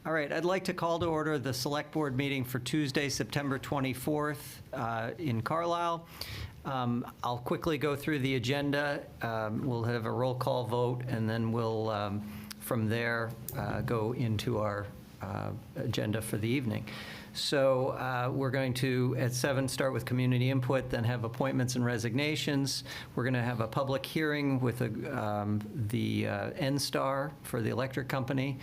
All right, I'd like to call to order the Select Board meeting for Tuesday, September 24th in Carlisle. I'll quickly go through the agenda. We'll have a roll call vote, and then we'll, from there, go into our agenda for the evening. So we're going to, at 7, start with community input, then have appointments and resignations. We're going to have a public hearing with the NSTAR for the electric company.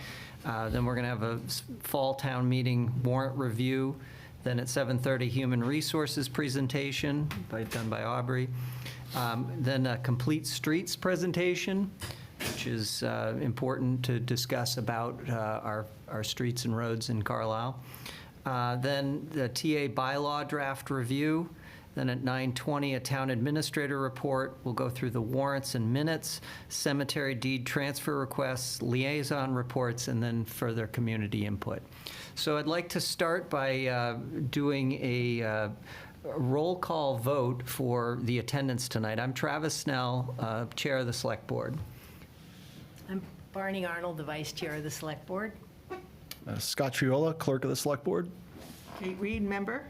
Then we're going to have a fall town meeting warrant review. Then at 7:30, human resources presentation done by Aubrey. Then a complete streets presentation, which is important to discuss about our streets and roads in Carlisle. Then the TA bylaw draft review. Then at 9:20, a town administrator report. We'll go through the warrants and minutes, cemetery deed transfer requests, liaison reports, and then further community input. So I'd like to start by doing a roll call vote for the attendance tonight. I'm Travis Snell, Chair of the Select Board. I'm Barney Arnold, the Vice Chair of the Select Board. Scott Triola, Clerk of the Select Board. Kate Reed, member.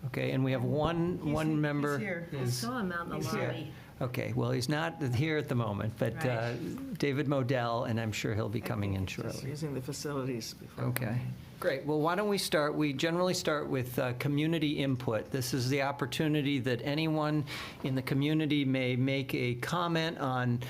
Okay, and we have one member. He's here. I saw him out in the He's here. lobby. Okay, well, he's not here at the moment, but Right. David Modell, and I'm sure he'll be coming in Just shortly. using the facilities before. Okay, great. Well, why don't we start? We generally start with community input. This is the opportunity that anyone in the community may make a comment on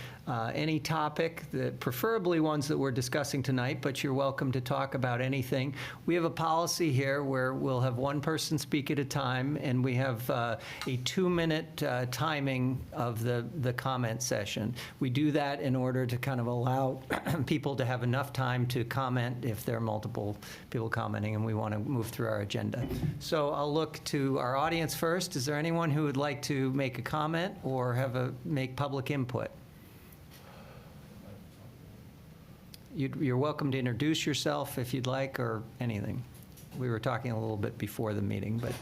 any topic, preferably ones that we're discussing tonight, but you're welcome to talk about anything. We have a policy here where we'll have one person speak at a time, and we have a 2-minute timing of the comment session. We do that in order to kind of allow people to have enough time to comment if there are multiple people commenting, and we want to move through our agenda. So I'll look to our audience first. Is there anyone who would like to make a comment or make public input? You're welcome to introduce yourself if you'd like, or anything. We were talking a little bit before the meeting, but.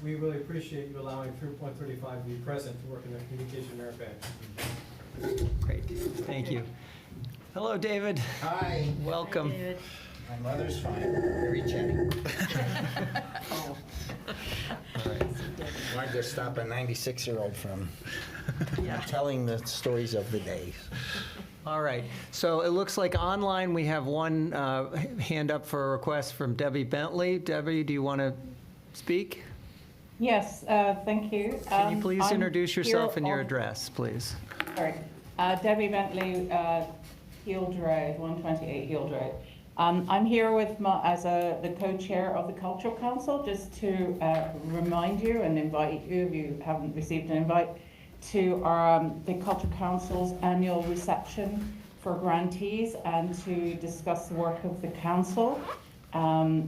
We really appreciate you allowing Troop 135 to be present to work in the communication merit badge. Great, thank you. Hello, David. Hi, Welcome. Hi, David. my mother's fine, very chatty. All right. Wanted to stop a 96-year-old from telling the stories of the day. All right, so it looks like online we have one hand up for a request from Debbie Bentley. Debbie, do you want to speak? Yes, thank you. Can you please I'm introduce yourself here and your on- address, please? Sorry. Debbie Bentley, Heald Road, 128 Heald Road. I'm here with the co-chair of the Cultural Council, just to remind you and invite you, if you haven't received an invite, to the Cultural Council's annual reception for grantees and to discuss the work of the council.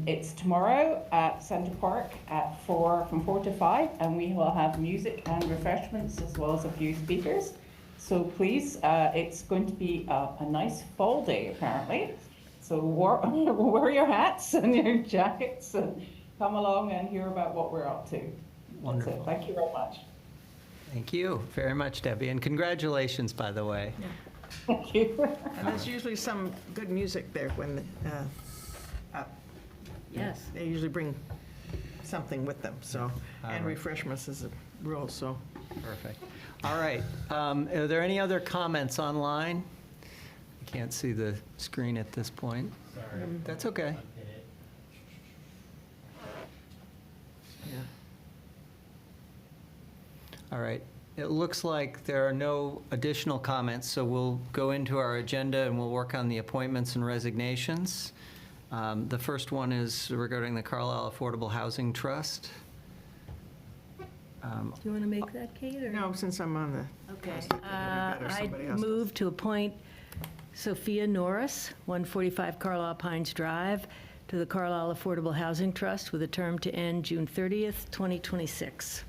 It's tomorrow at Centre Park from 4 to 5, and we will have music and refreshments as well as a few speakers. So please, it's going to be a nice fall day apparently. So wear your hats and your jackets and come along and hear about what we're up to. Wonderful. That's it. Thank you very much. Thank you very much, Debbie, and congratulations, by the way. Thank you. And there's usually some good music there when Yes. they usually bring something with them, so, and right. refreshments is a rule, so. Perfect. All right, are there any other comments online? I can't see the screen at this point. Sorry. That's okay. Yeah. All right. It looks like there are no additional comments, so we'll go into our agenda and we'll work on the appointments and resignations. The first one is regarding the Carlisle Affordable Housing Trust. Do you want to make that, Kate? Or? No, since I'm on the. Okay. I'd better I somebody else does. move to appoint Sophia Norris, 145 Carlisle Pines Drive, to the Carlisle Affordable Housing Trust with a term to end June 30th, 2026.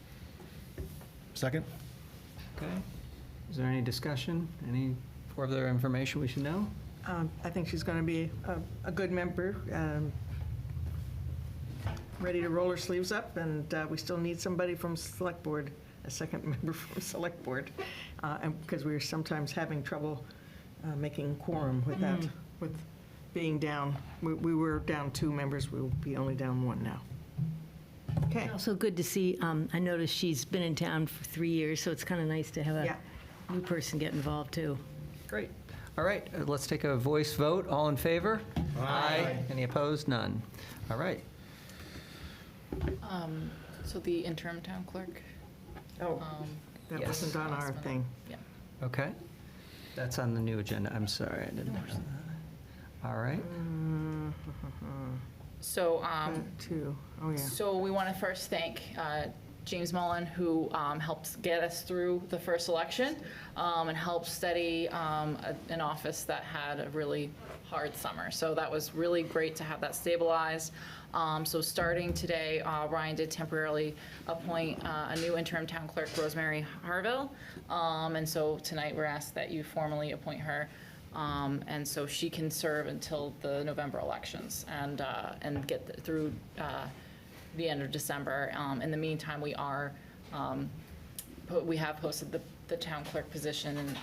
Second. Okay. Is there any discussion? Any further information we should know? I think she's going to be a good member, ready to roll her sleeves up, and we still need somebody from Select Board, a second member from Select Board, and because we're sometimes having trouble making quorum with that, with being down. We were down 2 members, we'll be only down 1 now. Okay, Also good to see, I noticed she's been in town for 3 years, so it's kind of nice to have yeah. a new person get involved, too. Great. All right, let's take a voice vote. All in favor? Aye. Any opposed? None. All right. So the interim town clerk? Oh, that yes. wasn't on our thing. Yeah. Okay. That's on the new agenda. I'm sorry, I didn't notice that. All right. So, Two, oh, yeah. so we want to first thank James Mullen, who helped get us through the first election and helped steady an office that had a really hard summer. So that was really great to have that stabilized. So starting today, Ryan did temporarily appoint a new interim town clerk, Rosemary Harville. And so tonight we're asked that you formally appoint her. And so she can serve until the November elections and get through the end of December. In the meantime, we have posted the town clerk position and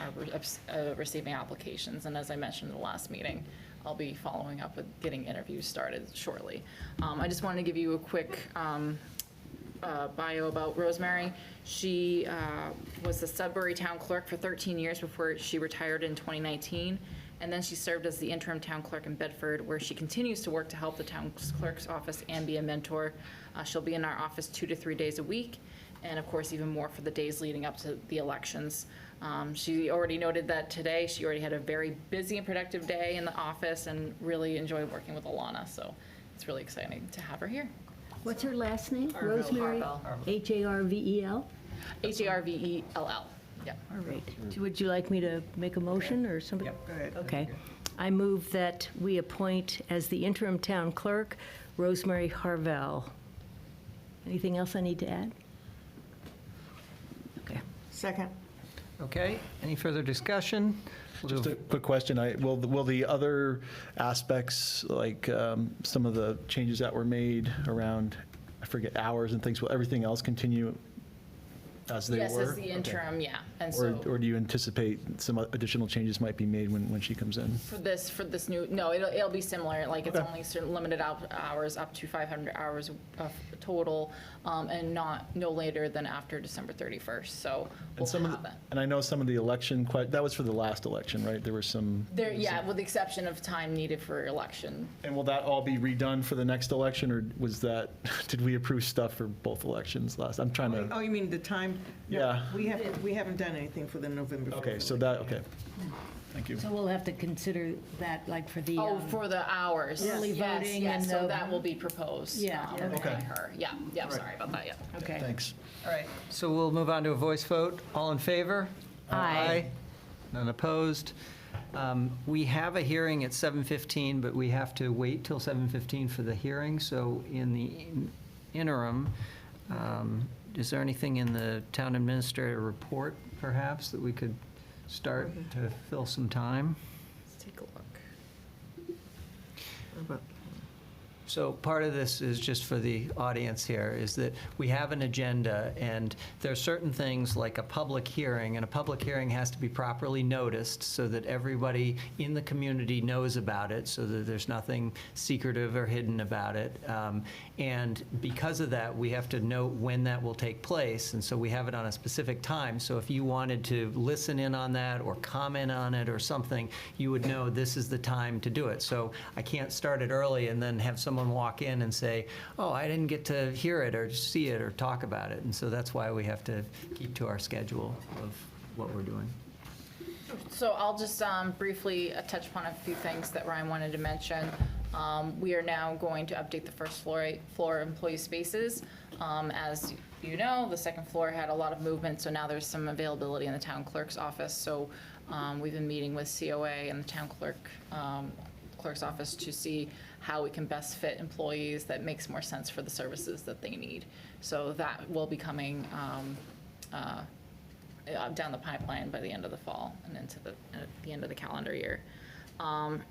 are receiving applications. And as I mentioned in the last meeting, I'll be following up with getting interviews started shortly. I just wanted to give you a quick bio about Rosemary. She was the Sudbury town clerk for 13 years before she retired in 2019. And then she served as the interim town clerk in Bedford, where she continues to work to help the town clerk's office and be a mentor. She'll be in our office 2 to 3 days a week, and of course, even more for the days leading up to the elections. She already noted that today she already had a very busy and productive day in the office and really enjoyed working with Alana. So it's really exciting to have her here. What's her last name? Harville. Rosemary? Harville. Harvel? Harvell. Yeah. All right. Would you like me to make a motion or somebody? Yep. Go ahead. Okay. I move that we appoint as the interim town clerk, Rosemary Harvell. Anything else I need to add? Okay. Second. Okay, any further discussion? We'll Just do- a quick question. Will the other aspects, like some of the changes that were made around, I forget, hours and things, will everything else continue as they were? Yes, as the Okay. interim, yeah. And Or so do you anticipate some additional changes might be made when she comes in? for this new, no, it'll be similar. Like it's Okay. only certain limited hours, up to 500 hours of total, and no later than after December 31st. So we'll have that. And I know some of the election, that was for the last election, right? There were some. There, yeah, with the exception of time needed for election. And will that all be redone for the next election, or was that, did we approve stuff for both elections last? I'm trying to, Oh, you mean the time? No, Yeah. We haven't done anything for the November 4th. okay, so that, okay. Thank you. So we'll have to consider that, like, for the, Oh, for the hours. Early Yes, voting yes, and so the- that will be proposed. Yeah, okay. by her. Yeah, sorry about that, yeah. okay. Thanks. All right, so we'll move on to a voice vote. All in favor? Aye. None opposed? We have a hearing at 7:15, but we have to wait till 7:15 for the hearing. So in the interim, is there anything in the town administrator report, perhaps, that we could start to fill some time? Let's take a look. But So part of this is just for the audience here, is that we have an agenda, and there are certain things like a public hearing, and a public hearing has to be properly noticed so that everybody in the community knows about it, so that there's nothing secretive or hidden about it. And because of that, we have to note when that will take place, and so we have it on a specific time. So if you wanted to listen in on that or comment on it or something, you would know this is the time to do it. So I can't start it early and then have someone walk in and say, oh, I didn't get to hear it or see it or talk about it. And so that's why we have to keep to our schedule of what we're doing. So I'll just briefly touch upon a few things that Ryan wanted to mention. We are now going to update the first floor employee spaces. As you know, the second floor had a lot of movement, so now there's some availability in the town clerk's office. So we've been meeting with COA and the town clerk's office to see how we can best fit employees that makes more sense for the services that they need. So that will be coming down the pipeline by the end of the fall and into the end of the calendar year.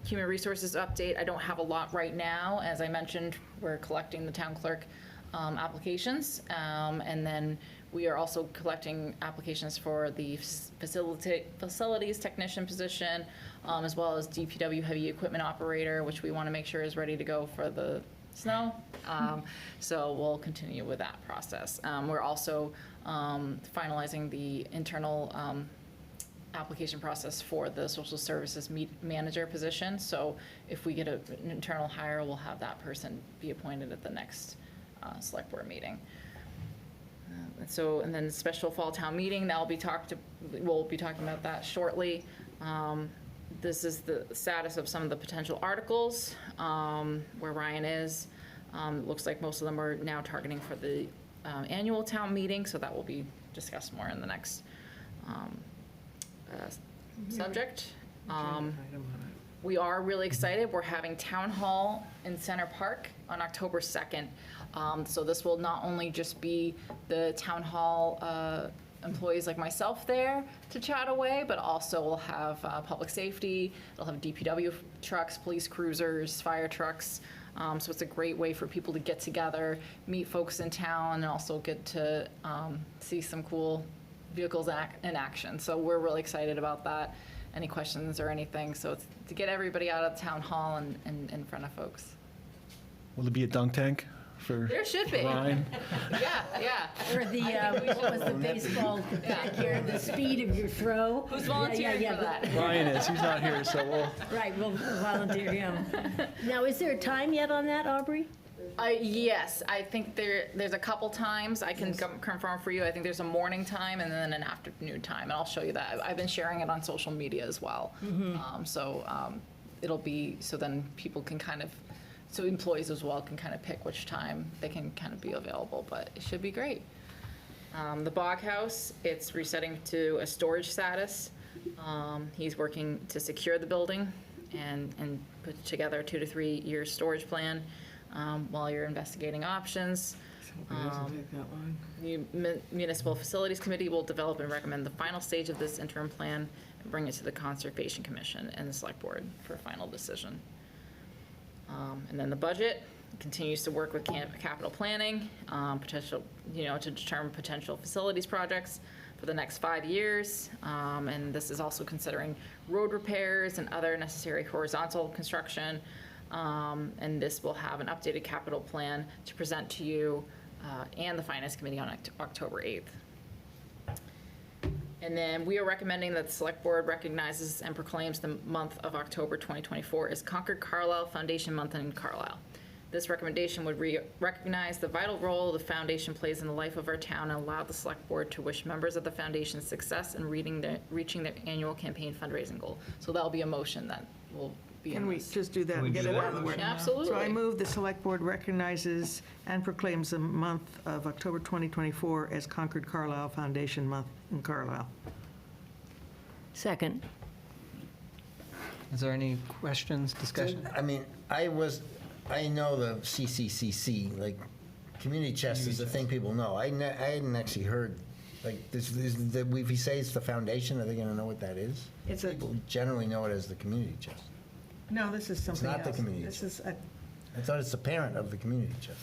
Human resources update, I don't have a lot right now. As I mentioned, we're collecting the town clerk applications, and then we are also collecting applications for the facilities technician position, as well as DPW heavy equipment operator, which we want to make sure is ready to go for the snow. So we'll continue with that process. We're also finalizing the internal application process for the social services manager position. So if we get an internal hire, we'll have that person be appointed at the next select board meeting. And then special fall town meeting, we'll be talking about that shortly. This is the status of some of the potential articles, where Ryan is. It looks like most of them are now targeting for the annual town meeting, so that will be discussed more in the next subject. We are really excited. We're having town hall in Center Park on October 2nd. So this will not only just be the town hall employees like myself there to chat away, but also we'll have public safety. It'll have DPW trucks, police cruisers, fire trucks. So it's a great way for people to get together, meet folks in town, and also get to see some cool vehicles in action. So we're really excited about that. Any questions or anything? So it's to get everybody out of the town hall and in front of folks. Will there be a dunk tank for There should be. Ryan? Yeah. Or the, what was the baseball back here, the speed of your throw? Who's volunteering Yeah, for that? Ryan is, he's not here, so we'll. Right, we'll volunteer him. Now, is there a time yet on that, Aubrey? Yes, I think there's a couple times I can confirm for you. I think there's a morning time and then an afternoon time, and I'll show you that. I've been sharing it on social media as well. It'll be, so then people can kind of, so employees as well can kind of pick which time they can kind of be available, but it should be great. The Bog House, it's resetting to a storage status. He's working to secure the building and put together a 2 to 3 year storage plan. While you're investigating options. The Municipal Facilities Committee will develop and recommend the final stage of this interim plan and bring it to the Conservation Commission and the Select Board for final decision. And then the budget continues to work with capital planning, to determine potential facilities projects for the next 5 years. And this is also considering road repairs and other necessary horizontal construction. And this will have an updated capital plan to present to you and the Finance Committee on October 8th. And then we are recommending that the Select Board recognizes and proclaims the month of October 2024 as Concord Carlisle Foundation Month in Carlisle. This recommendation would recognize the vital role the foundation plays in the life of our town and allow the Select Board to wish members of the foundation success in reaching their annual campaign fundraising goal. So that'll be a motion that will be in Can we this. just do that Can we and get do it that? out of the way? Absolutely. So I move the Select Board recognizes and proclaims the month of October 2024 as Concord Carlisle Foundation Month in Carlisle. Second. Is there any questions, discussion? I mean, I know the CCCC, like, community chest is the thing people know. I hadn't actually heard, like, if you say it's the foundation, are they gonna know what that is? It's a, People generally know it as the community chest. no, this is something else. not the community This chest. is a, I thought it's the parent of the community chest.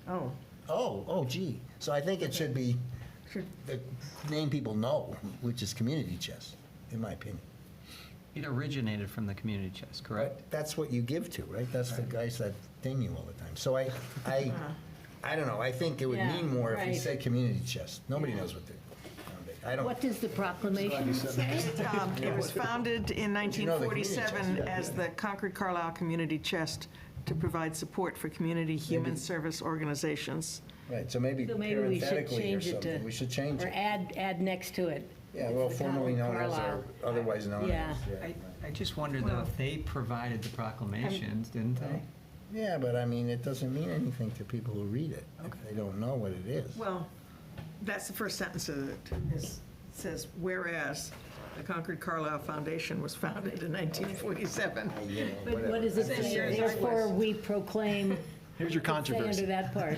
oh, Oh, gee. So I think it should be should, the name people know, which is community chest, in my opinion. It originated from the community chest, correct? But that's what you give to, right? That's the guys that ding you all the time. So I don't know, I think it would Yeah, mean more if you right. said community chest. Nobody knows what the foundation, I don't. What does the proclamation say? it was founded in you know the community 1947 chest, yeah. as the Concord Carlisle Community Chest to provide support for community human service organizations. Right, so maybe So maybe we should parenthetically or change it to. something, we should change Or it. add next to it. Yeah, well, the town formerly of known as, or Carlisle. otherwise known as. Yeah. I just wondered though, if they provided the proclamations, didn't they? Yeah, but I mean, it doesn't mean anything to people who read it, if they don't know what it is. Well, that's the first sentence of it. It says, whereas the Concord Carlisle Foundation was founded in 1947. You know, But whatever. what does it Same say? year as Therefore, ours. we proclaim. Here's your Say under controversy. that part.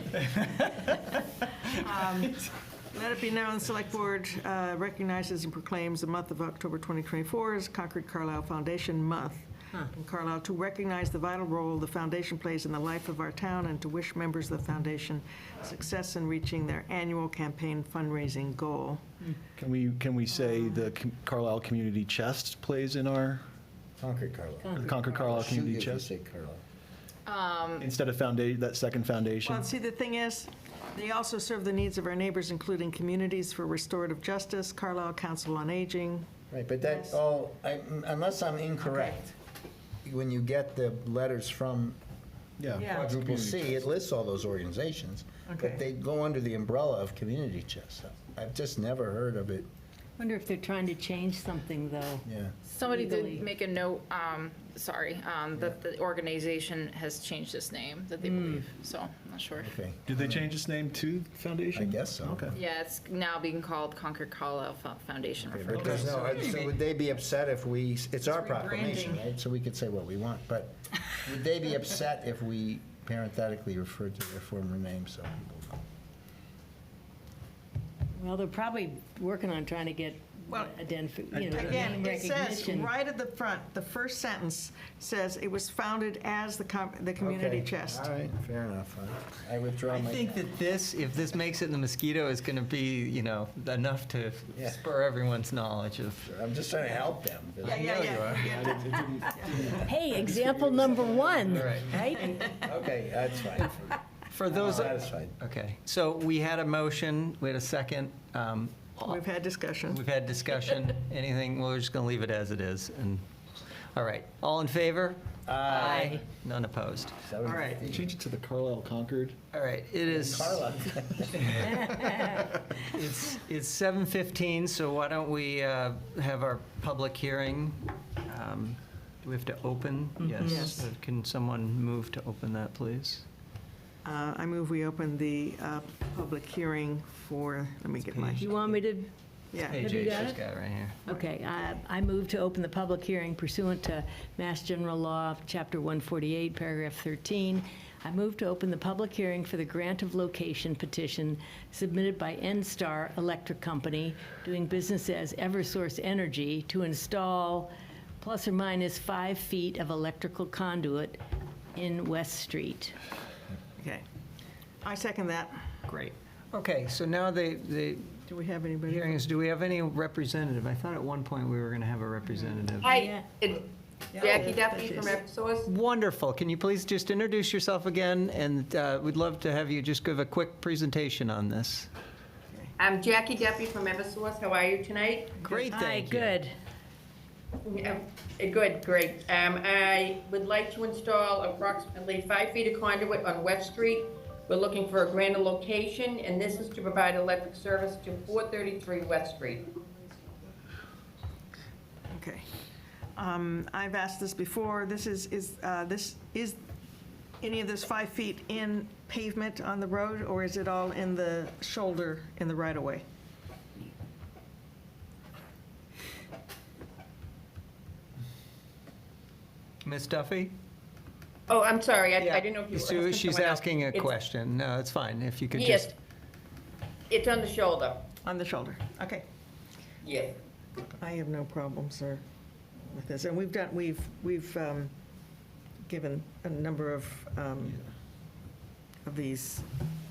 Let it be known, the Select Board recognizes and proclaims the month of October 2024 as Concord Carlisle Foundation Month in Carlisle to recognize the vital role the foundation plays in the life of our town and to wish members of the foundation success in reaching their annual campaign fundraising goal. Can we say the Carlisle Community Chest plays in our Concord Carlisle. Concord Carlisle Shoot Community you if you Chest, say Carlisle. instead of that second foundation. Well, see, the thing is, they also serve the needs of our neighbors, including Communities for Restorative Justice, Carlisle Council on Aging. Right, but that all, unless I'm incorrect, when you get the letters from Yeah. Yeah. Quadruple C, it lists all those organizations, Okay. but they go under the umbrella of Community Chest. I've just never heard of it, Wonder if they're trying to change something, though. yeah. Somebody Legally. did make a note, that the organization has changed its name, that they believe, so I'm not sure. Okay, Did they change its name to foundation? I guess so. Okay. Yeah, it's now being called Concord Carlisle Foundation. Okay, referred but to. there's no, so would they be upset if we, it's our proclamation, rebranding. right? So we could say what we want, but would they be upset if we parenthetically referred to their former name so people know? Well, they're probably working on trying to get Well, identification, Again, it says recognition. right at the front, the first sentence says it was founded as the Community Okay, Chest. All right, fair enough. I withdraw I my. think that if this makes it in the mosquito, is going to be, enough to Yeah. spur everyone's knowledge of. I'm just trying to help them. Yeah, yeah. Hey, example number one, Right. right? Okay, that's fine. For those, Satisfied. okay, so we had a motion, we had a second. We've had discussion. We've had discussion. Anything, we're just going to leave it as it is. And, all right, all in favor? Aye. None opposed. All right. Change it to the Carlisle Concord. All right, it is, Carla. it's 7:15, so why don't we have our public hearing? Do we have to open? Yes. Can someone move to open that, please? I move we open the public hearing for, let me get my, You want me to, yeah. Page you eight, got she's it? got it right here. okay, I move to open the public hearing pursuant to Mass General Law, Chapter 148, Paragraph 13. I move to open the public hearing for the grant of location petition submitted by N-Star Electric Company, doing business as Eversource Energy, to install plus or minus 5 feet of electrical conduit in West Street. Okay. I second that. Great. Okay, so now the Do we have anybody? hearings, do we have any representative? I thought at one point we were going to have a representative. Hi, it's Jackie Oh, Duffy that from is- Eversource. Wonderful. Can you please just introduce yourself again? And we'd love to have you just give a quick presentation on this. I'm Jackie Duffy from Eversource. How are you tonight? Great, Hi, thank you. good. Good, great. I would like to install approximately 5 feet of conduit on West Street. We're looking for a grander location, and this is to provide electric service to 433 West Street. Okay. I've asked this before. This is any of this 5 feet in pavement on the road, or is it all in the shoulder in the right-of-way? Ms. Duffy? Oh, I'm sorry, Yeah. I didn't know if you were asking She's someone else. asking a It's- question. No, it's fine. If you could Yes, just, it's on the shoulder, On the shoulder. Okay. yes. I have no problem, sir, with this. And we've given a number of these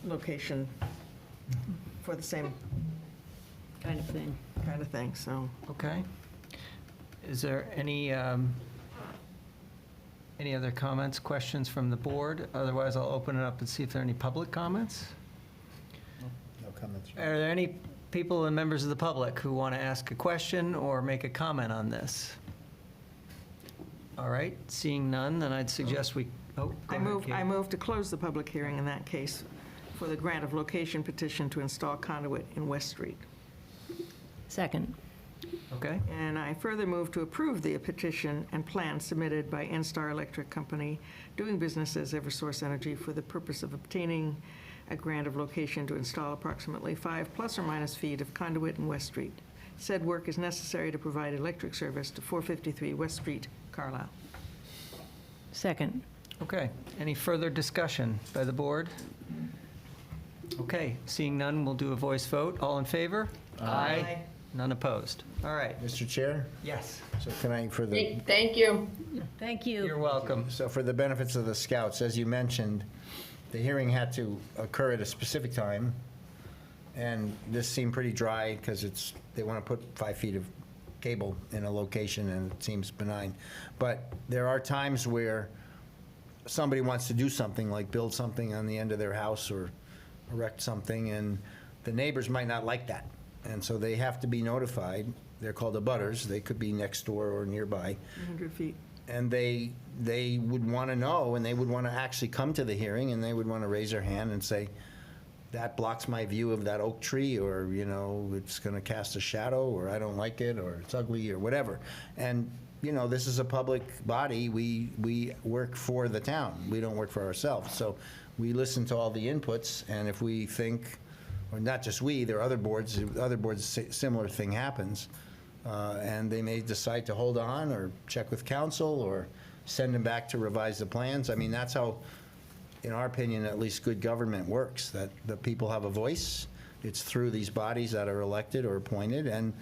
location for the same Kind of thing. kind of thing, so. okay. Is there any other comments, questions from the board? Otherwise, I'll open it up and see if there are any public comments. No comments. Are there any people and members of the public who want to ask a question or make a comment on this? All right, seeing none, then I'd suggest we, go I ahead, move, Kate. I move to close the public hearing in that case for the grant of location petition to install conduit in West Street. Second. Okay, And I further move to approve the petition and plan submitted by N-Star Electric Company, doing business as Eversource Energy, for the purpose of obtaining a grant of location to install approximately 5 plus or minus feet of conduit in West Street. Said work is necessary to provide electric service to 453 West Street, Carlisle. Second. okay. Any further discussion by the board? Okay, seeing none, we'll do a voice vote. All in favor? Aye. None opposed. All right. Mr. Chair, Yes. so can I, for the, Thank you. Thank you. You're welcome. so for the benefits of the scouts, as you mentioned, the hearing had to occur at a specific time, and this seemed pretty dry because they want to put 5 feet of cable in a location and it seems benign. But there are times where somebody wants to do something, like build something on the end of their house or erect something, and the neighbors might not like that. And so they have to be notified. They're called abutters. They could be next door or nearby. 100 feet. And they would want to know, and they would want to actually come to the hearing, and they would want to raise their hand and say, that blocks my view of that oak tree, or, you know, it's going to cast a shadow, or I don't like it, or it's ugly, or whatever. And, you know, this is a public body. We work for the town. We don't work for ourselves. So we listen to all the inputs, and if we think, or not just we, there are other boards, similar thing happens, and they may decide to hold on, or check with council, or send them back to revise the plans. I mean, that's how, in our opinion, at least good government works, that the people have a voice. It's through these bodies that are elected or appointed, and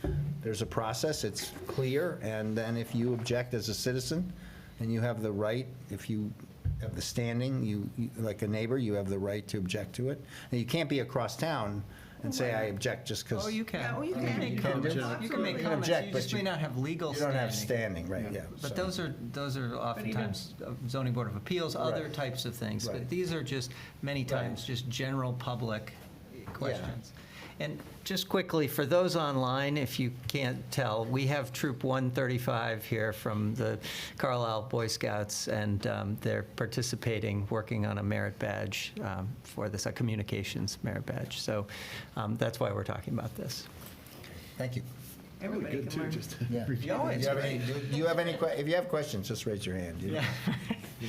there's a process, it's clear, and then if you object as a citizen, and you have the right, if you have the standing, you like a neighbor, you have the right to object to it. And you can't be across town and say, I object just because. Oh, you can. Yeah, well, you I can mean, make you comments. You can make Absolutely. comments, Object, you but just you- may not have legal You standing. don't have standing, right, yeah. But so. those are oftentimes zoning board of appeals, other Right. types of things. Right. But these are just, many times, Right. just general public questions. And just quickly, for those online, if you can't tell, we have Troop 135 here from the Carlisle Boy Scouts, and they're participating, working on a merit badge for this, a communications merit badge. So that's why we're talking about this. Thank you. Everybody Good can too, learn. just Yeah. Yeah, oh, it's great. Do you have any, if you have questions, just raise your hand. You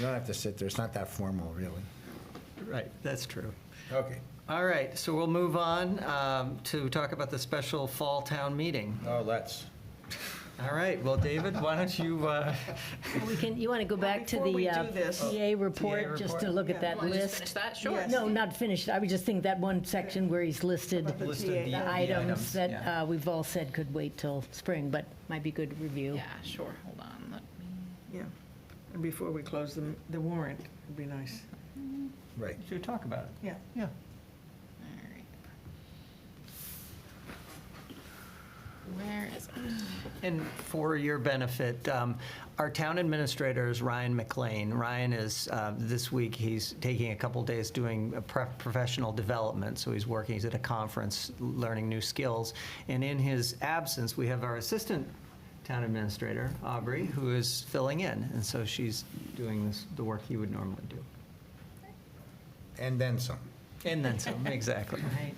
don't have to sit there, it's not that formal, really. Right, that's true. Okay. All right, so we'll move on to talk about the special fall town meeting. Oh, let's. All right, well, David, why don't you, Well, you want to go back to before we the do this- PA report, just to report? look at that Want to just finish list? that? Sure. Yes. No, not finished. I would just think that one section where he's listed About the listed TA. the items that yeah. we've all said could wait till spring, but might be good to review. Yeah, sure. Hold on. Let me. Yeah. And before we close the warrant, it'd be nice. Right. should talk about it? Yeah. Yeah. All right. Where is it? And for your benefit, our town administrator is Ryan McLean. Ryan is, this week, he's taking a couple days doing a professional development, so he's working, he's at a conference, learning new skills. And in his absence, we have our assistant town administrator, Aubrey, who is filling in, and so she's doing the work he would normally do. And then some. And then some, exactly. Right.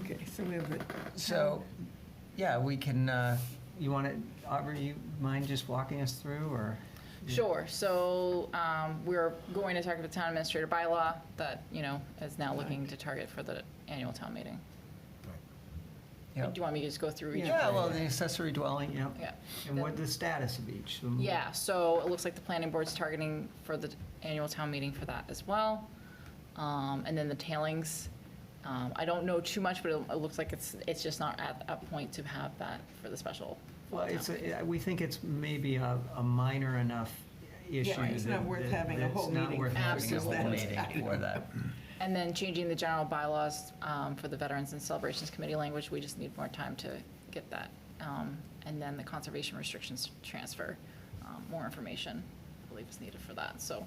Okay, so we have it. So, yeah, we can, you want to, Aubrey, you mind just walking us through, or? Sure. So we're going to target the town administrator bylaw that, you know, is now looking to target for the annual town meeting. Yeah. Do you want me to just go through each? Yeah, well, the accessory dwelling, yeah. Yeah. And what the status of each? Yeah, so it looks like the planning board's targeting for the annual town meeting for that as well. And then the tailings, I don't know too much, but it looks like it's just not at a point to have that for the special. Well, we think it's maybe a minor enough issue. Yeah, it's not worth having a whole It's not meeting. worth having a whole Absolutely. meeting for that. And then changing the general bylaws for the Veterans and Celebrations Committee language, we just need more time to get that. And then the conservation restrictions transfer, more information, I believe is needed for that. So,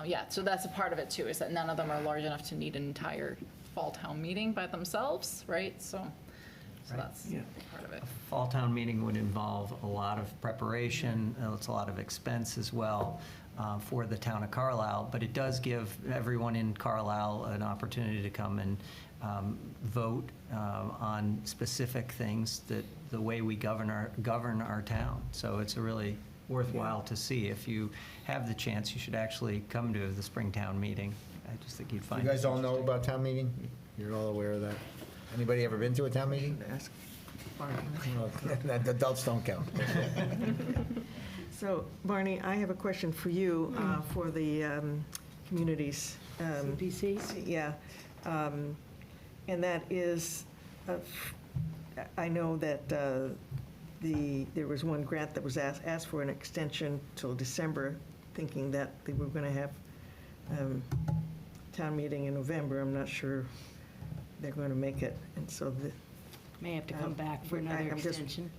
yeah, so that's a part of it too, is that none of them are large enough to need an entire fall town meeting by themselves, right? So Right. that's Yeah. part of it. Fall town meeting would involve a lot of preparation, it's a lot of expense as well for the town of Carlisle, but it does give everyone in Carlisle an opportunity to come and vote on specific things, that the way we govern our town. So it's a really worthwhile to see. If you have the chance, you should actually come to the Springtown meeting. I just think you'd find. You guys it all know interesting. about town meeting? You're all aware of that? Anybody ever been to a town meeting? Ask Barney. No, adults don't count. So, Barney, I have a question for you for the communities. CPC? Yeah. And that is, I know that there was one grant that was asked for an extension till December, thinking that they were going to have town meeting in November. I'm not sure they're going to make it, and so May have to come back for another I'm just- extension.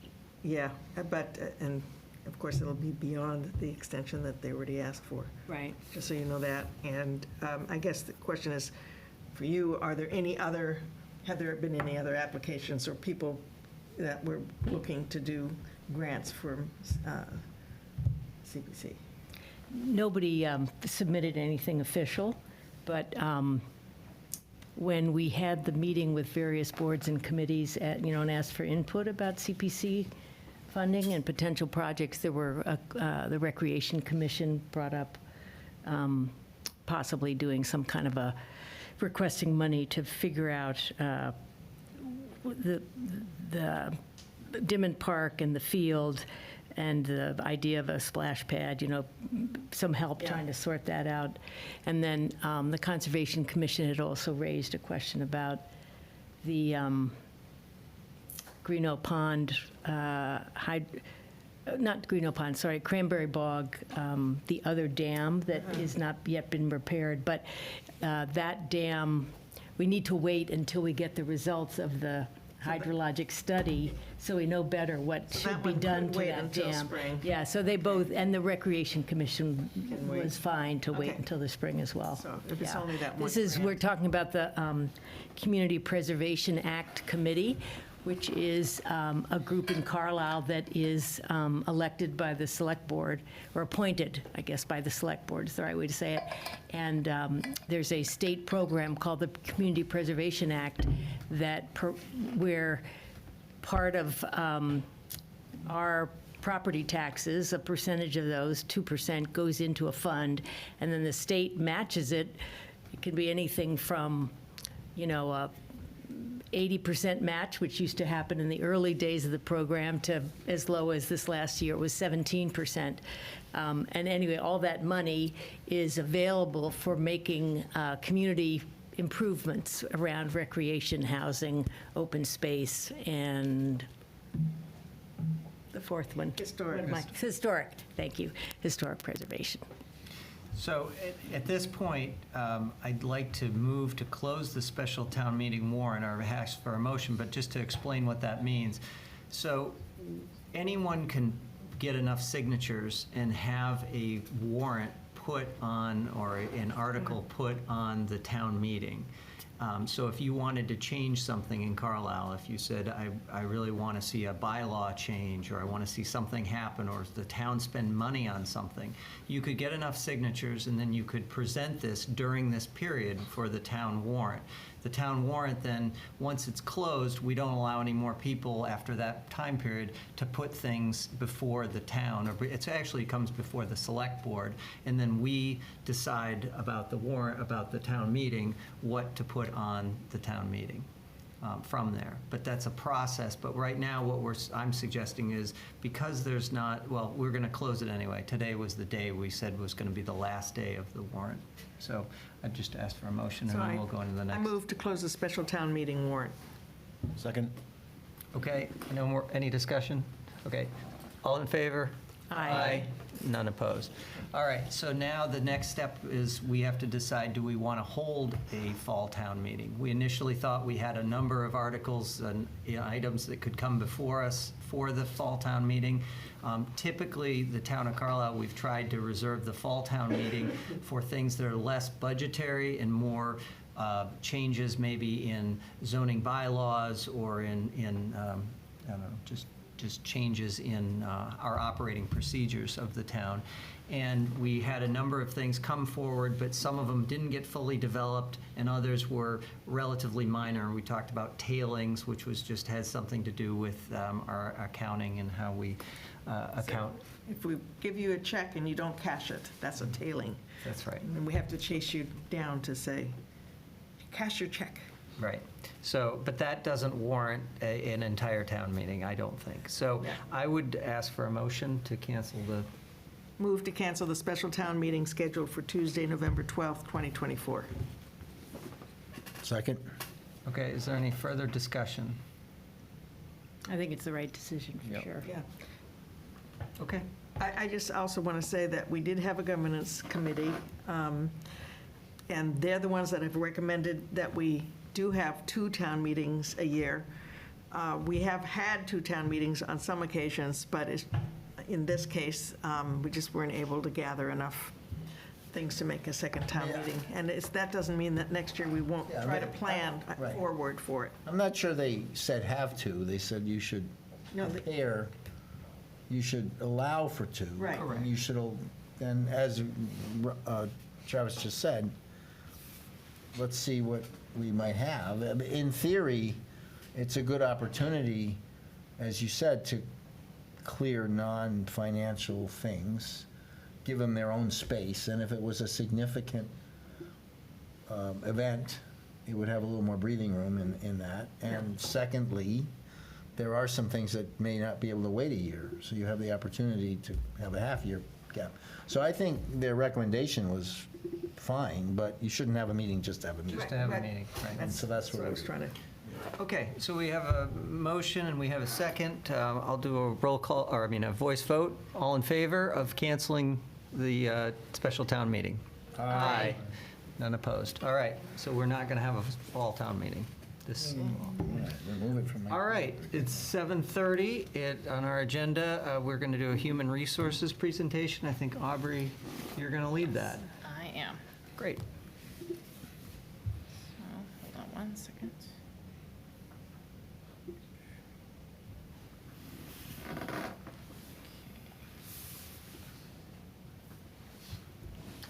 Yeah, but, and of course, it'll be beyond the extension that they already asked for, Right. just so you know that. And I guess the question is, for you, have there been any other applications or people that were looking to do grants for CPC? Nobody submitted anything official, but when we had the meeting with various boards and committees, and asked for input about CPC funding and potential projects, there were, the Recreation Commission brought up possibly doing some kind of a, requesting money to figure out the Dimond Park and the field and the idea of a splash pad, some help trying to sort that out. And then the Conservation Commission had also raised a question about the Greeno Pond, not Greeno Pond, sorry, Cranberry Bog, the other dam that is not yet been repaired. But that dam, we need to wait until we get the results of the hydrologic study, so we know better what should be done to that dam. Yeah, so they both, and the Recreation Commission was fine to wait until the spring as well. So if it's Yeah. only that one This is, grant. we're talking about the Community Preservation Act Committee, which is a group in Carlisle that is elected by the Select Board, or appointed, I guess, by the Select Board is the right way to say it. And there's a state program called the Community Preservation Act where part of our property taxes, a percentage of those, 2%, goes into a fund, and then the state matches it. It can be anything from, 80% match, which used to happen in the early days of the program, to as low as this last year, it was 17%. And anyway, all that money is available for making community improvements around recreation, housing, open space, and the fourth one. Historic. Historic, thank you, historic preservation. So at this point, I'd like to move to close the special town meeting warrant, or ask for a motion, but just to explain what that means. So anyone can get enough signatures and have a warrant put on, or an article put on the town meeting. So if you wanted to change something in Carlisle, if you said, I really want to see a bylaw change, or I want to see something happen, or the town spend money on something, you could get enough signatures, and then you could present this during this period for the town warrant. The town warrant then, once it's closed, we don't allow any more people after that time period to put things before the town. Or it actually comes before the select board, and then we decide about the warrant, about the town meeting, what to put on the town meeting from there. But that's a process. But right now, what I'm suggesting is, because there's not, well, we're going to close it anyway. Today was the day we said was going to be the last day of the warrant. So I'd just ask for a motion, and then we'll go into the next. I move to close the special town meeting warrant. Second? Okay, no more, any discussion? Okay, all in favor? Aye. None opposed. All right, so now the next step is we have to decide, do we want to hold a fall town meeting? We initially thought we had a number of articles and items that could come before us for the fall town meeting. Typically, the town of Carlisle, we've tried to reserve the fall town meeting for things that are less budgetary and more changes maybe in zoning bylaws, or in I don't know, just changes in our operating procedures of the town. And we had a number of things come forward, but some of them didn't get fully developed, and others were relatively minor. We talked about tailings, which has something to do with our accounting and how we account. If we give you a check and you don't cash it, that's a tailing. That's right. And we have to chase you down to say, cash your check. Right. So, but that doesn't warrant an entire town meeting, I don't think. So Yeah. I would ask for a motion to cancel the, Move to cancel the special town meeting scheduled for Tuesday, November 12th, 2024. Second? okay, is there any further discussion? I think it's the right decision, for Yep. sure. Yeah. Okay. I just also want to say that we did have a governance committee, and they're the ones that have recommended that we do have 2 town meetings a year. We have had two town meetings on some occasions, but in this case, we just weren't able to gather enough things to make a second town Yeah. meeting. And that doesn't mean that next year we won't Yeah, try to but- plan right. forward for it. I'm not sure they said have to, they said you should No, they- prepare, you should allow for two. Right. And you should, and as Travis just said, let's see what we might have. In theory, it's a good opportunity, as you said, to clear non-financial things, give them their own space, and if it was a significant event, it would have a little more breathing room in that. And secondly, there are some things that may not be able to wait a year, so you have the opportunity to have a half-year gap. So I think their recommendation was fine, but you shouldn't have a meeting just to have a meeting. Just to have a Right. meeting, right. And so that's what what I was trying to. Okay, so we have a motion and we have a second. I'll do a roll call, or I mean, a voice vote. All in favor of canceling the special town meeting? Aye. None opposed. All right, so we're not going to have a fall town meeting. This. Remove it from my. All right, it's 7:30. On our agenda, we're going to do a human resources presentation. I think, Aubrey, you're going to lead that. I am. Great. Hold on one second.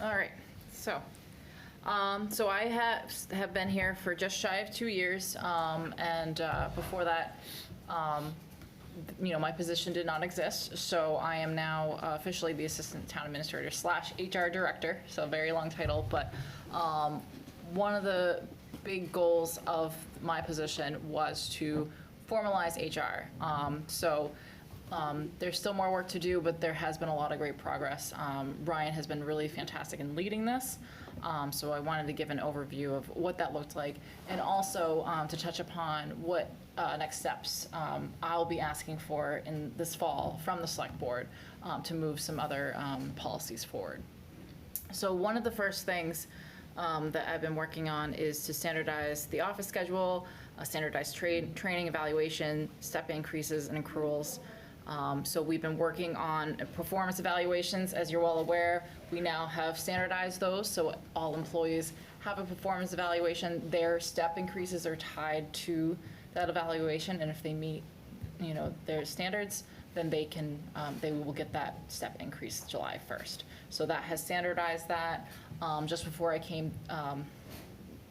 All right, so I have been here for just shy of 2 years, and before that, my position did not exist, so I am now officially the Assistant Town Administrator / HR Director, so a very long title, but one of the big goals of my position was to formalize HR. There's still more work to do, but there has been a lot of great progress. Ryan has been really fantastic in leading this, so I wanted to give an overview of what that looked like, and also to touch upon what next steps I'll be asking for in this fall from the Select Board to move some other policies forward. So one of the first things that I've been working on is to standardize the office schedule, standardize training, evaluation, step increases, and accruals. So we've been working on performance evaluations. As you're well aware, we now have standardized those, so all employees have a performance evaluation. Their step increases are tied to that evaluation, and if they meet, their standards, then they will get that step increase July 1st. So that has standardized that. Just before I came,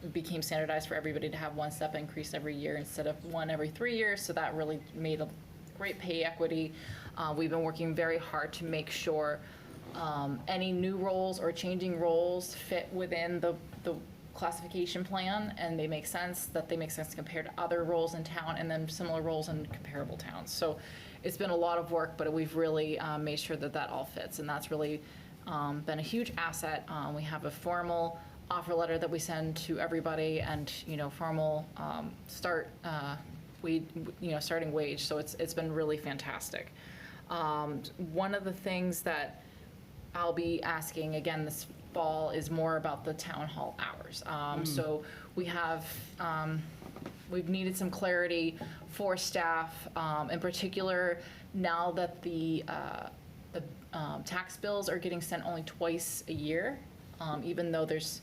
it became standardized for everybody to have one step increase every year instead of one every 3 years, so that really made a great pay equity. We've been working very hard to make sure any new roles or changing roles fit within the classification plan, and they make sense compared to other roles in town and then similar roles in comparable towns. So it's been a lot of work, but we've really made sure that all fits, and that's really been a huge asset. We have a formal offer letter that we send to everybody, and formal starting wage. So it's been really fantastic. One of the things that I'll be asking again this fall is more about the town hall hours. So we've needed some clarity for staff, in particular now that the tax bills are getting sent only twice a year, even though there's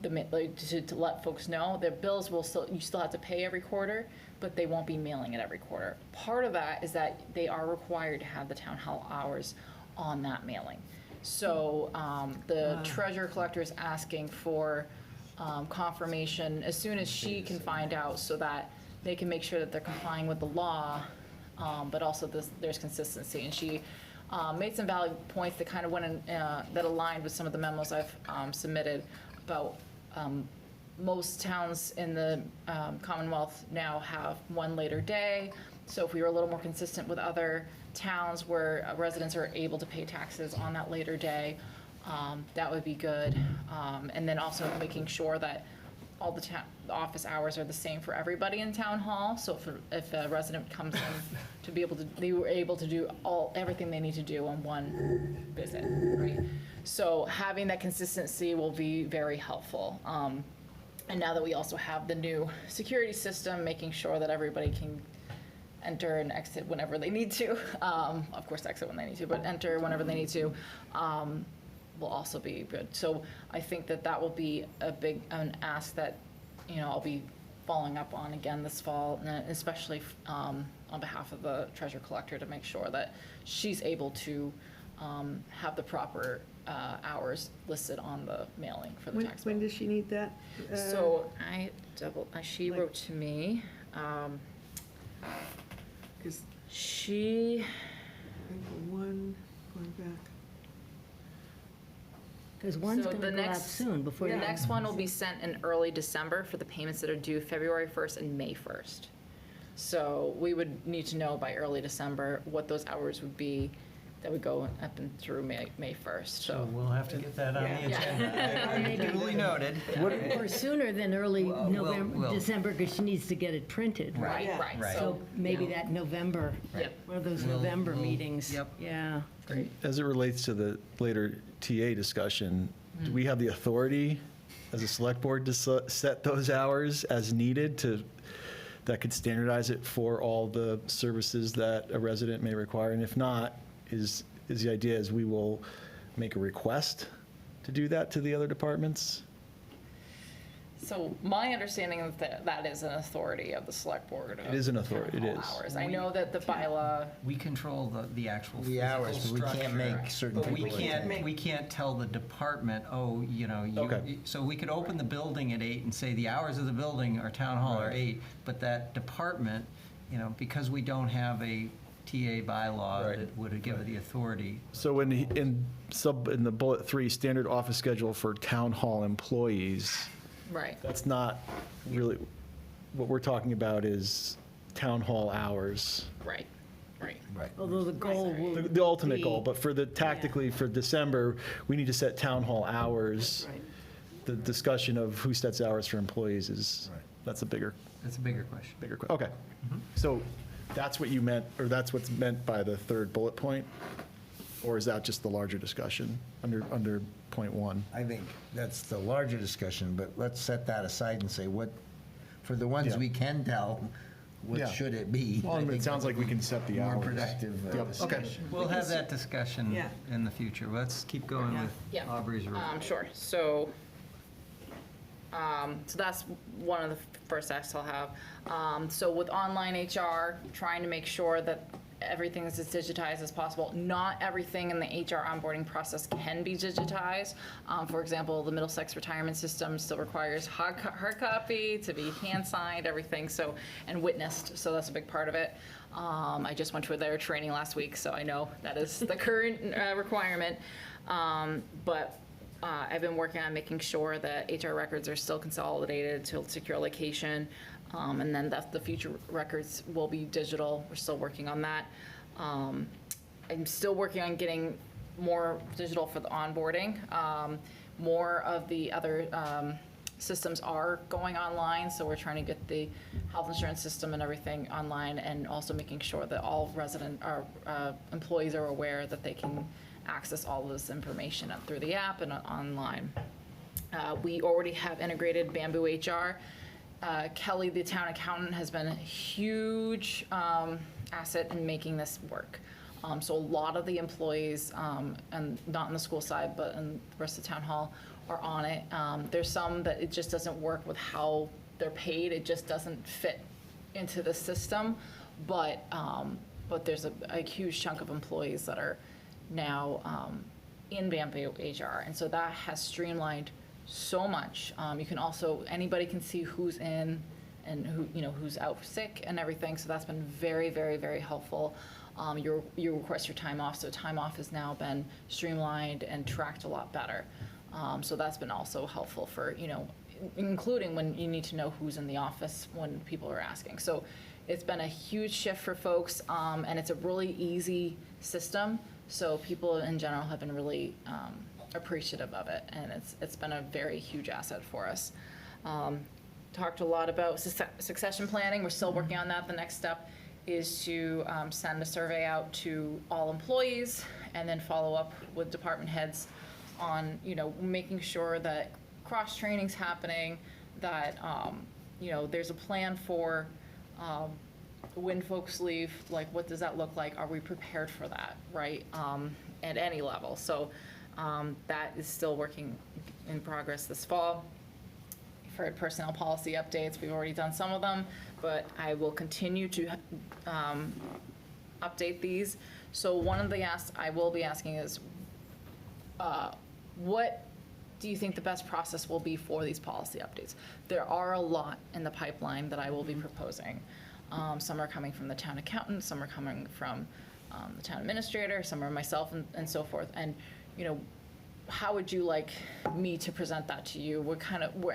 to let folks know, their bills you still have to pay every quarter, but they won't be mailing it every quarter. Part of that is that they are required to have the town hall hours on that mailing. So the treasurer collector is asking for confirmation as soon as she can find out, so that they can make sure that they're complying with the law, but also there's consistency. And she made some valid points that kind of went in, that aligned with some of the memos I've submitted about most towns in the Commonwealth now have one later day. So if we were a little more consistent with other towns where residents are able to pay taxes on that later day, that would be good. And then also making sure that all the office hours are the same for everybody in town hall. So if a resident comes in to be able to, they were able to do everything they need to do on one visit, right? So having that consistency will be very helpful. And now that we also have the new security system, making sure that everybody can enter and exit whenever they need to. Of course, exit when they need to, but enter whenever they need to, will also be good. So I think that that will be an ask that, I'll be following up on again this fall, and especially on behalf of the treasurer collector, to make sure that she's able to have the proper hours listed on the mailing for the tax bill. When does she need that? So she wrote to me, 'Cause she, April 1, going back. Because one's So going the to go out next- soon before the that. next one will be sent in early December for the payments that are due February 1st and May 1st. So we would need to know by early December what those hours would be that would go up and through May 1st, So so. we'll have to get that on the Yeah. agenda. Duly noted. Or sooner than early Well, November, well- December, because she needs to get it printed. Right, Yeah. right. Right. So maybe that November, Yep. one of those We'll- November we'll- meetings. yep. Yeah. As it relates to the later TA discussion, do we have the authority as a select board to set those hours as needed that could standardize it for all the services that a resident may require? And if not, is the idea is we will make a request to do that to the other departments? So my understanding is that that is an authority of the select board. It is an authority, it Town hall is. hours. I know that the bylaw, We control the actual The physical hours, but we can't structure. make certain But we people can't, we can't tell the department, Okay. so we could open the building at 8 and say the hours of the building or town hall are 8, but that department, because we don't have a TA bylaw Right. that would give it the authority. So in the bullet 3, standard office schedule for town hall employees, right, that's not really, what we're talking about is town hall hours. right, right. Right. Although the goal will The ultimate be- goal, but tactically for December, we need to set town hall hours. Right. The discussion of who sets hours for employees is, Right. that's a bigger That's a bigger question. okay. So that's what you meant, or that's what's meant by the third bullet point? Or is that just the larger discussion under point 1? I think that's the larger discussion, but let's set that aside and say for the ones Yeah. we can tell, what Yeah. should it be? Well, I it think sounds like we can set the hours. More productive Yep, okay. discussion. We'll have that discussion Yeah. in the future. Let's keep going with Yeah. Aubrey's report. Sure, so that's one of the first acts I'll have. So with online HR, trying to make sure that everything is as digitized as possible. Not everything in the HR onboarding process can be digitized. For example, the Middlesex retirement system still requires hard copy to be hand signed, everything, so, and witnessed, so that's a big part of it. I just went to their training last week, so I know that is the current requirement. But I've been working on making sure that HR records are still consolidated to a secure location, and then that the future records will be digital. We're still working on that. I'm still working on getting more digital for the onboarding. More of the other systems are going online, so we're trying to get the health insurance system and everything online, and also making sure that all employees are aware that they can access all of this information through the app and online. We already have integrated Bamboo HR. Kelly, the town accountant, has been a huge asset in making this work. So a lot of the employees, and not on the school side, but in the rest of town hall, are on it. There's some that it just doesn't work with how they're paid. It just doesn't fit into the system. But there's a huge chunk of employees that are now in Bamboo HR, and so that has streamlined so much. You can also, anybody can see who's in and who's out sick and everything, so that's been very, very, very helpful. You request your time off, so time off has now been streamlined and tracked a lot better. So that's been also helpful for, including when you need to know who's in the office when people are asking. So it's been a huge shift for folks, and it's a really easy system. So people in general have been really appreciative of it, and it's been a very huge asset for us. Talked a lot about succession planning. We're still working on that. The next step is to send a survey out to all employees and then follow up with department heads on, making sure that cross-training's happening, that, there's a plan for when folks leave, like, what does that look like? Are we prepared for that, right? At any level. So that is still working in progress this fall. You've heard personnel policy updates. We've already done some of them, but I will continue to update these. So one of the asks I will be asking is, what do you think the best process will be for these policy updates? There are a lot in the pipeline that I will be proposing. Some are coming from the town accountant, some are coming from the town administrator, some are myself, and so forth. And, you know, how would you like me to present that to you?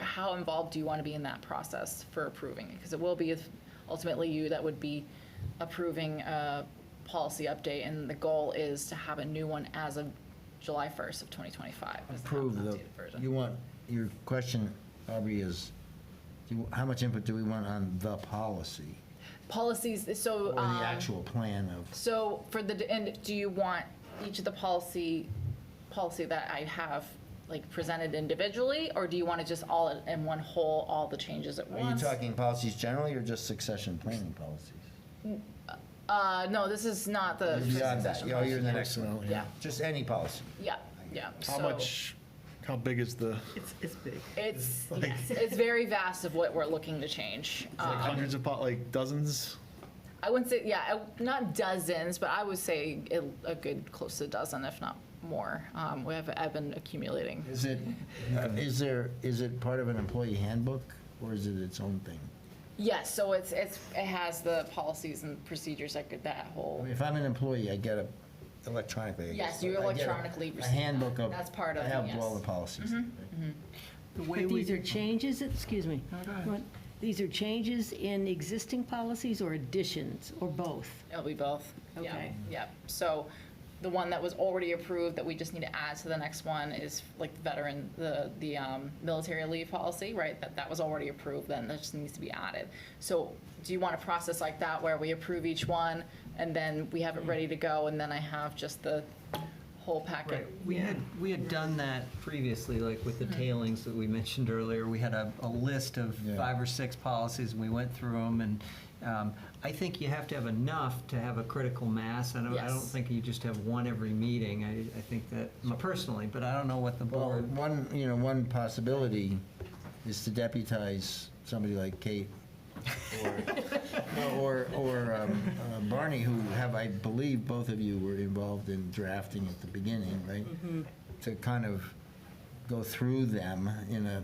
How involved do you want to be in that process for approving it? Because it will be ultimately you that would be approving a policy update, and the goal is to have a new one as of July 1st of 2025. Approve the, you want, your question, Aubrey, is how much input do we want on the policy? Policies, so. Or the actual plan of? So for and do you want each of the policy that I have, like, presented individually, or do you want to just all in one whole, all the changes at Are you once? talking policies generally or just succession planning policies? No, this is not the. Beyond that, succession oh, you're in the next Personnel, one. Yeah. Just any policy. Yeah, yeah. How big is the, It's big. It's very vast of what we're looking to change. like hundreds of, like dozens? I wouldn't say, not dozens, but I would say a good close to a dozen, if not more. I've been accumulating. Is it part of an employee handbook or is it its own thing? Yes, so it has the policies and procedures that I whole. mean, if I'm an employee, I get it electronically. I Yes, guess. you I get electronically a receive handbook that. of. That's part of I it, have yes. all the policies. The way But we, these are changes, excuse me. What- These are changes in existing policies or additions, or both? It'll be both. Yeah, Okay. yeah. So the one that was already approved that we just need to add to the next one is like veteran, the military leave policy, right? That was already approved, then that just needs to be added. So do you want a process like that where we approve each one and then we have it ready to go and then I have just the whole packet? we had done that previously, like with the tailings that we mentioned earlier. We had a list of Yeah. 5 or 6 policies, and we went through them, and I think you have to have enough to have a critical mass. I don't Yes. think you just have one every meeting. I think that, personally, but I don't know what the Well, board. one possibility is to deputize somebody like Kate or Barney, who I believe both of you were involved in drafting at the beginning, right? To kind of go through them in a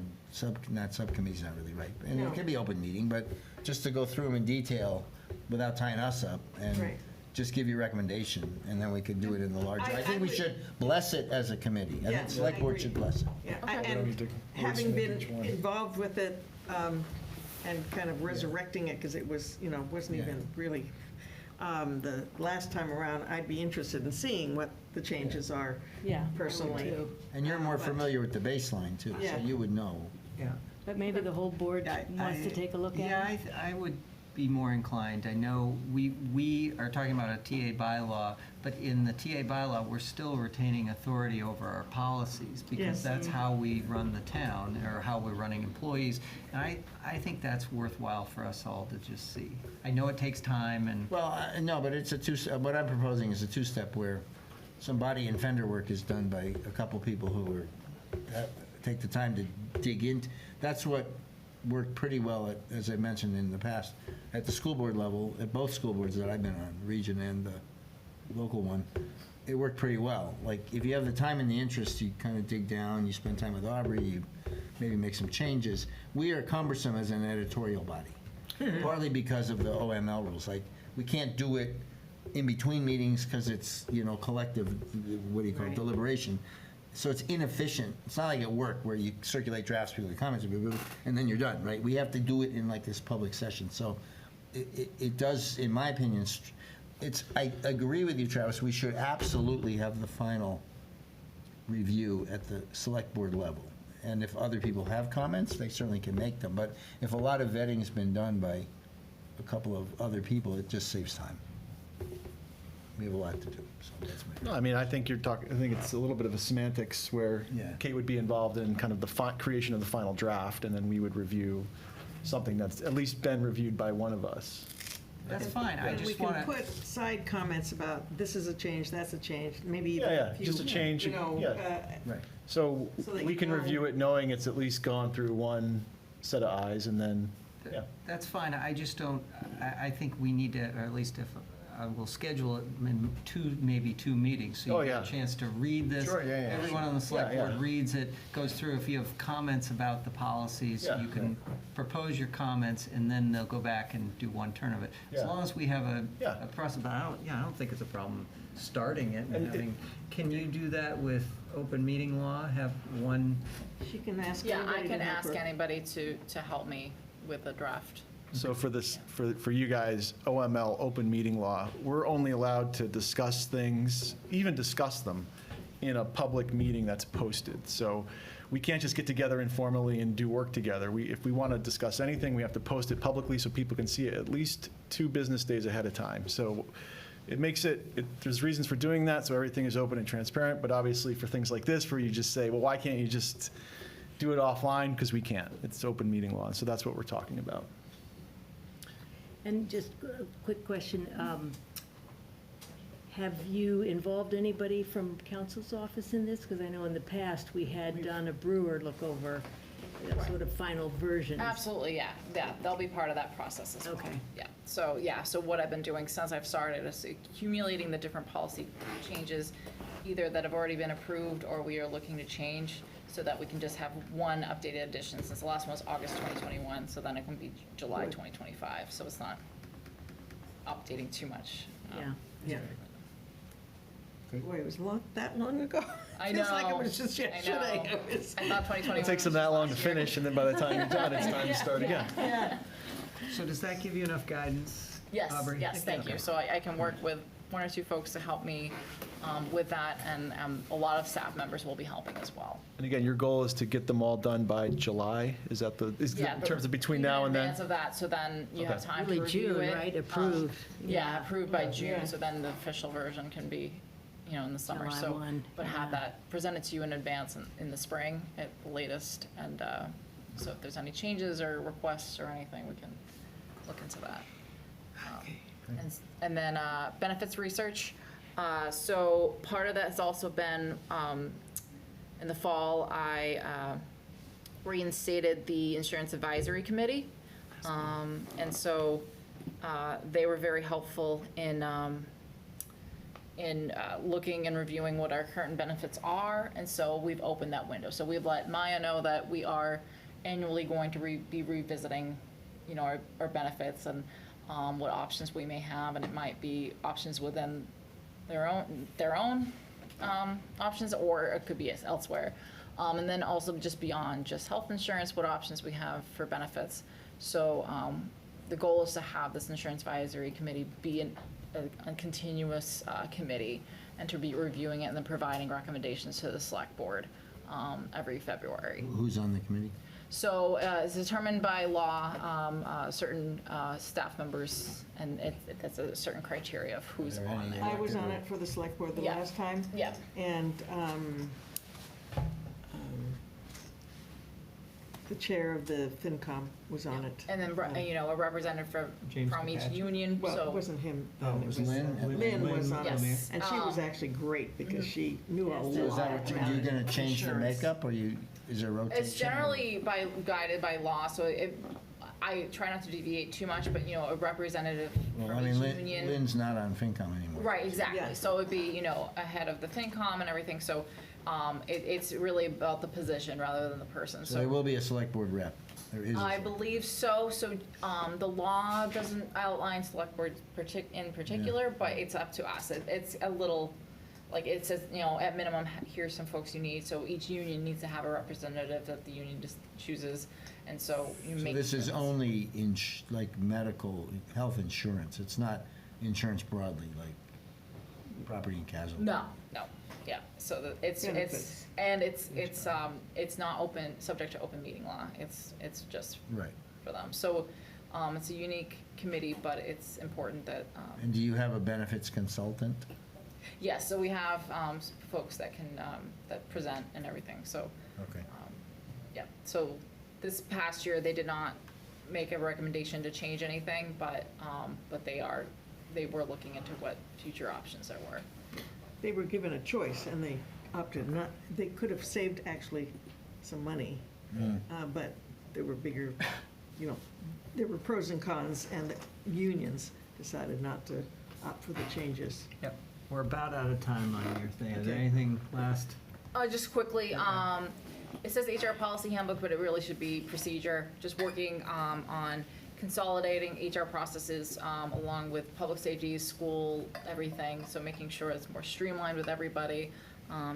not subcommittee's not really right, and it could be open meeting, but just to go through them in detail without tying us up and Right. just give you a recommendation, and then we could do it in the larger. I I think we would- should bless it as a committee. I Yeah, think select I board agree. should bless it. Yeah, Okay. don't need to and having wordsmith been each one. involved with it and kind of resurrecting it, because it was, wasn't Yeah. even really, the last time around, I'd be interested in seeing what the changes are Yeah. I would personally. too. And you're more But- familiar with the baseline, too, so Yeah. you would know. Yeah. But maybe the whole board wants to take a look Yeah, at it? I would be more inclined. I know we are talking about a TA bylaw, but in the TA bylaw, we're still retaining authority over our policies, because Yes. that's how we run the town, or how we're running employees. And I think that's worthwhile for us all to just see. I know it takes time, and Well, no, but it's what I'm proposing is a two-step where some body and fender work is done by a couple people who take the time to dig in. That's what worked pretty well, as I mentioned in the past, at the school board level, at both school boards that I've been on, region and the local one. It worked pretty well. Like, if you have the time and the interest, you kind of dig down, you spend time with Aubrey, you maybe make some changes. We are cumbersome as an editorial body, partly because of the OML rules. Like, we can't do it in between meetings because it's, collective, what do you call it, deliberation. So it's inefficient. It's not like at work where you circulate drafts, people get comments, and then you're done, right? We have to do it in like this public session. So it does, in my opinion, I agree with you, Travis, we should absolutely have the final review at the select board level. And if other people have comments, they certainly can make them. But if a lot of vetting has been done by a couple of other people, it just saves time. We have a lot to do, so that's my. No, I mean, I think I think it's a little bit of a semantics where Yeah. Kate would be involved in kind of the creation of the final draft, and then we would review something that's at least been reviewed by one of us. That's fine, I And we just can want to, put side comments about, this is a change, that's a change, maybe even Yeah, a few. just a change, You know, yeah. So So that we you can know. review it knowing it's at least gone through one set of eyes and then, yeah. that's fine, I just don't, I think we need to, or at least if, we'll schedule it in maybe two meetings, so Oh, you get yeah. a chance to read this. Sure, yeah, yeah, Everyone on the select Yeah, board yeah. reads it, goes through, if you have comments about the policies, Yeah, you can propose your comments, and then they'll go back and do one turn of it. As Yeah. long as we have Yeah. a process, but I don't think it's a problem starting it and And it- having, can you do that with open meeting law, have one? She can ask Yeah, anybody I to can help ask her. anybody to help me with the draft. So for this, for you guys, OML, open meeting law, we're only allowed to discuss things, even discuss them, in a public meeting that's posted. So we can't just get together informally and do work together. If we want to discuss anything, we have to post it publicly so people can see it at least 2 business days ahead of time. So it makes there's reasons for doing that, so everything is open and transparent, but obviously for things like this, where you just say, well, why can't you just do it offline? Because we can't. It's open meeting law, so that's what we're talking about. And just a quick question, have you involved anybody from council's office in this? Because I know in the past, we had Donna Brewer look over sort of final versions. Absolutely, yeah, they'll be part of that process as well. Okay. Yeah, so what I've been doing since I've started is accumulating the different policy changes, either that have already been approved or we are looking to change, so that we can just have one updated edition, since the last one was August 2021, so then it can be July Good. 2025, so it's not updating too much. Yeah. Yeah. Boy, it was that long ago. I Feels like it know, was just I yesterday. know. It was- I thought 2021 It takes them was that just long to last year. finish, and then by the time you're done, it's time to start again. Yeah. So does that give you enough guidance, Yes, Aubrey? yes, thank you. Okay. So I can work with one or two folks to help me with that, and a lot of staff members will be helping as well. And again, your goal is to get them all done by July? Is that Yeah, in but terms of between even now in and then? advance of that, so then you have Okay. time to Really review June, it. right? Approved. Yeah, approved by June, Yeah. so then the official version can be, in the summer. July So, 1, but have yeah. that presented to you in advance in the spring at the latest, and so if there's any changes or requests or anything, we can look into that. And then benefits research. So part of that has also been, in the fall, I reinstated the Insurance Advisory Committee. And so they were very helpful in looking and reviewing what our current benefits are. And so we've opened that window. So we've let Maya know that we are annually going to be revisiting, our benefits and what options we may have. And it might be options within their own options, or it could be elsewhere. And then also just beyond just health insurance, what options we have for benefits. So the goal is to have this Insurance Advisory Committee be a continuous committee, and to be reviewing it and then providing recommendations to the select board every February. Who's on the committee? So it's determined by law, certain staff members, and that's a certain criteria of who's Are there on any- there. I was on it for the select board the Yeah. last time. Yeah. And the chair of the FinCom was on it. And then, a representative James from each McCatchy. union, Well, it so. wasn't him. Oh, then, it was Lynn? Lynn was on it. Yes. And she was actually great, because she knew a Yes, So is lot that what about you're gonna change the Insurance. makeup, or is there rotation? It's generally guided by law, so I try not to deviate too much, but, a representative Well, I from mean, each union. Lynn's not on FinCom anymore. Right, exactly. Yeah. So it'd be, ahead of the FinCom and everything, so it's really about the position rather than the person, So there so. will be a select board rep. There is. I believe so, so the law doesn't outline select board in particular, but it's up to us. It's a little, like, it says, at minimum, here's some folks you need, so each union needs to have a representative that the union just chooses, and so you So make. this is sure- only like medical, health insurance. It's not insurance broadly, like property and casualty. No, yeah, so it's, Benefits. and it's not subject to open meeting law, it's just Right. for them. So, it's a unique committee, but it's important that, And do you have a benefits consultant? yes, so we have, folks that can, that present and everything, so, Okay. yeah. So this past year, they did not make a recommendation to change anything, but they were looking into what future options there were. They were given a choice, and they opted not, they could have saved actually some money, but there were bigger, there were pros and cons, and the unions decided not to opt for the changes. Yep, we're about out of time on your thing. Is there Okay. anything last? Just quickly, it says HR policy handbook, but it really should be procedure. Just working on consolidating HR processes along with public safety, school, everything. So making sure it's more streamlined with everybody.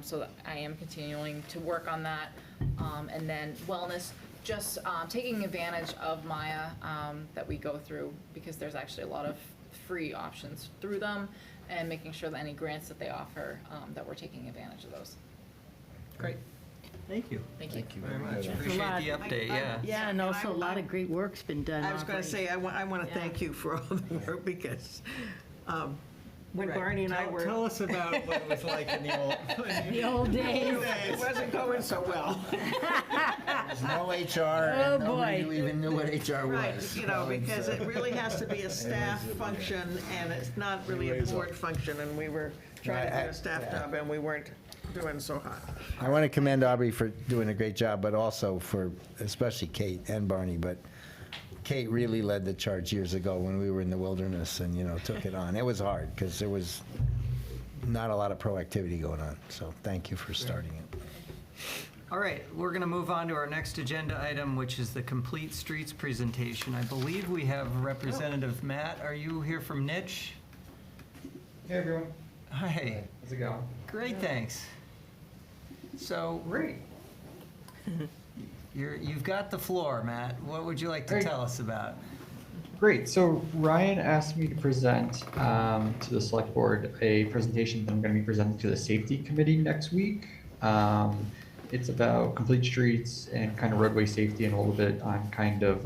So that I am continuing to work on that. And then wellness, just taking advantage of Maya that we go through, because there's actually a lot of free options through them, and making sure that any grants that they offer, that we're taking advantage of those. Great. Thank you. Thank you. Very much. a Appreciate lot. the update, yeah. Yeah, and also a lot of great work's been done. I was going to Aubrey. say, I want to Yeah. thank you for all the work, because when Right. Barney and I Tell- were. Tell us about what it was like in the old. The old days. It wasn't going so well. There's no HR, Oh, and nobody boy. even knew what HR Right, was. because it really has to be a staff function, and it's not really a board function, and we were trying to do a staff job, and we weren't doing so hot. I want to commend Aubrey for doing a great job, but also for, especially Kate and Barney, but Kate really led the charge years ago when we were in the wilderness and, took it on. It was hard, because there was not a lot of proactivity going on, so thank you for starting it. All right, we're going to move on to our next agenda item, which is the Complete Streets presentation. I believe we have Representative Matt. Are you here from Niche? Hey everyone, Hi. how's it going? Great, thanks. So, Great. you've got the floor, Matt. What would you like to Great. tell us about? Great. So Ryan asked me to present to the select board a presentation that I'm going to be presenting to the safety committee next week. It's about complete streets and kind of roadway safety, and a little bit on kind of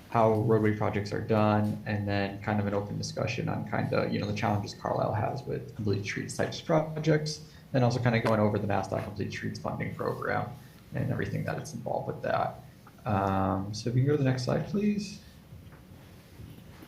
how roadway projects are done, and then kind of an open discussion on kind of the challenges Carlisle has with complete streets types of projects, and also kind of going over the MassDOT Complete Streets funding program and everything that is involved with that. So if you can go to the next slide, please.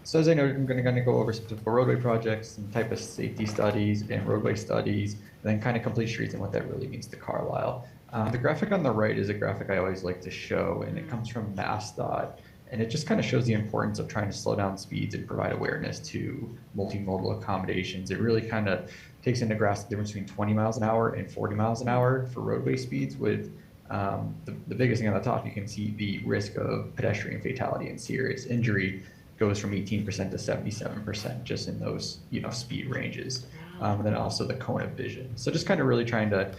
So as I noted, I'm going to go over some typical roadway projects, some type of safety studies and roadway studies, and then kind of complete streets and what that really means to Carlisle. The graphic on the right is a graphic I always like to show, and it comes from MassDOT, and it just kind of shows the importance of trying to slow down speeds and provide awareness to multimodal accommodations. It really kind of takes into grasp the difference between 20 miles an hour and 40 miles an hour for roadway speeds, with the biggest thing on the top, you can see the risk of pedestrian fatality and serious injury goes from 18% to 77% just in those speed ranges. And then also the cone of vision. So just kind of really trying to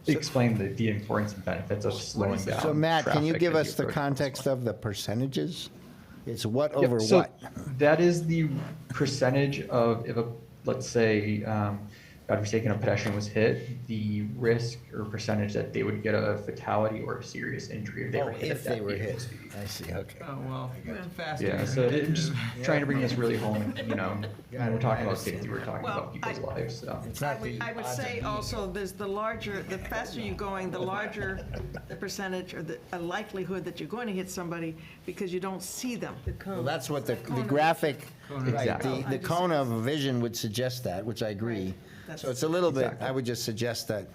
explain the importance and benefits of slowing down. So Matt, can you traffic give as us the approach context of the percentages? It's what Yep, over so what? That is the percentage of, if let's say, God forsaken, a pedestrian was hit, the risk or percentage that they would get a fatality or a serious injury if they were hit. If at they were that hit. speed. I see, okay. Oh, well, faster. Yeah, so just trying to bring this really home, when we're talking about safety, we're talking Well, about people's lives, so. It's not the I would odds of say being also, there's the faster you're going, the larger the percentage or the likelihood that you're going to hit somebody, because you don't see them. Well, that's what the graphic, right, Exactly. the cone of vision would suggest that, which I agree. So it's a little bit, I would just suggest that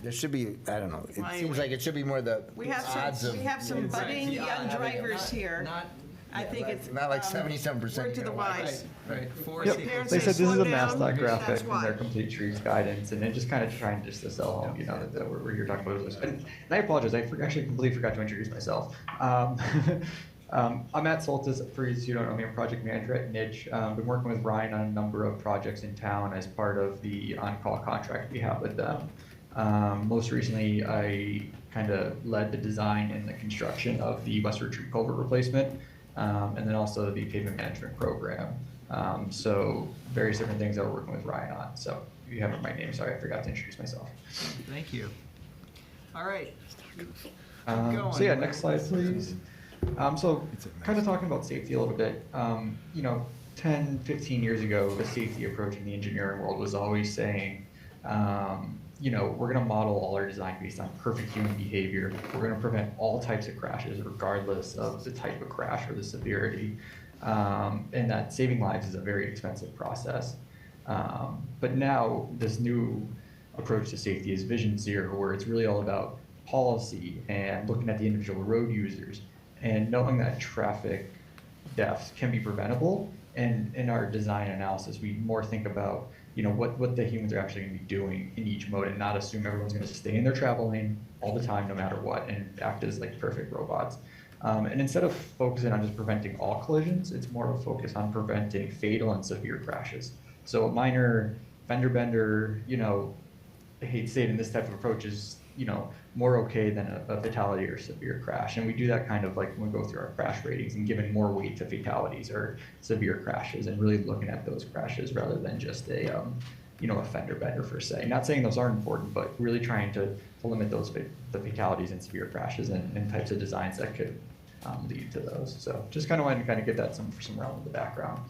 there should be, I don't know, it Well, seems anyway. like it should be more the We have odds some, of. we have some budding young Not- drivers here. Not, I think it's. Not like 77% Word to the gonna watch. wise. right, four Yep, sequels. Parents they say said this is slow a down, MassDOT that's graphic from why. their complete streets guidance, and then just kind of trying just to sell home, that we're here talking about this. And I apologize, I actually completely forgot to introduce myself. I'm Matt Soltis. For those who don't know me, I'm project manager at Niche. Been working with Ryan on a number of projects in town as part of the on-call contract we have with them. Most recently, I kind of led the design and the construction of the West Retreat Culvert replacement, and then also the pavement management program. So various different things that we're working with Ryan on. So if you haven't my name, sorry, I forgot to introduce myself. Thank you. All right. So yeah, next slide, please. So kind of talking about safety a little bit, 10, 15 years ago, the safety approach in the engineering world was always saying, we're going to model all our design based on perfect human behavior. We're going to prevent all types of crashes, regardless of the type of crash or the severity. And that saving lives is a very expensive process. But now this new approach to safety is Vision Zero, where it's really all about policy and looking at the individual road users and knowing that traffic deaths can be preventable. And in our design analysis, we more think about what the humans are actually going to be doing in each mode, and not assume everyone's going to stay in their travel lane all the time, no matter what, and act as like perfect robots. And instead of focusing on just preventing all collisions, it's more of a focus on preventing fatal and severe crashes. So a minor fender bender, I hate to say it, in this type of approach is, more okay than a fatality or severe crash. And we do that kind of like when we go through our crash ratings and giving more weight to fatalities or severe crashes and really looking at those crashes rather than just a fender bender per se. Not saying those aren't important, but really trying to limit the fatalities and severe crashes and types of designs that could lead to those. So just kind of wanted to kind of give that some realm of the background.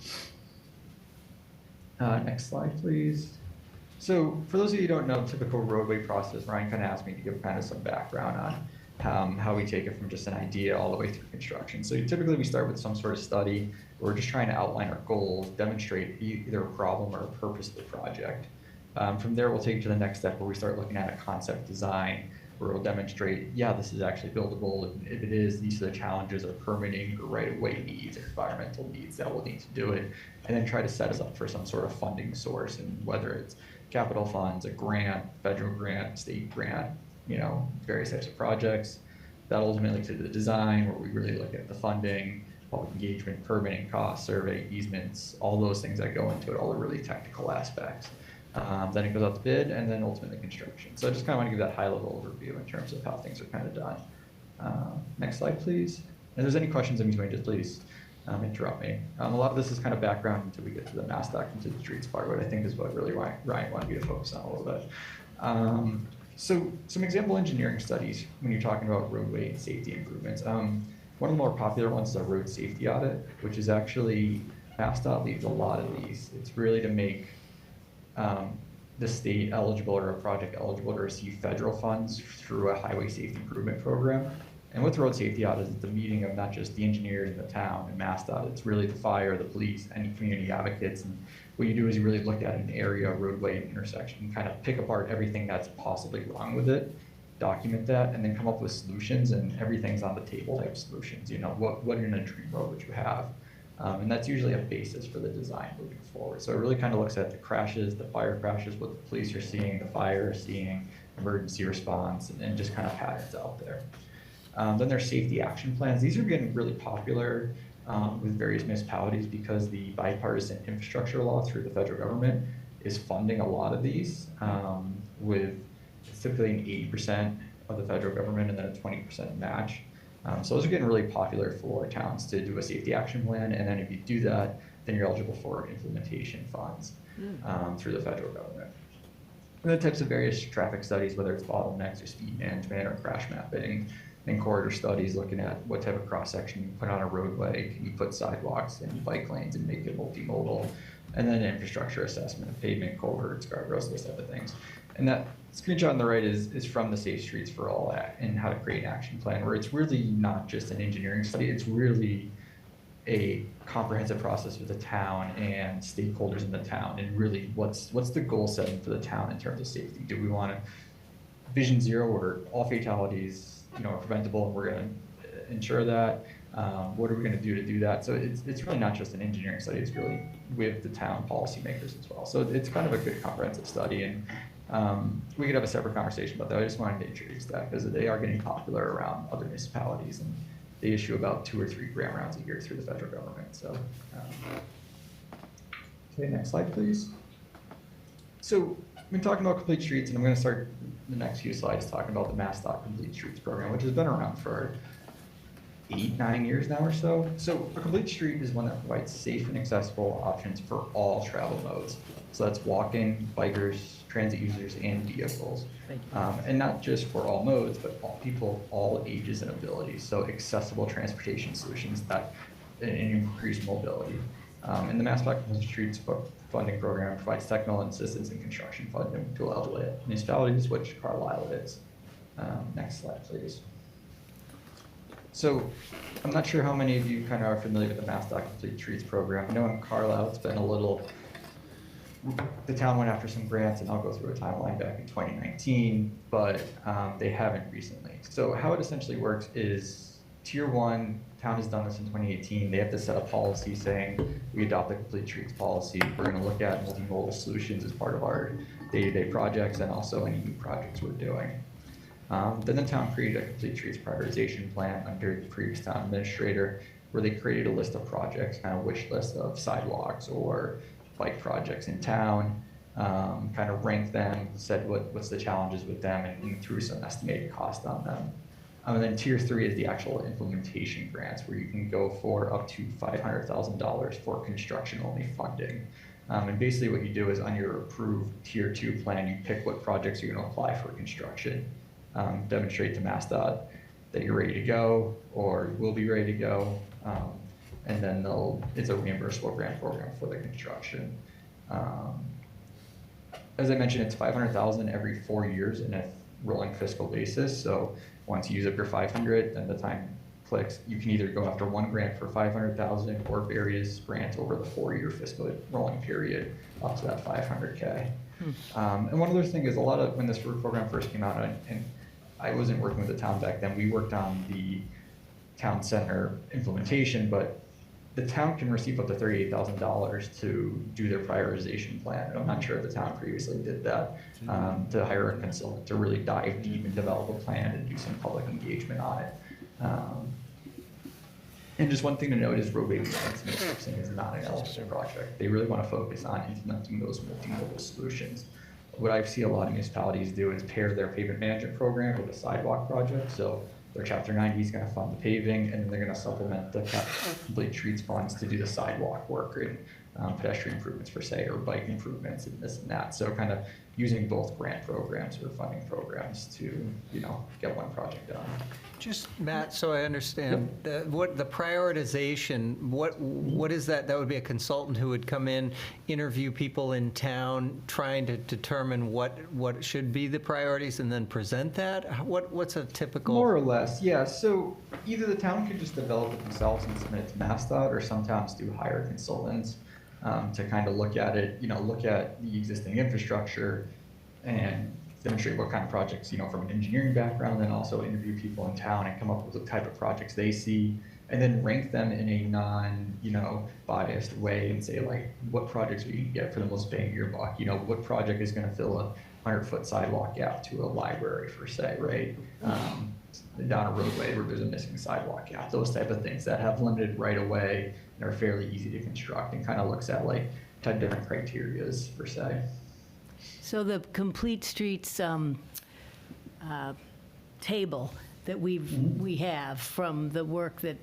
Next slide, please. So for those of you who don't know, typical roadway process, Ryan kind of asked me to give kind of some background on how we take it from just an idea all the way through construction. So typically we start with some sort of study where we're just trying to outline our goals, demonstrate either a problem or a purpose of the project. From there, we'll take it to the next step where we start looking at a concept design where we'll demonstrate, yeah, this is actually buildable. If it is, these are the challenges of permitting or right-of-way needs or environmental needs that we'll need to do it, and then try to set us up for some sort of funding source, and whether it's capital funds, a grant, federal grant, state grant, various types of projects. That ultimately to the design where we really look at the funding, public engagement, permitting, costs, survey, easements, all those things that go into it, all the really technical aspects. Then it goes out to bid and then ultimately construction. So I just kind of want to give that high level overview in terms of how things are kind of done. Next slide, please. And if there's any questions in between, just please interrupt me. A lot of this is kind of background until we get to the MassDOT Complete Streets part, what I think is what really Ryan wanted me to focus on a little bit. So some example engineering studies when you're talking about roadway and safety improvements. One of the more popular ones is a road safety audit, which is actually, MassDOT leads a lot of these. It's really to make the state eligible or a project eligible to receive federal funds through a highway safety improvement program. And with road safety audits, it's the meeting of not just the engineers in the town and MassDOT, it's really the fire, the police, any community advocates. And what you do is you really look at an area, roadway, and intersection, and kind of pick apart everything that's possibly wrong with it, document that, and then come up with solutions, and everything's on the table type solutions. What in a dream road would you have? And that's usually a basis for the design moving forward. So it really kind of looks at the crashes, the fire crashes, what the police are seeing, the fire are seeing, emergency response, and just kind of patterns out there. Then there's safety action plans. These are getting really popular with various municipalities because the bipartisan infrastructure law through the federal government is funding a lot of these with typically an 80% of the federal government and then a 20% match. So those are getting really popular for towns to do a safety action plan, and then if you do that, then you're eligible for implementation funds through the federal government. And the types of various traffic studies, whether it's bottlenecks or speed management or crash mapping, and corridor studies looking at what type of cross-section you put on a roadway, can you put sidewalks and bike lanes and make it multimodal, and then infrastructure assessment of pavement, culverts, guardrails, those type of things. And that screenshot on the right is from the Safe Streets for All Act and how to create an action plan, where it's really not just an engineering study, it's really a comprehensive process with the town and stakeholders in the town, and really what's the goal setting for the town in terms of safety. Do we want to Vision Zero where all fatalities are preventable and we're going to ensure that? What are we going to do that? So it's really not just an engineering study, it's really with the town policymakers as well. So it's kind of a good comprehensive study, and we could have a separate conversation about that. I just wanted to introduce that because they are getting popular around other municipalities, and they issue about 2 or 3 grant rounds a year through the federal government. So, okay, next slide, please. So I've been talking about Complete Streets, and I'm going to start the next few slides talking about the MassDOT Complete Streets program, which has been around for 8-9 years now or so. So a complete street is one that provides safe and accessible options for all travel modes. So that's walking, bikers, transit users, and vehicles. And not just for all modes, but all people, all ages and abilities. So accessible transportation solutions that increase mobility. And the MassDOT Complete Streets Funding Program provides technical assistance and construction funding to eligible municipalities, which Carlisle is. Next slide, please. So I'm not sure how many of you kind of are familiar with the MassDOT Complete Streets Program. I know in Carlisle it's been a little, the town went after some grants, and I'll go through a timeline back in 2019, but they haven't recently. So how it essentially works is Tier 1, town has done this in 2018, they have to set a policy saying, we adopt the Complete Streets policy, we're gonna look at multimodal solutions as part of our day-to-day projects and also any new projects we're doing. Then the town created a Complete Streets prioritization plan under the previous town administrator, where they created a list of projects, kind of wish list of sidewalks or bike projects in town, kind of ranked them, said what's the challenges with them, and threw some estimated cost on them. And then Tier 3 is the actual implementation grants, where you can go for up to $500,000 for construction-only funding. And basically what you do is on your approved Tier 2 plan, you pick what projects you're gonna apply for construction. Demonstrate to MassDOT that you're ready to go or will be ready to go, and then it's a reimbursable grant program for the construction. As I mentioned, it's $500,000 every 4 years in a rolling fiscal basis. So once you use up your 500, then the time clicks. You can either go after one grant for 500,000 or various grants over the 4-year fiscal rolling period up to that 500K. And one other thing is when this program first came out, and I wasn't working with the town back then, we worked on the town center implementation, but the town can receive up to $38,000 to do their prioritization plan. And I'm not sure if the town previously did that, to hire a consultant to really dive deep and develop a plan and do some public engagement on it. And just one thing to note is road maintenance and fixing is not an eligible project. They really want to focus on implementing those multimodal solutions. What I see a lot of municipalities do is pair their pavement management program with a sidewalk project. So their Chapter 90 is going to fund the paving, and then they're going to supplement the Complete Streets funds to do the sidewalk work and pedestrian improvements per se, or bike improvements and this and that. So kind of using both grant programs or funding programs to, get one project done. Just, Matt, so I understand, the prioritization, what is that? That would be a consultant who would come in, interview people in town, trying to determine what should be the priorities and then present that? What's a typical? More or less, yeah. So either the town could just develop it themselves and submit it to MassDOT, or some towns do hire consultants to kind of look at it, look at the existing infrastructure and demonstrate what kind of projects, from an engineering background, and also interview people in town and come up with the type of projects they see, and then rank them in a non-biased way and say, like, what projects we can get for the most bang for your buck. What project is going to fill a 100-foot sidewalk gap to a library, per se, right? Down a roadway where there's a missing sidewalk gap, those type of things that have limited right of way and are fairly easy to construct, and kind of looks at like 10 different criterias, per se. So the Complete Streets table that we have from the work that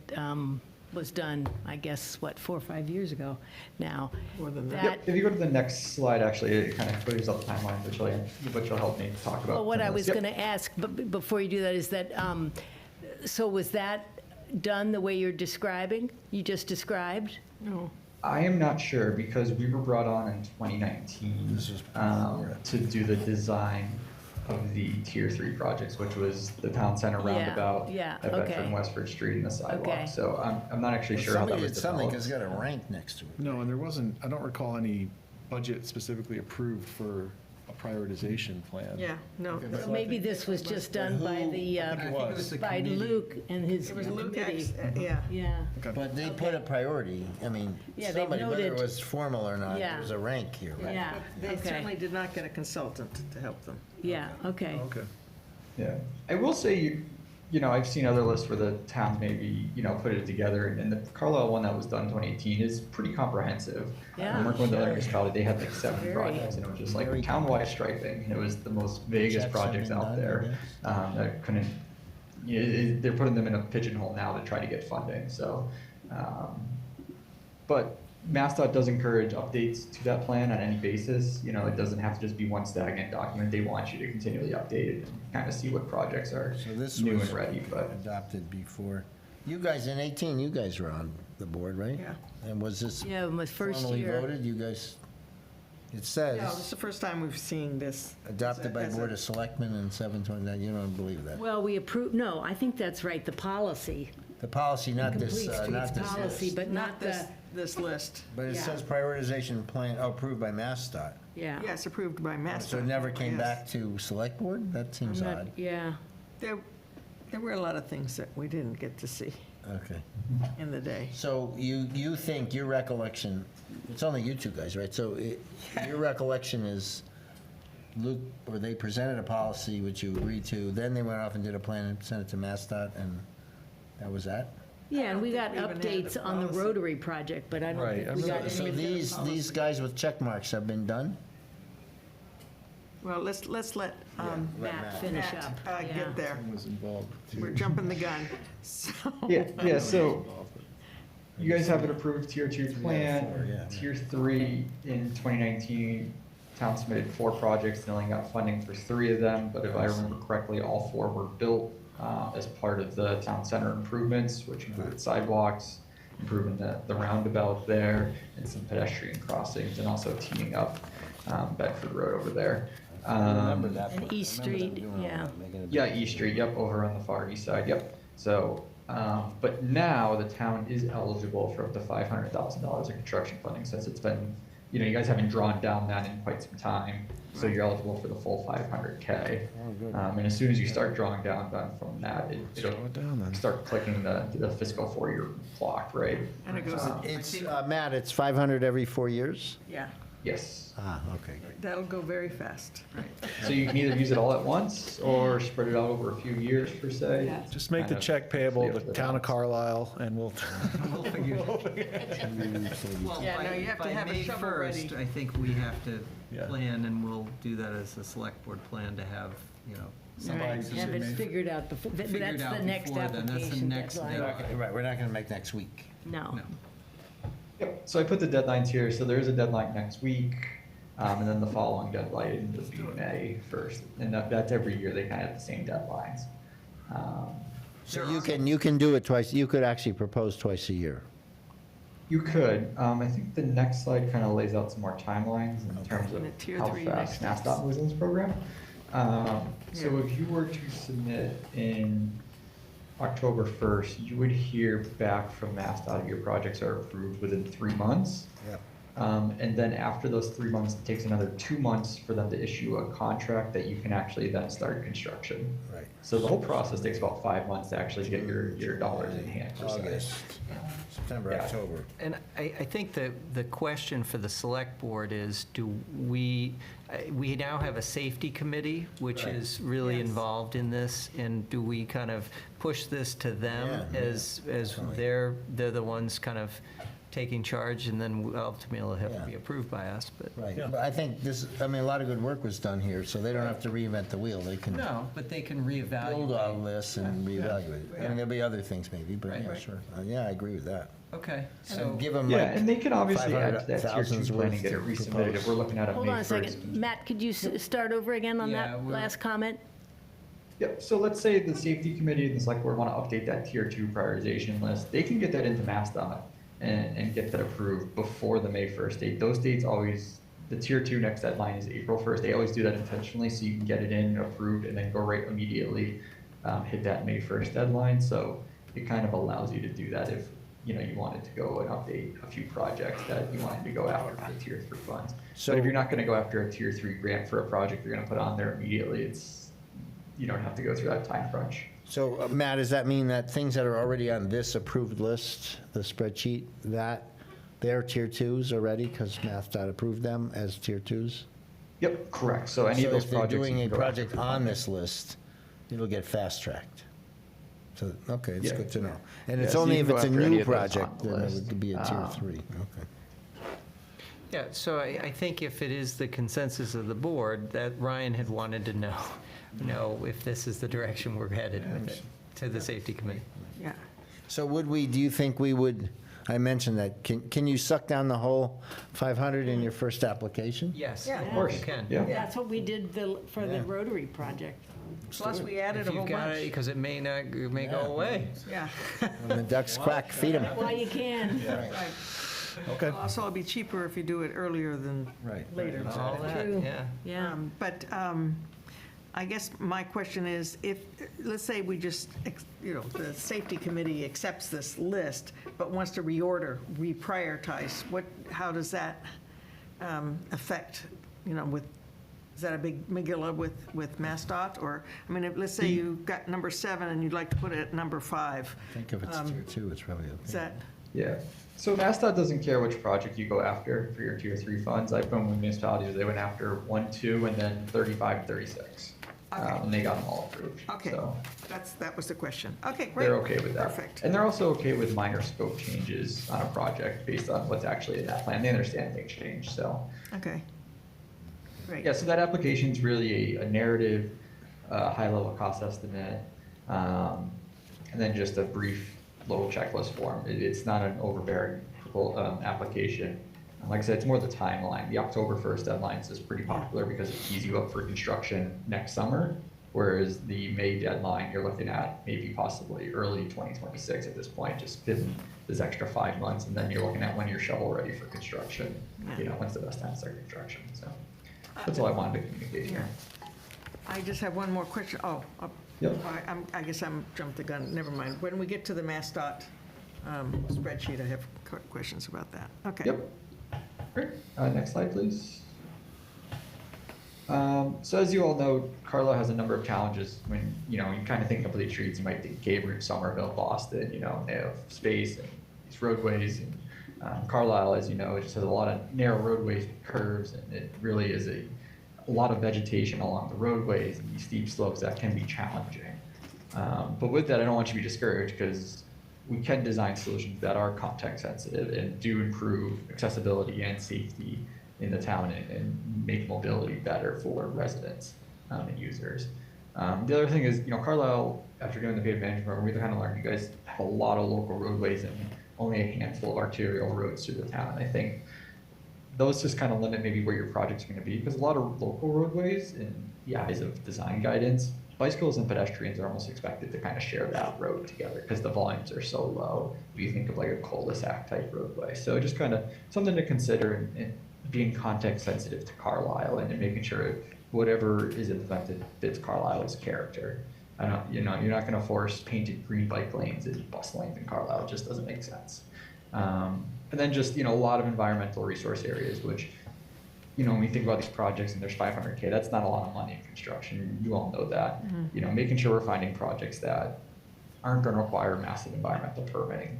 was done, I guess, 4 or 5 years ago now. More than that. Yep. If you go to the next slide, actually, it kind of clears up the timeline, which will help me talk about. Well, what I was Yep. going to ask, but before you do that, is that, so was that done the way you're describing, you just described? No. I am not sure, because we were brought on in 2019 to do the design of the Tier 3 projects, which was the town center roundabout yeah, at okay. Bedford and Westford Street and the sidewalk. Okay. So I'm not actually sure how that was Something developed. has got a rank next to it. No, and there wasn't, I don't recall any budget specifically approved for a prioritization plan. Yeah, no. So maybe this was just done by the, I think it was. by Luke and his It was Luke committee. yeah. Yeah, Okay. But they put a priority, Yeah, they somebody, whether it noted- was formal or not, Yeah. there's a rank here, right? yeah, They certainly okay, did not get a consultant to help them. yeah, okay. Okay. Yeah, I will say, I've seen other lists where the towns maybe, put it together, and the Carlisle one that was done in 2018 is pretty comprehensive. Yeah. I'm working with another municipality, they had like 7 Very. projects, and it was just like Very townwide striping, and it was the most vaguest Checks projects have been out done, there. That couldn't, they're putting them in a pigeonhole now to try to get funding, so. But MassDOT does encourage updates to that plan on any basis. It doesn't have to just be one stagnant document. They want you to continually update it and kind of see what projects are So this new was and ready. But adopted before You guys, in 18, you guys were on the board, right? Yeah. And was this Yeah, it was first formally year. voted? You guys, it No, this says, is the first time we've seen this. adopted by as a- Board of Selectmen in 729. You don't believe that? Well, we approved, no, I think that's right, the policy, The policy, not this, complete not streets this policy, list. but not this, the, this list. But it yeah. says prioritization plan, oh, approved by MassDOT. yeah. Yes, approved by Master. So it never came Yes. back to Select Board? That I'm seems not- odd. Yeah. There were a lot of things that we didn't get to see Okay. in the day. So you think, your recollection, it's only you two guys, right? So your recollection is Luke, or they presented a policy which you agreed to, then they went off and did a plan and sent it to MassDOT, and that was that? Yeah, and we don't got think we even had updates a on the policy. Rotary project, but I don't Right, think I we got remember- any So of the these guys with check marks have been done? Well, let's let Let Matt finish Matt up. Yeah. get there. Was involved too. We're jumping the gun. So, Yeah, so you guys have an approved tier 2 4, plan. yeah. Tier 3 in 2019, town submitted 4 projects and only got funding for 3 of them, but if I remember correctly, all 4 were built as part of the town center improvements, which included sidewalks, improving the roundabout there, and some pedestrian crossings, and also teaming up Bedford Road over there. I remember that. And part. East I remember them Street, doing all yeah. that, making it Yeah, big. East Street, yep, over on the far east side, yep. So, but now the town is eligible for up to $500,000 in construction funding since it's been, you know, you guys haven't drawn down that in quite some time. So you're eligible for the full 500K. Oh, good. And as soon as you start drawing down from that, it'll Slow it down then. start clicking the fiscal 4-year clock, right? And it goes, It's, Matt, it's 500 every 4 years? yeah, Yes. Ah, okay. that'll go very fast. So you can either use it all at once or spread it out over a few years per se. Yeah. Just make the Kind of check payable leave to it to the town of balance. Carlisle, and we'll. Well, Yeah, no, you have to have a shovel By May 1st, ready. I think we have to Yeah. plan, and we'll do that as a select board plan to have, you know, All somebody right, have it figured out before, figured that's out the next before then. That's the application next deadline. deadline. Right, we're not gonna make next week. No. No. Yep, so I put the deadlines here, so there is a deadline next week, and then the following deadline would be May 1st, and that's every year, they kind of have the same deadlines. So you can do it twice, you could actually propose twice a year. You could, I think the next slide kind of lays out some more timelines in terms And of the tier how 3 fast next. MassDOT moves in this program. So Yeah. if you were to submit in October 1st, you would hear back from MassDOT if your projects are approved within 3 months. Yep. And then after those 3 months, it takes another 2 months for them to issue a contract that you can actually then start construction. Right. So the whole process takes about 5 months to actually get your dollars in hand, per se. August, September, Yeah. October. And I think that the question for the select board is, do we now have a safety committee, which Right. is really Yes. involved in this, and do we kind of push this to them Yeah, as definitely. they're the ones kind of taking charge, and then ultimately it'll have to Yeah. be approved by us, but. Right, Yeah. but I think this, I mean, a lot of good work was done here, so they don't have to reinvent the wheel, they can No, but they can reevaluate. build on this and reevaluate it. I Yeah. mean, there'll be other things maybe, but Right. yeah, Right. sure. Yeah, I agree with that. Okay, So so, give them Yeah, like, and they can obviously add to that tier 500,000's 2 plan worth and get it to resubmitted propose. if we're looking at a Hold May on a 1st. second. Matt, could you start over again on Yeah, that we're- last comment? Yep, so let's say the safety committee and the select board want to update that tier 2 prioritization list, they can get that into MassDOT and get that approved before the May 1st date. Those dates always, the tier 2 next deadline is April 1st. They always do that intentionally so you can get it in, approved, and then go right immediately, hit that May 1st deadline. So it kind of allows you to do that if, you know, you wanted to go and update a few projects that you wanted to go after for the tier 3 funds. So- But if you're not going to go after a tier 3 grant for a project you're going to put on there immediately, you don't have to go through that time crunch. so Matt, does that mean that things that are already on this approved list, the spreadsheet, that they're tier 2s already because MassDOT approved them as tier 2s? Yep, correct. So any of So those if they're projects. doing you a can go project after. on this list, it'll get fast-tracked. So, okay, it's Yeah. good to know. And Yeah, it's so only you if can go it's a after any new of those on project, the then it list. would be a tier 3, okay. yeah, so I think if it is the consensus of the board, that Ryan had wanted to know if this is the direction we're headed with it, to the safety committee. Yeah. So do you think we would, I mentioned that, can you suck down the whole 500 in your first application? Yes, Yeah. of Of course course, you can. yeah. That's what we did for Yeah. the Rotary project. Plus, we added If a whole you've got it, bunch. because it may not, it may go away. Yeah. When the ducks quack, feed them. While you can. Right. Okay. Also, it'll be cheaper if you do it earlier than Right. later. All that, True. yeah. Yeah. But I guess my question is, if, let's say we just, the safety committee accepts this list, but wants to reorder, reprioritize, how does that affect, is that a big Megillah with MassDOT? Or, I mean, let's say you got number 7 and you'd like to put it at number 5. I think if it's tier 2, it's probably okay. Is that, Yeah. So MassDOT doesn't care which project you go after for your tier 3 funds. I've been with municipalities, they went after 1, 2, and then 35, 36. Okay. And they got them all approved. okay, So that was the question. Okay, great. they're okay with that. Perfect. And they're also okay with minor scope changes on a project based on what's actually in that plan. They understand things change, so. Okay. Great. Yeah, so that application is really a narrative, high-level cost estimate, and then just a brief little checklist form. It's not an overbearing application. Like I said, it's more the timeline. The October 1st deadline is pretty popular because it tees you up for construction next summer, whereas the May deadline, you're looking at maybe possibly early 2026 at this point, just given this extra 5 months, and then you're looking at when you're shovel-ready for construction, when's the best time to start construction, so. That's all I wanted to communicate here. I just have one more question. Yep. I guess I'm jumped the gun. Never mind. When we get to the MassDOT spreadsheet, I have questions about that. Okay. Yep. Great. Next slide, please. So as you all know, Carlisle has a number of challenges. When you kind of think of complete streets, you might think Cambridge, Somerville, Boston. They have space and these roadways. And Carlisle, as you know, it just has a lot of narrow roadways and curves, and it really is a lot of vegetation along the roadways and these steep slopes that can be challenging. But with that, I don't want you to be discouraged, because we can design solutions that are context sensitive and do improve accessibility and safety in the town and make mobility better for residents and users. The other thing is, Carlisle, after doing the paved management program, we kind of learned you guys have a lot of local roadways and only a handful of arterial roads through the town. And I think those just kind of limit maybe where your project's going to be, because a lot of local roadways, in the eyes of design guidance, bicycles and pedestrians are almost expected to kind of share that road together because the volumes are so low. If you think of like a cul-de-sac type roadway. So just kind of something to consider in being context sensitive to Carlisle and making sure whatever is implemented fits Carlisle's character. You're not going to force painted green bike lanes and bus lanes in Carlisle. It just doesn't make sense. And then just, a lot of environmental resource areas, which, when we think about these projects and there's 500K, that's not a lot of money in construction. You all know that. Mm-hmm. Making sure we're finding projects that aren't going to require massive environmental permitting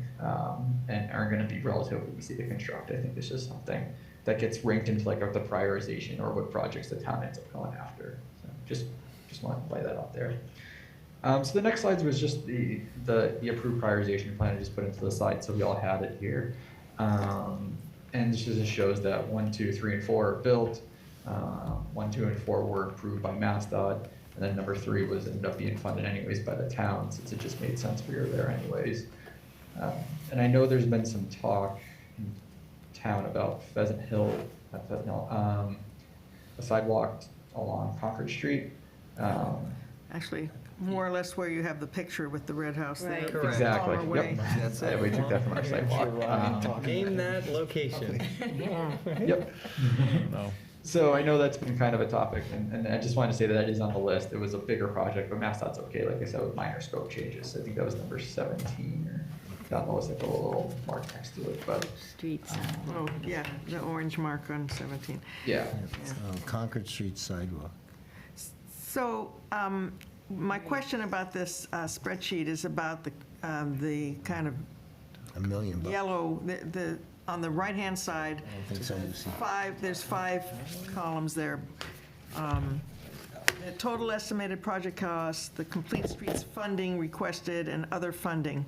and aren't going to be relatively easy to construct. I think it's just something that gets ranked into like the prioritization or what projects the town ends up going after. So just wanted to lay that out there. So the next slides was just the approved prioritization plan I just put into the slide, so we all had it here. And this just shows that 1, 2, 3, and 4 are built. 1, 2, and 4 were approved by MassDOT, and then number 3 ended up being funded anyways by the town, since it just made sense we were there anyways. And I know there's been some talk in town about a sidewalk along Concord Street. Actually, more or less where you have the picture with the red house there. Right. Correct. Exactly. Palmer Way. Yep. That's Yeah, it. we took that from our sidewalk. Name that location. Yeah. Yep. No. So I know that's been kind of a topic, and I just wanted to say that is on the list. It was a bigger project, but MassDOT's okay, like I said, with minor scope changes. I think that was number 17, or down the list, I put a little mark next to it, but Streets. Oh, yeah, the orange mark on 17. yeah. Concord Street sidewalk. So my question about this spreadsheet is about the kind of $1 million. yellow, on the right-hand side, I don't think so, Lucy. there's 5 columns there. The total estimated project cost, the complete streets funding requested, and other funding.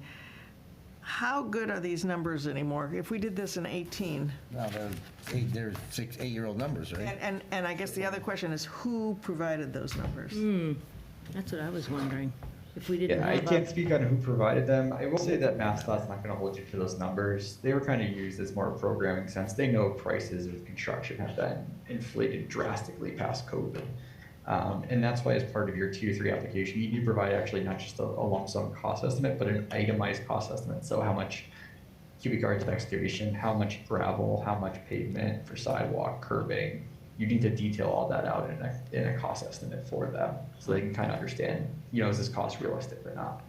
How good are these numbers anymore? If we did this in 18, No, they're 8-year-old numbers, right? and I guess the other question is, who provided those numbers? That's what I was wondering. If we didn't Yeah, I have can't speak on who provided them. I will say that MassDOT's not going to hold you to those numbers. They were kind of used as more programming sense. They know prices of construction have been inflated drastically past COVID. And that's why as part of your tier 3 application, you need to provide actually not just a lump sum cost estimate, but an itemized cost estimate. So how much cubic yards of excavation, how much gravel, how much pavement for sidewalk, curbing. You need to detail all that out in a cost estimate for them, so they can kind of understand, is this cost realistic or not?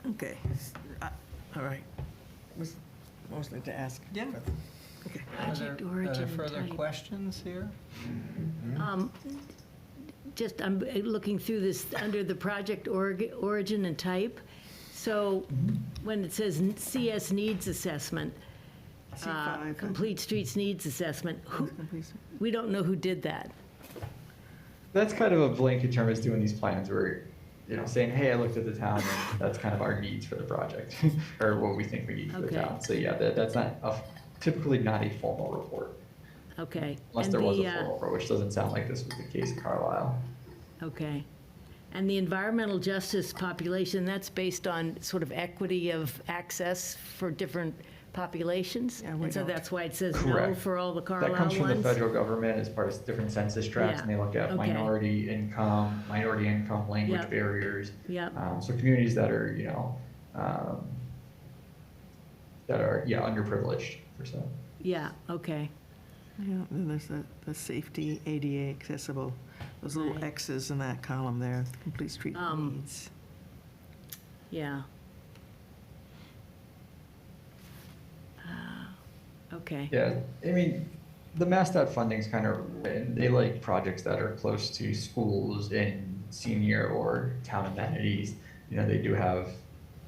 Okay, all right. Was mostly to ask. Yeah. Okay. Project Are there origin further type. questions here? Just, I'm looking through this, under the project origin and type. So when it says CS needs assessment, C5. complete streets needs assessment, we don't know who did that. That's kind of a blanket term is doing these plans where, saying, hey, I looked at the town and that's kind of our needs for the project or what we think we need for the Okay. town. So yeah, that's not typically not a formal report, Okay. unless And there was the, a formal report, which doesn't sound like this was the case in Carlisle. Okay. And the environmental justice population, that's based on sort of equity of access for different populations? Yeah, we And so don't. that's why it says no Correct. for all the Carlisle That ones? comes from the federal government as part of different census tracts, and they look at okay. minority income, language Yep. barriers. Yep, So communities that are, underprivileged, per se. yeah, okay, Yeah, and there's the safety, ADA accessible, those little Right. X's in that column there, complete street Um, needs. yeah. Okay, Yeah, I mean, the MassDOT funding's kind of, they like projects that are close to schools and senior or town amenities. They do have,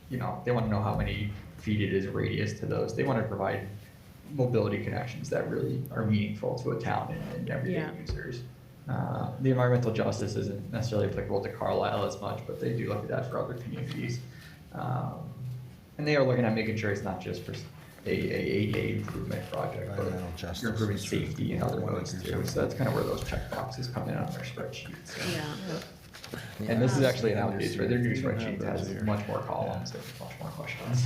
they want to know how many feet it is radius to those. They want to provide mobility connections that really are meaningful to a town and everyday Yeah. users. The environmental justice isn't necessarily applicable to Carlisle as much, but they do look at that for other communities. And they are looking at making sure it's not just for a ADA improvement project, but Environmental justice you're improving is true. safety in other ways One too. acre. So that's kind of where those check boxes come in on their spreadsheets. yeah, And this is actually an outdated, right? Their new spreadsheet has much more columns and much more questions.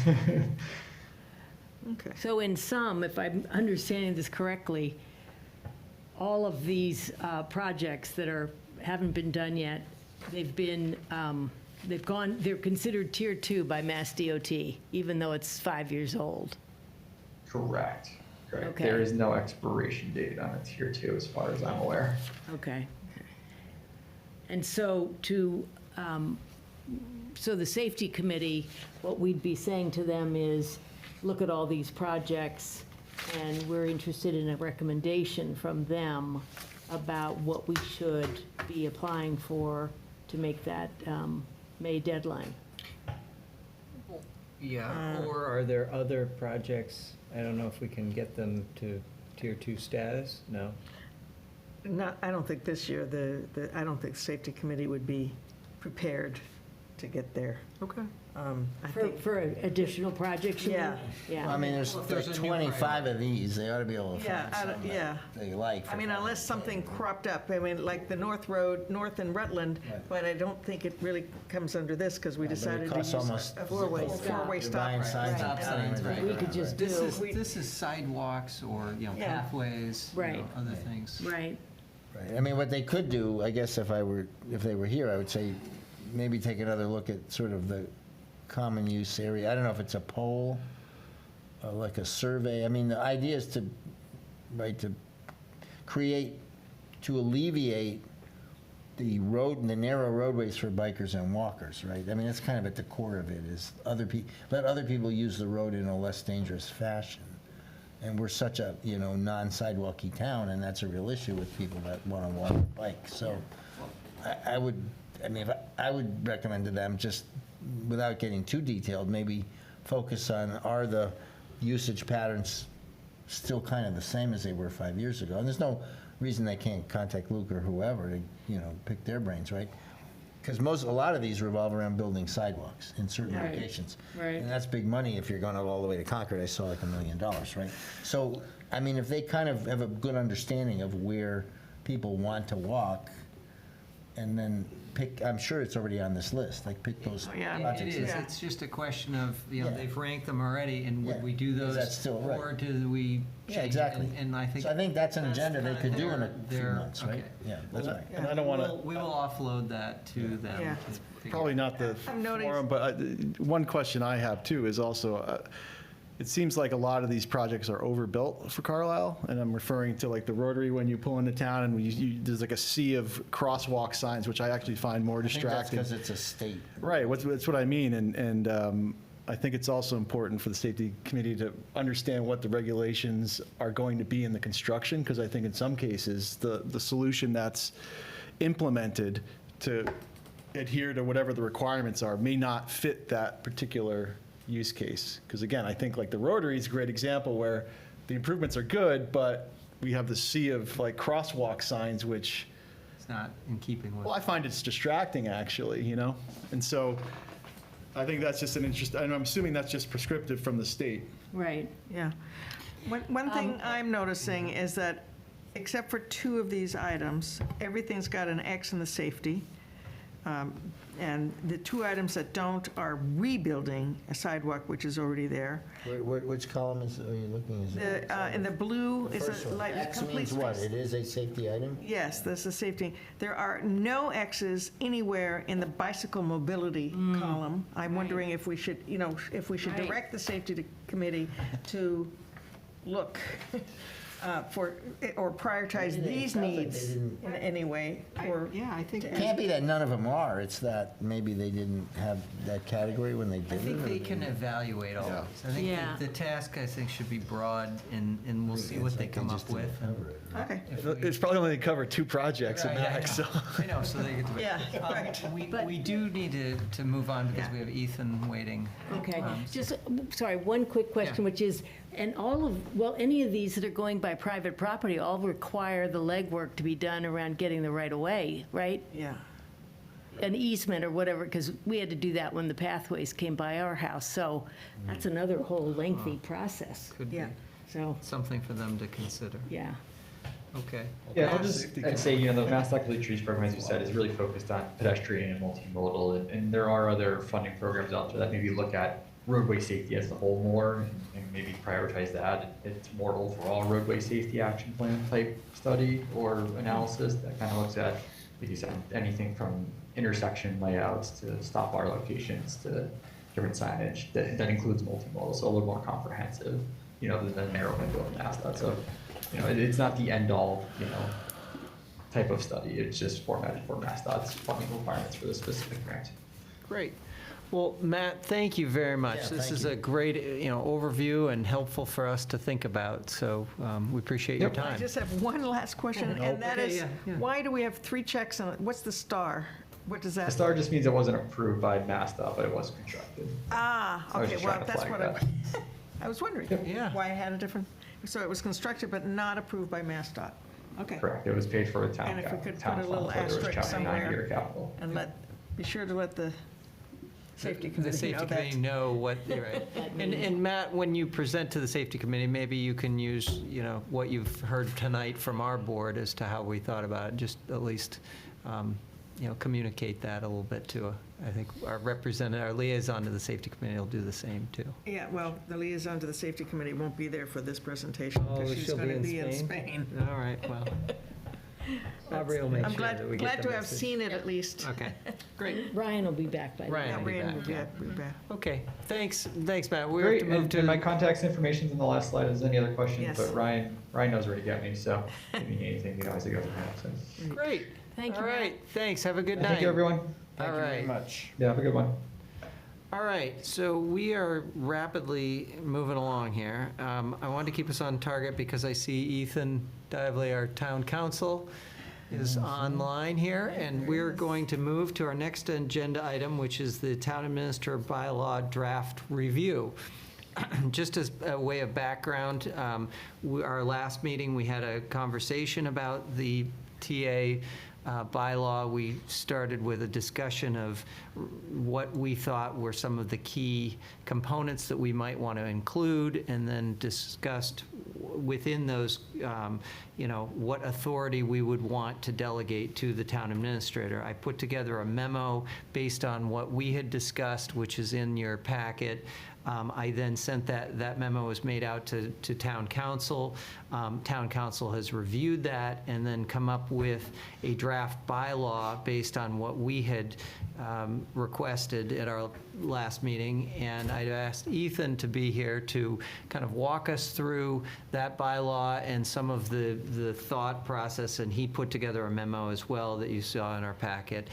Okay. so in sum, if I'm understanding this correctly, all of these projects that haven't been done yet, they're considered tier 2 by Mass DOT, even though it's 5 years old. Correct. Okay. There is no expiration date on a tier 2 as far as I'm aware. Okay. And so so the safety committee, what we'd be saying to them is, look at all these projects, and we're interested in a recommendation from them about what we should be applying for to make that May deadline. Yeah, or are there other projects, I don't know if we can get them to tier 2 status? No? Not, I don't think this year, I don't think the safety committee would be prepared to get there. Okay. I think, For additional projects, you mean? Yeah. Yeah. I mean, there's Well, if there's like a new 25 of these, they ought to be able to Yeah, find some yeah. that they like. I mean, unless something cropped up, I mean, like the North Road, North and Rutland, Right. but I don't think it really comes under this, because we Yeah, but it decided to costs use almost- a four-way You're stop. buying signs Right. and Stop telling signs, them right. We could just This do, is, this is sidewalks or, Yeah. pathways, Right. other things. right, Right. I mean, what they could do, I guess if they were here, I would say maybe take another look at sort of the common use area. I don't know if it's a poll, or like a survey. I mean, the idea is to create, to alleviate the narrow roadways for bikers and walkers, right? I mean, that's kind of at the core of it, is let other people use the road in a less dangerous fashion. And we're such a, non-sidewalky town, and that's a real issue with people that want to walk or bike. So I would recommend to them, just without getting too detailed, maybe focus on, are the usage patterns still kind of the same as they were 5 years ago? And there's no reason they can't contact Luke or whoever to, pick their brains, right? Because a lot of these revolve around building sidewalks in certain Right. locations. Right. And that's big money if you're going all the way to Concord. I saw like $1 million, right? So, I mean, if they kind of have a good understanding of where people want to walk, and then pick, I'm sure it's already on this list, like pick those Yeah. It projects. is, Yeah. it's just a question of, Yeah. they've ranked them already, and Yeah. would we do Is those? that still right? Or do we Yeah, change it? exactly. And I think. So I think that's an agenda they could do in a few They're- months, right? okay. Yeah, that's right. And I don't want to, We will offload that to them. Yeah. to figure probably not the I'm noting- forum, but one question I have too is also, it seems like a lot of these projects are overbuilt for Carlisle, and I'm referring to like the Rotary when you pull into town and there's like a sea of crosswalk signs, which I actually find more I think that's distracting. because it's a state. Right, that's what I mean, and I think it's also important for the safety committee to understand what the regulations are going to be in the construction, because I think in some cases, the solution that's implemented to adhere to whatever the requirements are may not fit that particular use case. Because again, I think like the Rotary is a great example where the improvements are good, but we have the sea of like crosswalk signs, which, It's not in keeping with. well, I find it's distracting, actually, you know? And so I think that's just an interest, and I'm assuming that's just prescriptive from the state. Right. Yeah. One thing I'm noticing is that, except for 2 of these items, everything's got an X in the safety. And the 2 items that don't are rebuilding a sidewalk, which is already there. Which column are you looking at? In the blue is First a one. light, X complete means what? space. It is a safety item? Yes, this is safety. There are no X's anywhere in the bicycle mobility column. I'm wondering if we should, if we should Right. direct the safety committee to look for, or prioritize Maybe they these felt like they needs didn't- in any way, or. Yeah, I think, It can't be that none of them are, it's that maybe they didn't have that category when they I did it. think or they can evaluate all Yeah. this. I think Yeah. the task, I think, should be broad, and we'll see what It's they like come just up with. didn't cover it. Okay. If we- It's probably only covered 2 projects at Right, I max, so. know. I know, so they get to. Yeah, right. We do need to move on because we have Ethan waiting. Okay, Um, just, sorry, one quick question, Yeah. which is, and any of these that are going by private property all require the legwork to be done around getting the right of way, right? Yeah. An easement or whatever, because we had to do that when the pathways came by our house, so that's another whole lengthy process, Could be Yeah. so, something for them to consider. yeah. Okay. Yeah, I'll just I'd say, the Mass Complete Trees program, as you said, is really focused on pedestrian and multimodal, and there are other funding programs out there that maybe look at roadway safety as a whole more, and maybe prioritize that. It's more overall roadway safety action plan type study or analysis that kind of looks at, like you said, anything from intersection layouts to stop bar locations to different signage that includes multimodal, so a little more comprehensive, than the narrow window of MassDOT. So, it's not the end all, type of study. It's just formatted for MassDOT's funding requirements for the specific grant. Great. Well, Matt, thank you very much. Yeah, This thank is you. a great, overview and helpful for us to think about, so we appreciate your Yep. time. I just have one last question, and that Okay, is, yeah, yeah. why do we have 3 checks on it? What's the star? What does that? The star just means it wasn't approved by MassDOT, but it was constructed. Ah, I was okay, just well, trying to that's flag what that. I was wondering. Yeah. Why it had a different, so it was constructed but not approved by MassDOT. Okay. Correct, it was paid for a town. And if we could town put a little fund, so there was asterisk Chapter 90 somewhere. or capital. And be sure to let the safety committee know The safety that. committee know what, you're right. And Matt, when you present to the safety committee, maybe you can use, what you've heard tonight from our board as to how we thought about it, just at least, communicate that a little bit to, I think, our liaison to the safety committee will do the same, too. Yeah, well, the liaison to the safety committee won't be there for this presentation Oh, because she's she'll be going to in be in Spain? Spain. All right, well, Aubrey will make I'm sure glad, that we get glad the to have message. seen it at least. Okay, great. Ryan will be back by then. Ryan Yeah, will be Rand back, will be yeah. back, be back. Okay, thanks, Matt. We have Great, to move and my to, contact information's in the last slide, if there's any other questions, Yes. but Ryan knows where to get me, so if you need anything, you know, as I go through that, so. great. Thank you, All Matt. right, thanks, have a good night. Thank you, everyone. Thank All you very right. much. Yeah, have a good one. All right, so we are rapidly moving along here. I wanted to keep us on target because I see Ethan Dively, our town council, is online here, and we're going to move to our next agenda item, which is the town administrator bylaw draft review. Just as a way of background, our last meeting, we had a conversation about the TA bylaw. We started with a discussion of what we thought were some of the key components that we might want to include, and then discussed within those, what authority we would want to delegate to the town administrator. I put together a memo based on what we had discussed, which is in your packet. I then sent that memo was made out to town council. Town council has reviewed that and then come up with a draft bylaw based on what we had requested at our last meeting. And I asked Ethan to be here to kind of walk us through that bylaw and some of the thought process, and he put together a memo as well that you saw in our packet.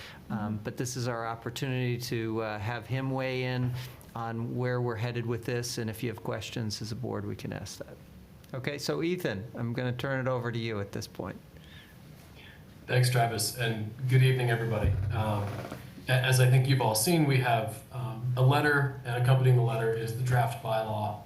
But this is our opportunity to have him weigh in on where we're headed with this, and if you have questions as a board, we can ask that. Okay, so Ethan, I'm going to turn it over to you at this point. Thanks, Travis, and good evening, everybody. As I think you've all seen, we have a letter, and accompanying the letter is the draft bylaw,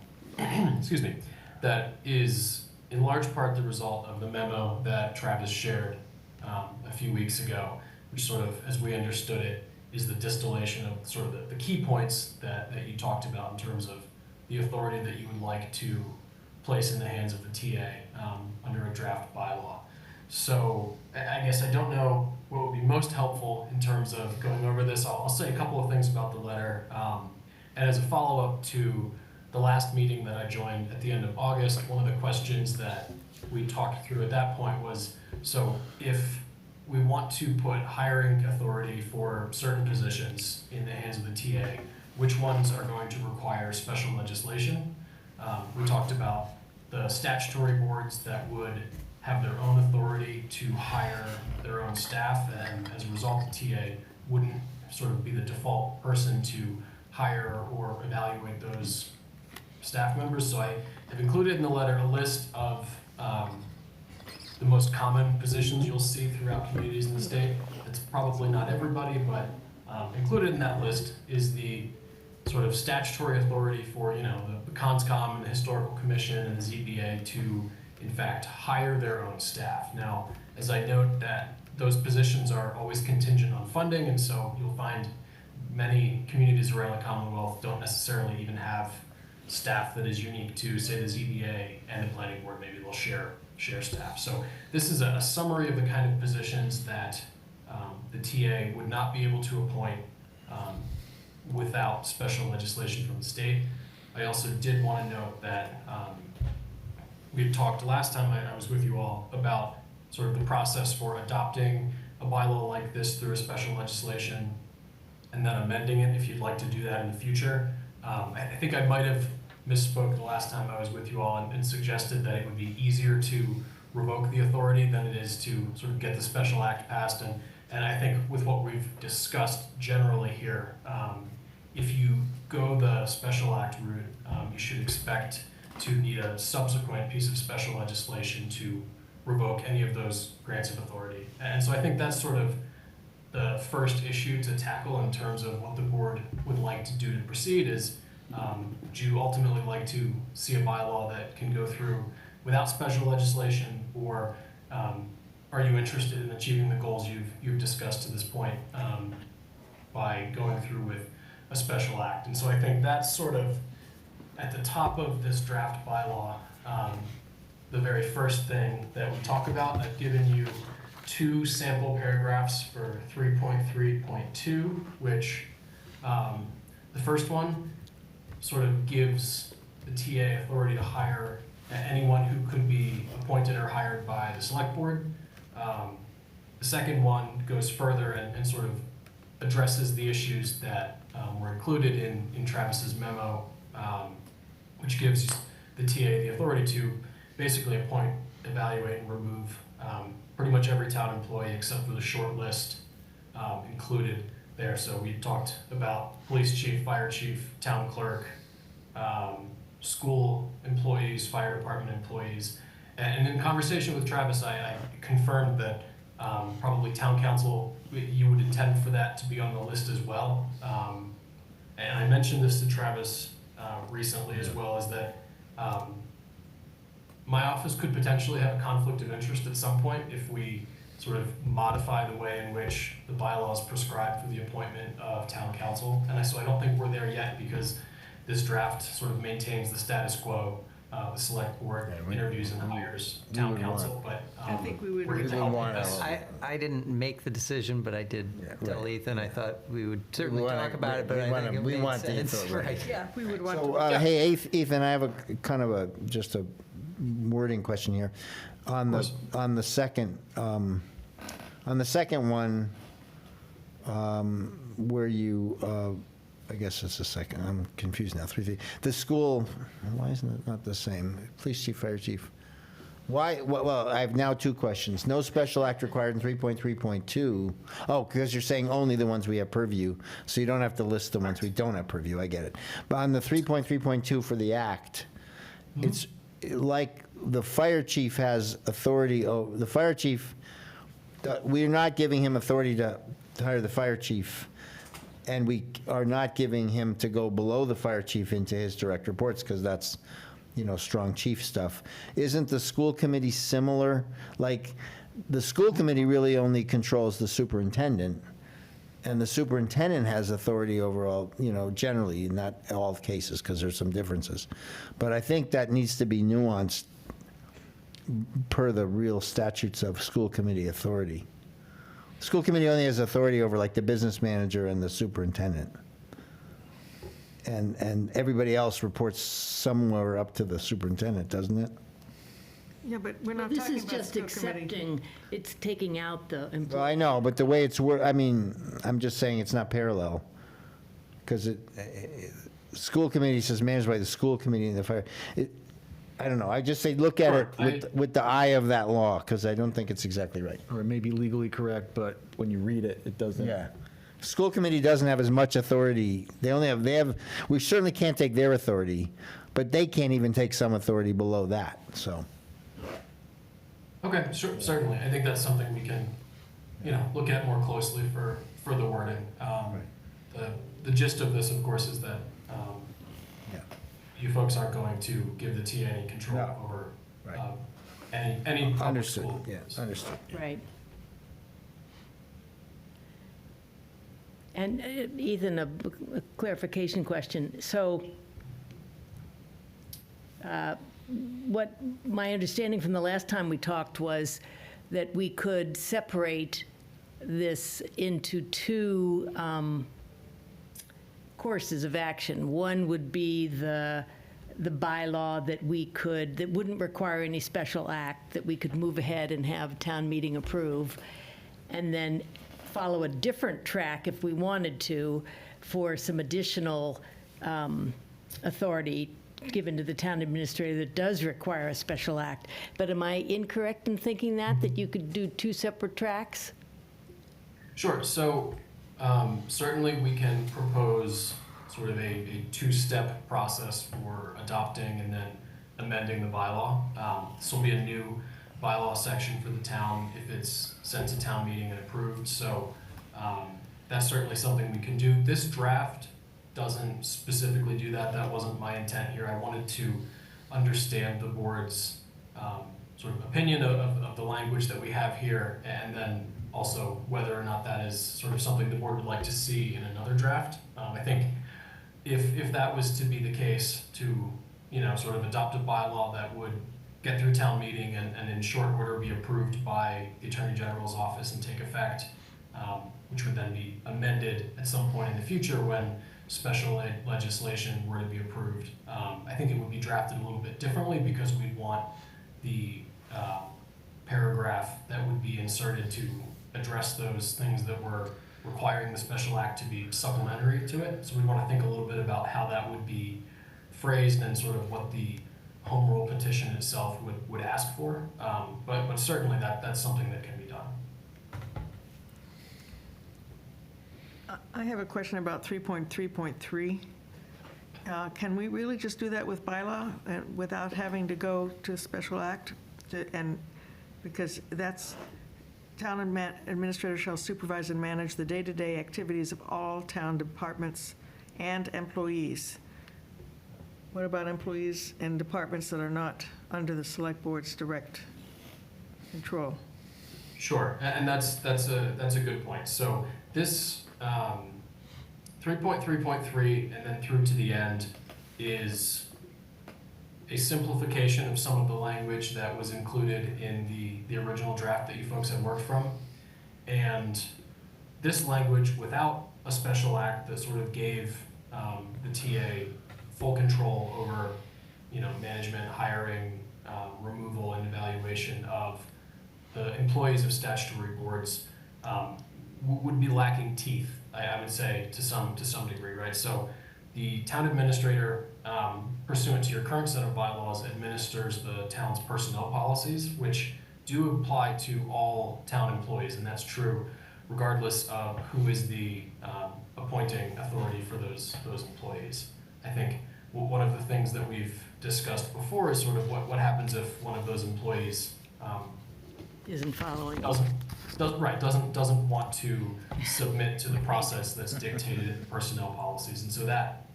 excuse me, that is in large part the result of the memo that Travis shared a few weeks ago, which sort of, as we understood it, is the distillation of sort of the key points that you talked about in terms of the authority that you would like to place in the hands of the TA under a draft bylaw. So I guess I don't know what would be most helpful in terms of going over this. I'll say a couple of things about the letter. And as a follow-up to the last meeting that I joined at the end of August, one of the questions that we talked through at that point was, so if we want to put hiring authority for certain positions in the hands of the TA, which ones are going to require special legislation? We talked about the statutory boards that would have their own authority to hire their own staff, and as a result, the TA wouldn't sort of be the default person to hire or evaluate those staff members. So I have included in the letter a list of the most common positions you'll see throughout communities in the state. It's probably not everybody, but included in that list is the sort of statutory authority for, the CONSCOM and the Historical Commission and the ZBA to, in fact, hire their own staff. Now, as I note that those positions are always contingent on funding, and so you'll find many communities around the Commonwealth don't necessarily even have staff that is unique to, say, the ZBA and the planning board. Maybe they'll share staff. So this is a summary of the kind of positions that the TA would not be able to appoint without special legislation from the state. I also did want to note that we had talked last time I was with you all about sort of the process for adopting a bylaw like this through a special legislation and then amending it if you'd like to do that in the future. I think I might have misspoke the last time I was with you all and suggested that it would be easier to revoke the authority than it is to sort of get the special act passed. And I think with what we've discussed generally here, if you go the special act route, you should expect to need a subsequent piece of special legislation to revoke any of those grants of authority. And so I think that's sort of the first issue to tackle in terms of what the board would like to do to proceed is, would you ultimately like to see a bylaw that can go through without special legislation, or are you interested in achieving the goals you've discussed to this point by going through with a special act? And so I think that's sort of at the top of this draft bylaw, the very first thing that we talk about. I've given you 2 sample paragraphs for 3.3.2, which the first one sort of gives the TA authority to hire anyone who could be appointed or hired by the select board. The second one goes further and sort of addresses the issues that were included in Travis's memo, which gives the TA the authority to basically appoint, evaluate, and remove pretty much every town employee except for the short list included there. So we talked about police chief, fire chief, town clerk, school employees, fire department employees. And in conversation with Travis, I confirmed that probably town council, you would intend for that to be on the list as well. And I mentioned this to Travis recently as well, is that my office could potentially have a conflict of interest at some point if we sort of modify the way in which the bylaws prescribe for the appointment of town council. And so I don't think we're there yet because this draft sort of maintains the status quo the select board Yeah, we- interviews and hires we town would council, but I think we would- we're here to We help would with want this. I didn't make the decision, but I did Yeah, tell right. Ethan, I thought we would certainly We wanna- talk about it, but we I wanna- think it we made want the sense. info, right. Right. Yeah, we would want So, to. hey, Ethan, I have a kind of just a wording question here. On course. the second one, where you, I guess it's the second, I'm confused now, 3 feet. The school, why isn't it not the same? Police chief, fire chief. Why, well, I have now 2 questions. No special act required in 3.3.2. Oh, because you're saying only the ones we have purview, so you don't have to list the ones we don't have purview, I get it. But on the 3.3.2 for the act, it's like the fire chief has authority, the fire chief, we're not giving him authority to hire the fire chief, and we are not giving him to go below the fire chief into his direct reports, because that's, strong chief stuff. Isn't the school committee similar? Like, the school committee really only controls the superintendent, and the superintendent has authority over all, generally, not all cases, because there's some differences. But I think that needs to be nuanced per the real statutes of school committee authority. School committee only has authority over, like, the business manager and the superintendent. And everybody else reports somewhere up to the superintendent, doesn't it? Yeah, but we're not This talking is about just school committee. accepting, it's taking out the Well, employee. I know, but the way it's I'm just saying it's not parallel. Because school committee says managed by the school committee and the fire. I don't know, I just say look at Sure, it with the eye of that law, because I don't think it's exactly right. Or it may be legally correct, but when you read it, it doesn't. Yeah. School committee doesn't have as much authority. They have, we certainly can't take their authority, but they can't even take some authority below that, so. Okay, sure, certainly. I think that's something we can, look at more closely for the wording. The gist of this, of course, is that Yeah. you folks aren't going to give the TA any control No. over Right. any public Understood, school. yes, understood. Right. And Ethan, a clarification question. So what my understanding from the last time we talked was that we could separate this into 2 courses of action. One would be the bylaw that wouldn't require any special act, that we could move ahead and have town meeting approve, and then follow a different track if we wanted to for some additional authority given to the town administrator that does require a special act. But am I incorrect in thinking that you could do 2 separate tracks? Sure, so certainly we can propose sort of a 2-step process for adopting and then amending the bylaw. This will be a new bylaw section for the town if it's sent to town meeting and approved, so that's certainly something we can do. This draft doesn't specifically do that. That wasn't my intent here. I wanted to understand the board's sort of opinion of the language that we have here, and then also whether or not that is sort of something the board would like to see in another draft. I think if that was to be the case, to sort of adopt a bylaw that would get through town meeting and in short order be approved by the Attorney General's office and take effect, which would then be amended at some point in the future when special legislation were to be approved. I think it would be drafted a little bit differently because we'd want the paragraph that would be inserted to address those things that were requiring the special act to be supplementary to it. So we want to think a little bit about how that would be phrased and sort of what the home rule petition itself would ask for. But certainly that's something that can be done. I have a question about 3.3.3. Can we really just do that with bylaw without having to go to special act? Because that's, town administrator shall supervise and manage the day-to-day activities of all town departments and employees. What about employees and departments that are not under the select board's direct control? Sure, and that's a good point. So this 3.3.3 and then through to the end is a simplification of some of the language that was included in the original draft that you folks had worked from. And this language, without a special act that sort of gave the TA full control over, management, hiring, removal, and evaluation of the employees of statutory boards, would be lacking teeth, I would say, to some degree, right? So the town administrator, pursuant to your current set of bylaws, administers the town's personnel policies, which do apply to all town employees, and that's true regardless of who is the appointing authority for those employees. I think one of the things that we've discussed before is sort of what happens if one of those employees Isn't following. doesn't want to submit to the process that's dictated in the personnel policies. And so that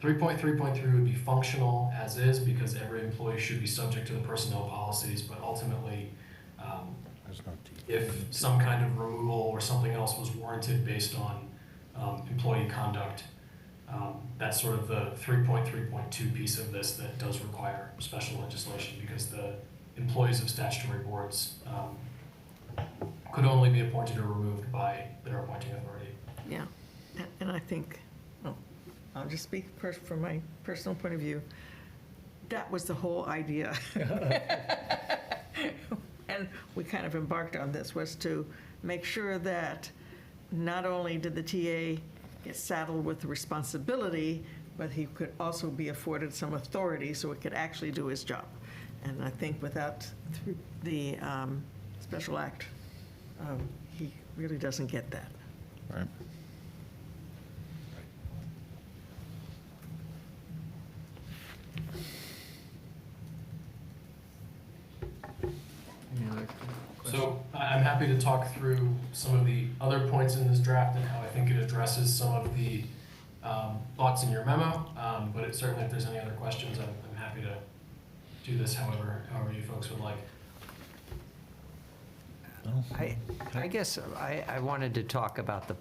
3.3.3 would be functional as is, because every employee should be subject to the personnel policies, but ultimately, if some kind of removal or something else was warranted based on employee conduct, that's sort of the 3.3.2 piece of this that does require special legislation, because the employees of statutory boards could only be appointed or removed by their appointing authority. Yeah, and I think, I'll just speak from my personal point of view, that was the whole idea. And we kind of embarked on this, was to make sure that not only did the TA get saddled with the responsibility, but he could also be afforded some authority so he could actually do his job. And I think without the special act, he really doesn't get that. Right. So I'm happy to talk through some of the other points in this draft and how I think it addresses some of the thoughts in your memo. But certainly, if there's any other questions, I'm happy to do this however you folks would like. I guess I wanted to talk about the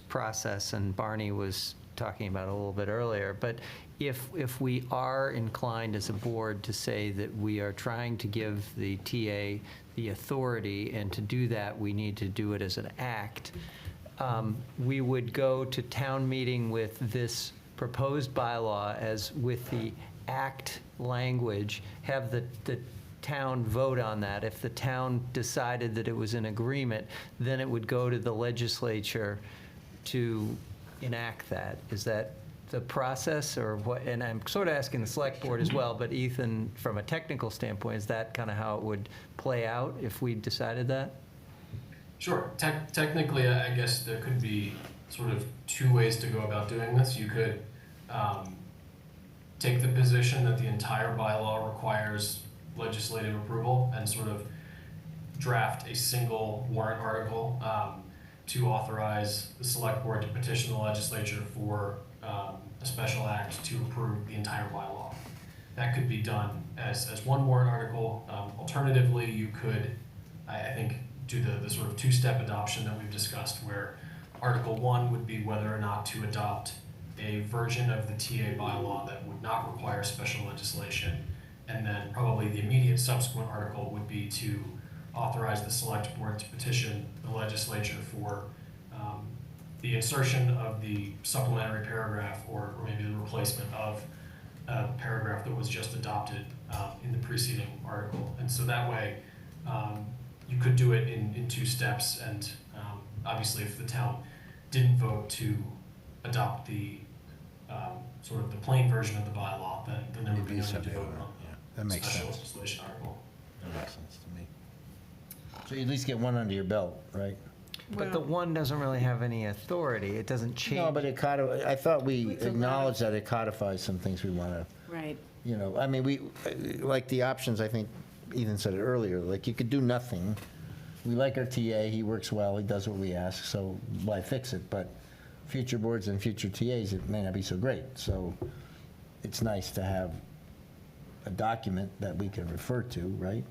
process, and Barney was talking about it a little bit earlier, but if we are inclined as a board to say that we are trying to give the TA the authority, and to do that, we need to do it as an act, we would go to town meeting with this proposed bylaw as with the act language, have the town vote on that. If the town decided that it was in agreement, then it would go to the legislature to enact that. Is that the process, or what? And I'm sort of asking the select board as well, but Ethan, from a technical standpoint, is that kind of how it would play out if we decided that? Sure. Technically, I guess there could be sort of two ways to go about doing this. You could take the position that the entire bylaw requires legislative approval and sort of draft a single warrant article to authorize the select board to petition the legislature for a special act to approve the entire bylaw. That could be done as one warrant article. Alternatively, you could, I think, do the sort of two-step adoption that we've discussed, where Article 1 would be whether or not to adopt a version of the TA bylaw that would not require special legislation. And then probably the immediate subsequent article would be to authorize the select board to petition the legislature for the insertion of the supplementary paragraph, or maybe the replacement of a paragraph that was just adopted in the preceding article. And so that way, you could do it in two steps. And obviously, if the town didn't vote to adopt the sort of the plain version of the bylaw, then there would be no need to vote on That makes special sense. legislation article. That makes sense to me. So you at least get one under your belt, right? But the one doesn't really have any authority. It doesn't change. No, but I thought we acknowledged that it codifies some things we want to, Right. I mean, we, like the options, I think Ethan said it earlier, like you could do nothing. We like our TA, he works well, he does what we ask, so why fix it? But future boards and future TAs, it may not be so great. So it's nice to have a document that we can refer to, right?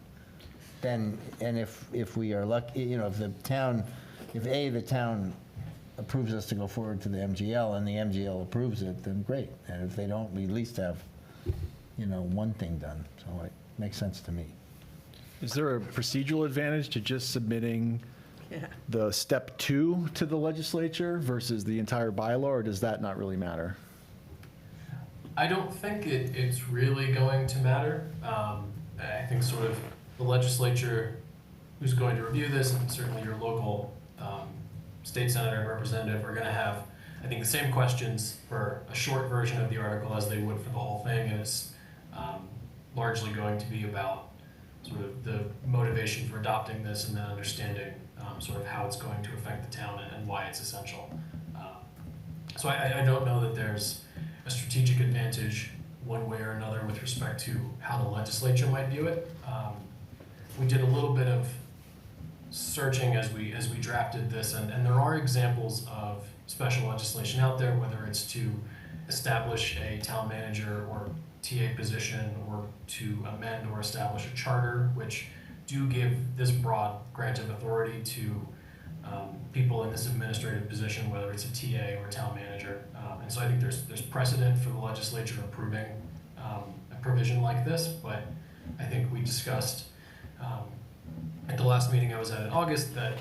Then, and if we are lucky, if the town approves us to go forward to the MGL and the MGL approves it, then great. And if they don't, we at least have, one thing done. So it makes sense to me. Is there a procedural advantage to just submitting Yeah. the step 2 to the legislature versus the entire bylaw, or does that not really matter? I don't think it's really going to matter. I think sort of the legislature who's going to review this, and certainly your local state senator and representative, are going to have, I think, the same questions for a short version of the article as they would for the whole thing. And it's largely going to be about sort of the motivation for adopting this and then understanding sort of how it's going to affect the town and why it's essential. So I don't know that there's a strategic advantage one way or another with respect to how the legislature might view it. We did a little bit of searching as we drafted this, and there are examples of special legislation out there, whether it's to establish a town manager or TA position, or to amend or establish a charter, which do give this broad grant of authority to people in this administrative position, whether it's a TA or a town manager. And so I think there's precedent for the legislature approving a provision like this, but I think we discussed at the last meeting I was at in August that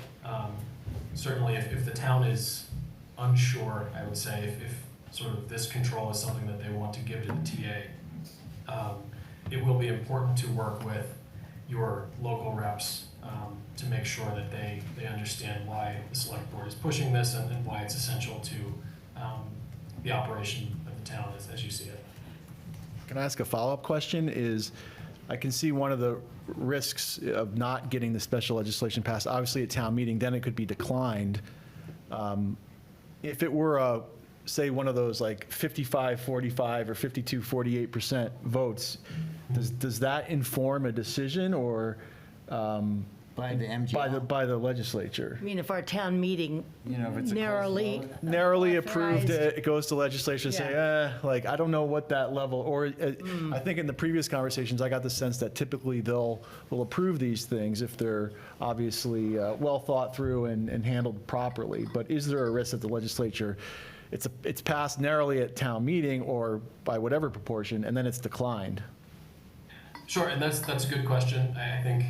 certainly if the town is unsure, I would say if sort of this control is something that they want to give to the TA, it will be important to work with your local reps to make sure that they understand why the select board is pushing this and why it's essential to the operation of the town as you see it. Can I ask a follow-up question? I can see one of the risks of not getting the special legislation passed, obviously at town meeting, then it could be declined. If it were say one of those like 55-45 or 52-48% votes, does that inform a decision, or By the MGL? by the legislature? I mean, if our town meeting If it's a close narrowly, vote? Narrowly approved, Authorized. it goes to legislature, say, like, I don't know what that level, or I think in the previous conversations, I got the sense that typically will approve these things if they're obviously well thought through and handled properly. But is there a risk that the legislature, it's passed narrowly at town meeting or by whatever proportion, and then it's declined? Sure, and that's a good question. I think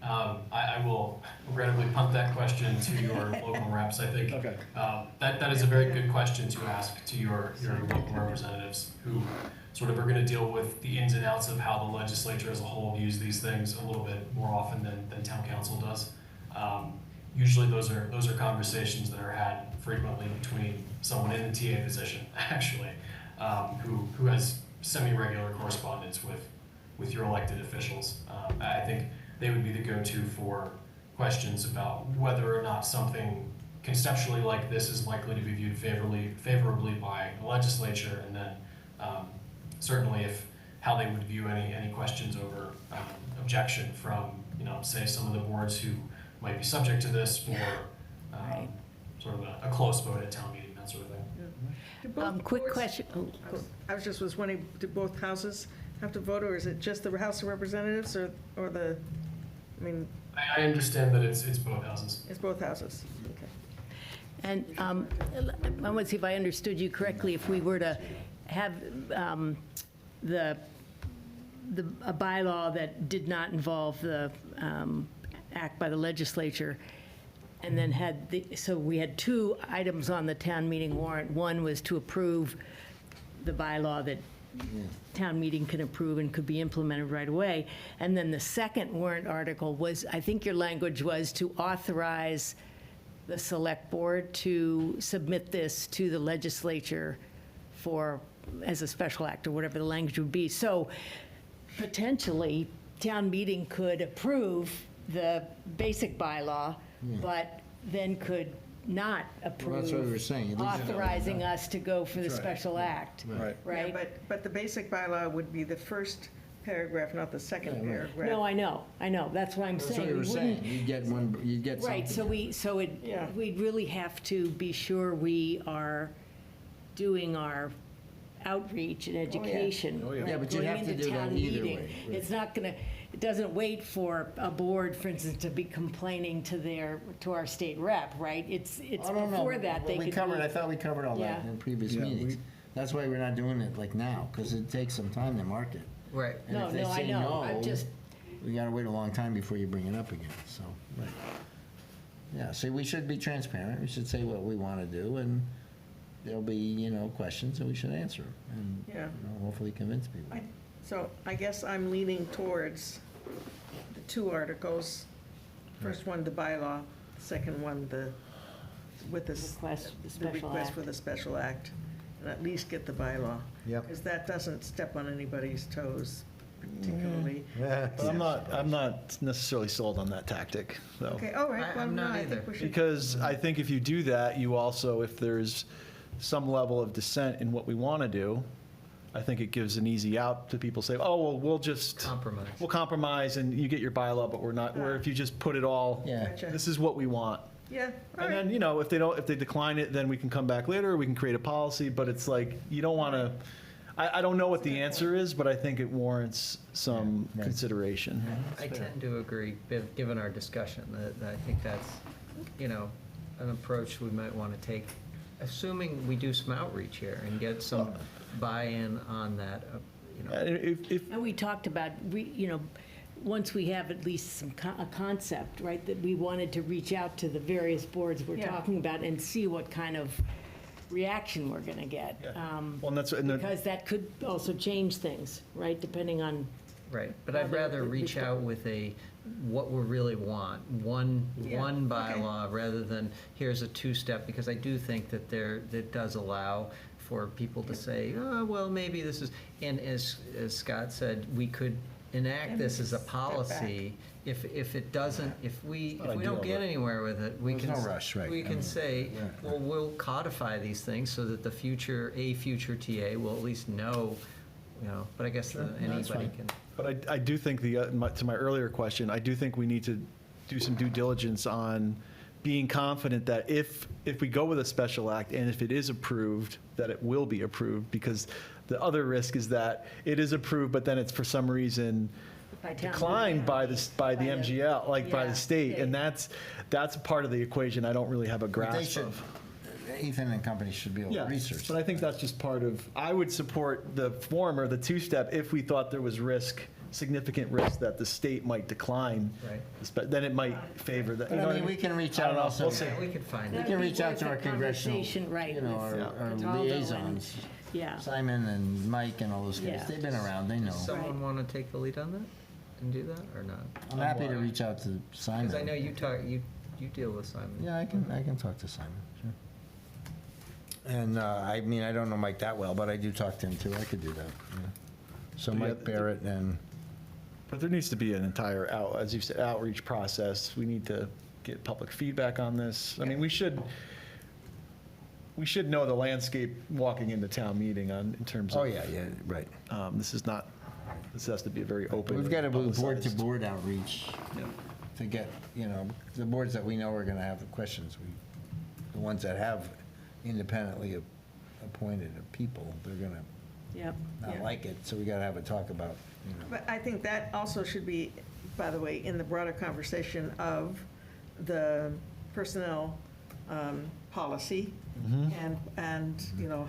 I will regrettably punt that question to your local reps. I think Okay. that is a very good question to ask to your local representatives who sort of are going to deal with the ins and outs of how the legislature as a whole views these things a little bit more often than town council does. Usually those are conversations that are had frequently between someone in the TA position, actually, who has semi-regular correspondence with your elected officials. I think they would be the go-to for questions about whether or not something conceptually like this is likely to be viewed favorably by the legislature, and then certainly how they would view any questions over objection from, say some of the boards who might be subject to this, or Right. sort of a close vote at town meeting, that sort of thing. Do both quick boards- question. I was wondering, do both houses have to vote, or is it just the House of Representatives, or the, I mean, I understand that it's both houses. it's both houses? Okay. And I want to see if I understood you correctly. If we were to have a bylaw that did not involve the act by the legislature, and then so we had two items on the town meeting warrant. One was to approve the bylaw that town meeting can approve and could be implemented right away. And then the second warrant article was, I think your language was to authorize the select board to submit this to the legislature as a special act, or whatever the language would be. So potentially, town meeting could approve the basic bylaw, but then could not approve. that's what we were saying. At least- Authorizing us to go for the special act, Right. right? Yeah, but the basic bylaw would be the first paragraph, not the second paragraph. No, I know, that's what I'm That's what saying. you were We saying. wouldn't- You'd get something. Right, Yeah. we'd really have to be sure we are doing our outreach and education. Oh, yeah. right, Yeah, but you going have to into do that town either meeting. way, right. It's not gonna, it doesn't wait for a board, for instance, to be complaining to our state rep, right? It's I don't know. before that, Well, they we could covered. be- I thought we covered all that Yeah. in previous Yeah, meetings. That's why we're not doing it like now, because it takes some time to market. Right. And No, if they no, I say know. I'm no, just, we gotta wait a long time before you bring it up again, so. Right. Yeah, see, we should be transparent, we should say what we wanna do, and there'll be, questions, and we should answer them, and, Yeah. hopefully convince people. So I guess I'm leaning towards the two articles. First one, the bylaw, second one, with this, Request for the the special request act. for the special act, and at least get the bylaw. Yep. Because that doesn't step on anybody's toes particularly. Yeah. But I'm not necessarily sold on that tactic, so. Okay, all right, well, I'm no, not I think either. we should. Because I think if you do that, you also, if there's some level of dissent in what we want to do, I think it gives an easy out to people say, oh, well, Compromise. we'll compromise and you get your bylaw, but we're not, where if you just put it all, Yeah. Gotcha. this is what we want. Yeah, all And right. then, if they decline it, then we can come back later, we can create a policy, but it's like, you don't want to, I don't know what the answer is, but I think it warrants some Yeah, right. consideration. I tend to agree, given our discussion, that I think that's, an approach we might want to take, assuming we do some outreach here and get some buy-in on that, If, and we talked about, once we have at least a concept, right, that we wanted to reach out to the various boards we're Yeah. talking about and see what kind of reaction we're gonna get. well, and that's, and the- Because that could also change things, right, depending on, right? But I'd rather reach out with what we really want, one bylaw, rather than here's a two-step, because I do think that does allow for people to say, oh, well, maybe this is, and as Scott said, we could enact this as a policy. If it doesn't, if we not don't ideal, get but anywhere with it, we There's can. no rush, right. We I can mean, say, yeah. well, we'll codify these things so that a future TA will at least know, but I guess anybody fine. can. But I do think to my earlier question, I do think we need to do some due diligence on being confident that if we go with a special act and if it is approved, that it will be approved, because the other risk is that it is approved, but then it's for some reason by town. declined by the MGL, like by Yeah, the state, and state. that's part of the equation I don't really have a They grasp should, of. Ethan and company should be able to Yeah, research. but I think that's just part of, I would support the former, the two-step, if we thought there was significant risk that the state might decline. Right. Then it might favor that. But I mean, we can reach I don't out know. also. We'll see. Yeah, we could find We it. can reach out to Worth our a congressional, conversation, right, with our Cataldo liaisons, Yeah. Simon and Mike and all those guys. Yeah. They've been around, they know. Does someone want to take the lead on that and do that, or not? I'm happy to reach out to Simon. Because I know you deal with Simon. Yeah, I can talk to Simon, sure. And, I mean, I don't know Mike that well, but I do talk to him too. I could do that, yeah. So Yeah, Mike Barrett and, But there needs to be an entire, as you said, outreach process. We need to get public feedback on this. I mean, we should know the landscape walking into town meeting in terms of. oh, yeah, right. This has to be a very open. We've got to do publicized- board-to-board outreach Yeah. to get, the boards that we know are going to have the questions. The ones that have independently appointed people, they're going to Yep. not Yeah. like it, so we got to have a talk about, But I think that also should be, by the way, in the broader conversation of the personnel policy and,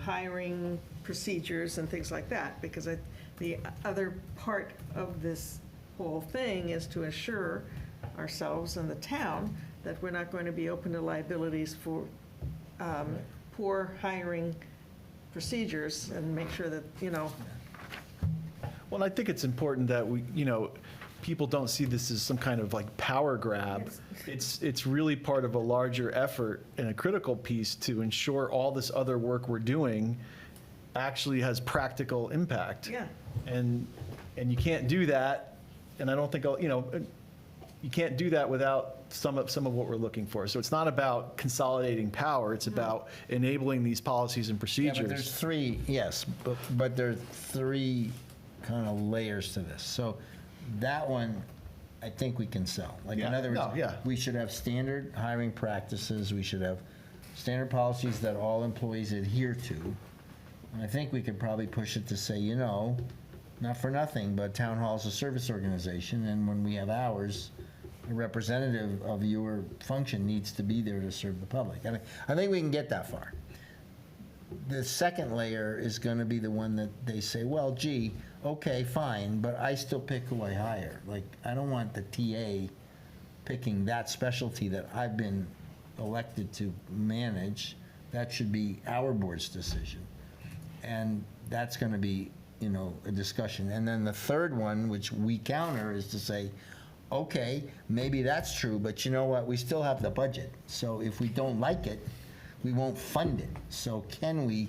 hiring procedures and things like that. Because the other part of this whole thing is to assure ourselves and the town that we're not going to be open to liabilities for poor hiring procedures, and make sure that, Well, and I think it's important that people don't see this as some kind of like power grab. It's really part of a larger effort and a critical piece to ensure all this other work we're doing actually has practical impact. Yeah. And you can't do that, and I don't think, you can't do that without some of what we're looking for. So it's not about consolidating power, it's about enabling these policies and yeah, procedures. but there's three, yes, but there are three kind of layers to this. So that one, I think we can sell. Like, in Yeah. other words, No, yeah. we should have standard hiring practices, we should have standard policies that all employees adhere to, And I think we could probably push it to say, you know, not for nothing, but town hall's a service organization, and when we have hours, a representative of your function needs to be there to serve the public. And I think we can get that far. The second layer is gonna be the one that they say, well, gee, okay, fine, but I still pick who I hire. Like, I don't want the TA picking that specialty that I've been elected to manage. That should be our board's decision. And that's gonna be, you know, a discussion. And then the third one, which we counter, is to say, okay, maybe that's true, but you know what, we still have the budget. So if we don't like it, we won't fund it. So can we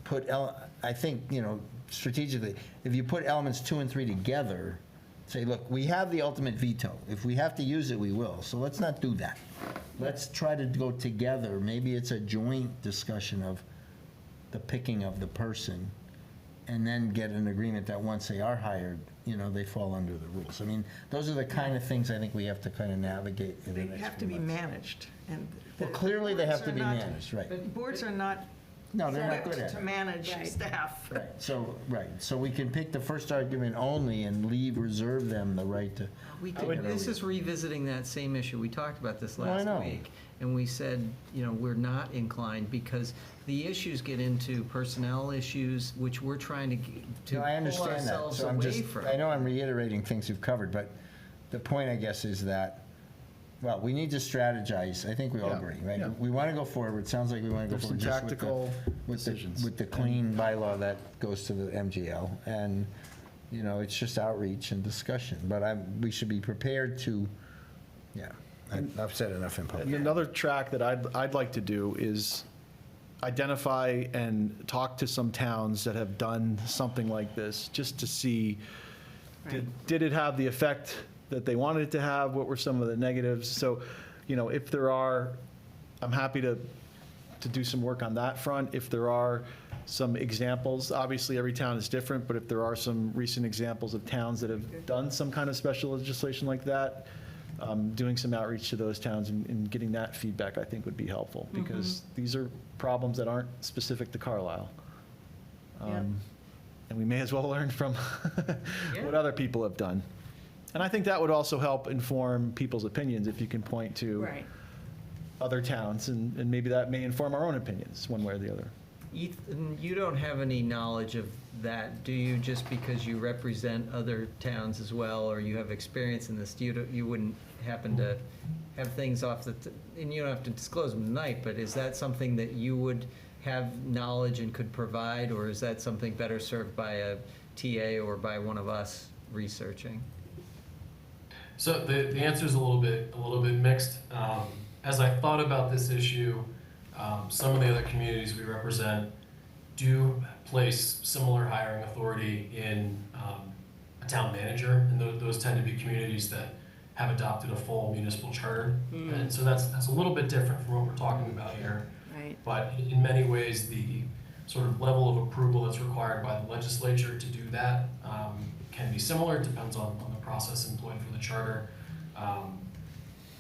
put, I think, you know, strategically, if you put elements 2 and 3 together, say, look, we have the ultimate veto. If we have to use it, we will. So let's not do that. Let's try to go together. Maybe it's a joint discussion of the picking of the person, and then get an agreement that once they are hired, you know, they fall under the rules. I mean, those are the kind of things I think we have to kind of navigate in the They next have to few be months. managed, and. Well, clearly they have boards to are be not- managed, right. But boards are not No, they're not equipped good at to it. manage Right. staff. Right, so we can pick the first argument only and reserve them the right to. We I would- could, this is revisiting that same issue. We talked about this Oh, I know. last week. And we said, you know, we're not inclined because the issues get into personnel issues, which we're trying to No, I pull understand that. ourselves So I'm away just, from. I know I'm reiterating things you've covered, but the point, I guess, is that, well, we need to strategize. I think we all Yeah, agree, right? yeah. We want to go forward. It sounds like we want to go There's some forward just tactical decisions. with the clean bylaw that goes to the MGL. And, you know, it's just outreach and discussion. But we should be prepared to, yeah, I've said enough in And public. another track that I'd like to do is identify and talk to some towns that have done something like this, just to see, did it have the effect that they wanted it to have? What were some of the negatives? So, you know, if there are, I'm happy to do some work on that front. If there are some examples, obviously every town is different, but if there are some recent examples of towns that have done some kind of special legislation like that, doing some outreach to those towns and getting that feedback, I think would be helpful, because these are problems that aren't specific to Carlisle. Yep. And we may as well learn from Yeah. what other people have done. And I think that would also help inform people's opinions if you can point to Right. other towns, and maybe that may inform our own opinions, one way or the other. Ethan, you don't have any knowledge of that, do you, just because you represent other towns as well, or you have experience in this? You wouldn't happen to have things off and you don't have to disclose them tonight, but is that something that you would have knowledge and could provide, or is that something better served by a TA or by one of us researching? So the answer is a little bit mixed. As I thought about this issue, some of the other communities we represent do place similar hiring authority in a town manager, and those tend to be communities that have adopted a full municipal charter. And so that's a little bit different from what we're talking about here. Right. But in many ways, the sort of level of approval that's required by the legislature to do that can be similar. It depends on the process employed for the charter.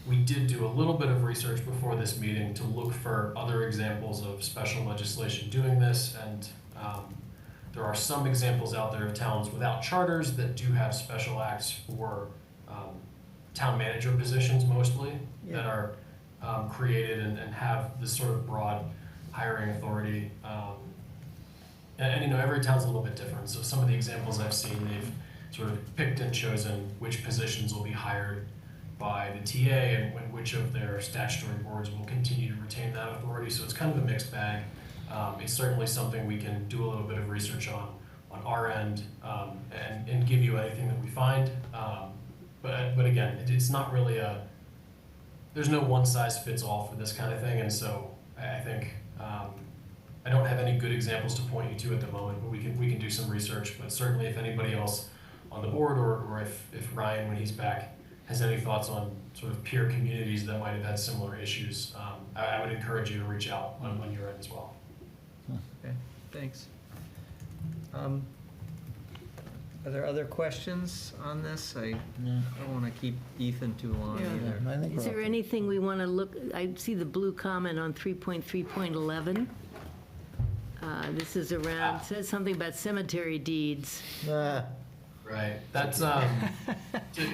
We did do a little bit of research before this meeting to look for other examples of special legislation doing this, and there are some examples out there of towns without charters that do have special acts for town manager positions mostly, that are created and have this sort of broad hiring authority. And you know, every town's a little bit different. So some of the examples I've seen, they've sort of picked and chosen which positions will be hired by the TA and which of their statutory boards will continue to retain that authority. So it's kind of a mixed bag. It's certainly something we can do a little bit of research on our end, and give you anything that we find. But again, it's not really there's no one size fits all for this kind of thing. And so I think, I don't have any good examples to point you to at the moment, but we can do some research. But certainly if anybody else on the board, or if Ryan, when he's back, has any thoughts on sort of peer communities that might have had similar issues, I would encourage you to reach out on your end as well. Okay, thanks. Are there other questions on this? I don't want to keep Ethan too long Yeah. either. I think Is we're there anything we want to look, I see the blue comment on 3.3.11. This is around, says something about cemetery deeds. Right, that's, to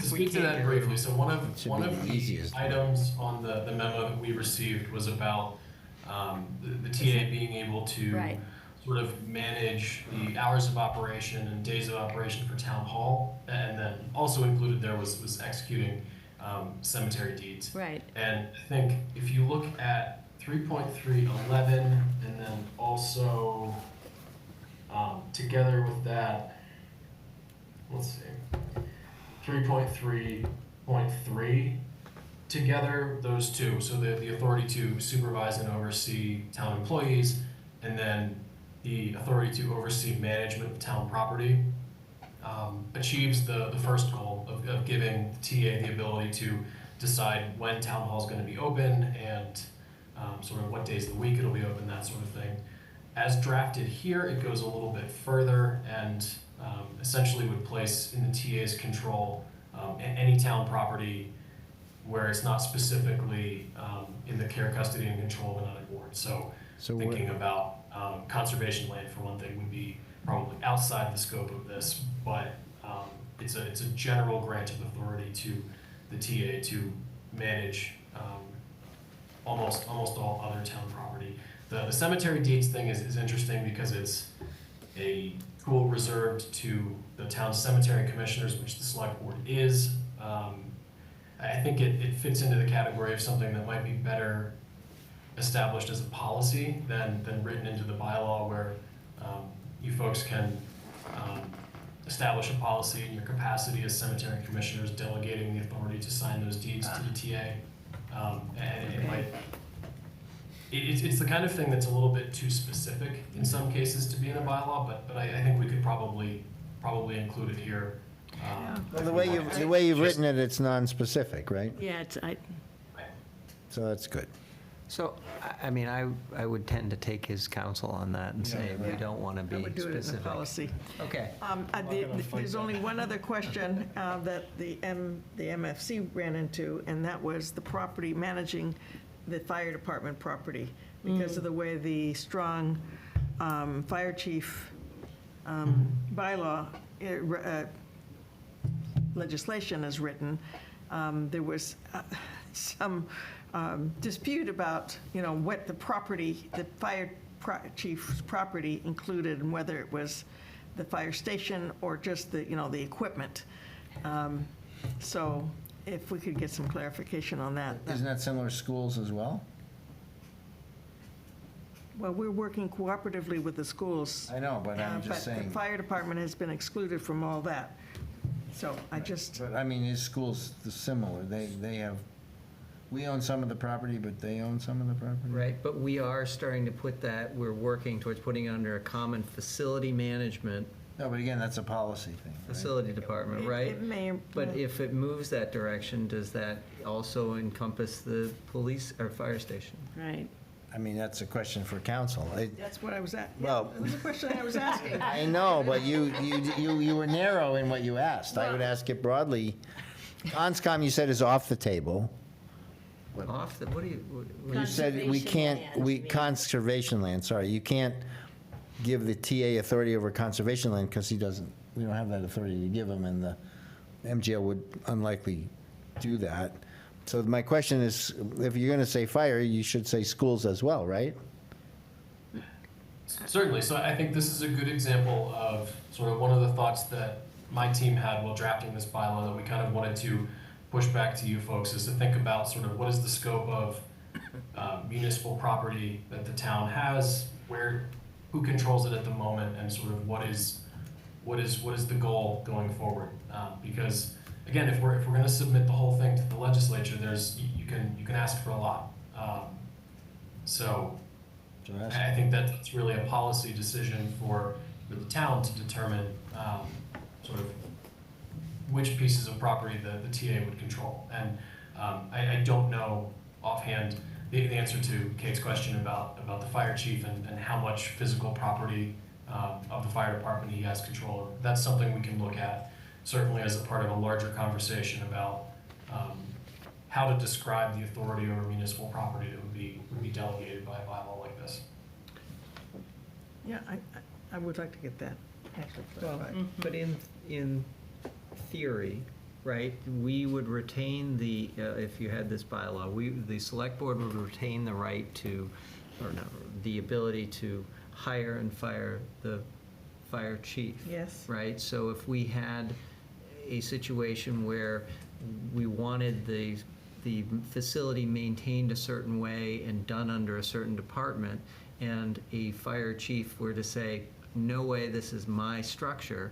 speak to that briefly, so one should be of the the easiest. items on the memo that we received was about the TA being able to Right. sort of manage the hours of operation and days of operation for town hall, and then also included there was executing cemetery deeds. Right. And I think if you look at 3.311, and then also together with that, let's see, 3.3.3, together, those two, so the authority to supervise and oversee town employees, and then the authority to oversee management of town property, achieves the first goal of giving the TA the ability to decide when town hall is going to be open and sort of what days of the week it'll be open, that sort of thing. As drafted here, it goes a little bit further and essentially would place in the TA's control any town property where it's not specifically in the care, custody, and control of another board. So thinking about conservation land, for one thing, would be probably outside the scope of this, but it's a general grant of authority to the TA to manage almost all other town property. The cemetery deeds thing is interesting because it's a tool reserved to the town cemetery commissioners, which the select board is. I think it fits into the category of something that might be better established as a policy than written into the bylaw, where you folks can establish a policy in your capacity as cemetery commissioners, delegating the authority to sign those deeds to the TA. And it might, it's the kind of thing that's a little bit too specific in some cases to be in a bylaw, but I think we could probably include it here. Well, the way you've written it, it's non-specific, right? Yeah, it's, So that's good. So, I mean, I would tend to take his counsel on that and say we don't want to I be would do it in the specific. policy. Okay. There's only one other question that the MFC ran into, and that was the property, managing the fire department property, because of the way the strong fire chief bylaw legislation is written. There was some dispute about, what the property, the fire chief's property included, and whether it was the fire station or just the, the equipment. So if we could get some clarification on that. Isn't that similar to schools as well? Well, we're working cooperatively with the schools. I know, but I'm just But saying. the fire department has been excluded from all that. So I just, But I mean, his school's similar. They have, we own some of the property, but they own some of the property. Right, but we are starting to put that, we're working towards putting it under a common facility management, No, but again, that's a policy thing, right? facility department, right? it may. But if it moves that direction, does that also encompass the police or fire station? right. I mean, that's a question for council. That's what I was at. Well- That was the question I was asking. I know, but you were narrow in what you asked. I would ask it broadly. Conscom, you said, is off the table. Off the, what do you? You said we can't, conservation land, sorry, you can't give the TA authority over conservation land because we don't have that authority to give him, and the MGL would unlikely do that. So my question is, if you're going to say fire, you should say schools as well, right? Certainly. So I think this is a good example of sort of one of the thoughts that my team had while drafting this bylaw that we kind of wanted to push back to you folks, is to think about sort of what is the scope of municipal property that the town has, who controls it at the moment, and sort of what is the goal going forward. Because again, if we're going to submit the whole thing to the legislature, you can ask for a lot. So I think that's really a policy decision for the town to determine sort of which pieces of property the TA would control. And I don't know offhand the answer to Kate's question about the fire chief and how much physical property of the fire department he has control over. That's something we can look at, certainly as a part of a larger conversation about how to describe the authority over municipal property that would be delegated by a bylaw like this. Yeah, I would like to get that actually Well, clarified. but in theory, right, we would retain the, if you had this bylaw, the select board would retain the right to, or no, the ability to hire and fire the fire chief. Yes. Right? So if we had a situation where we wanted the facility maintained a certain way and done under a certain department, and a fire chief were to say, no way, this is my structure,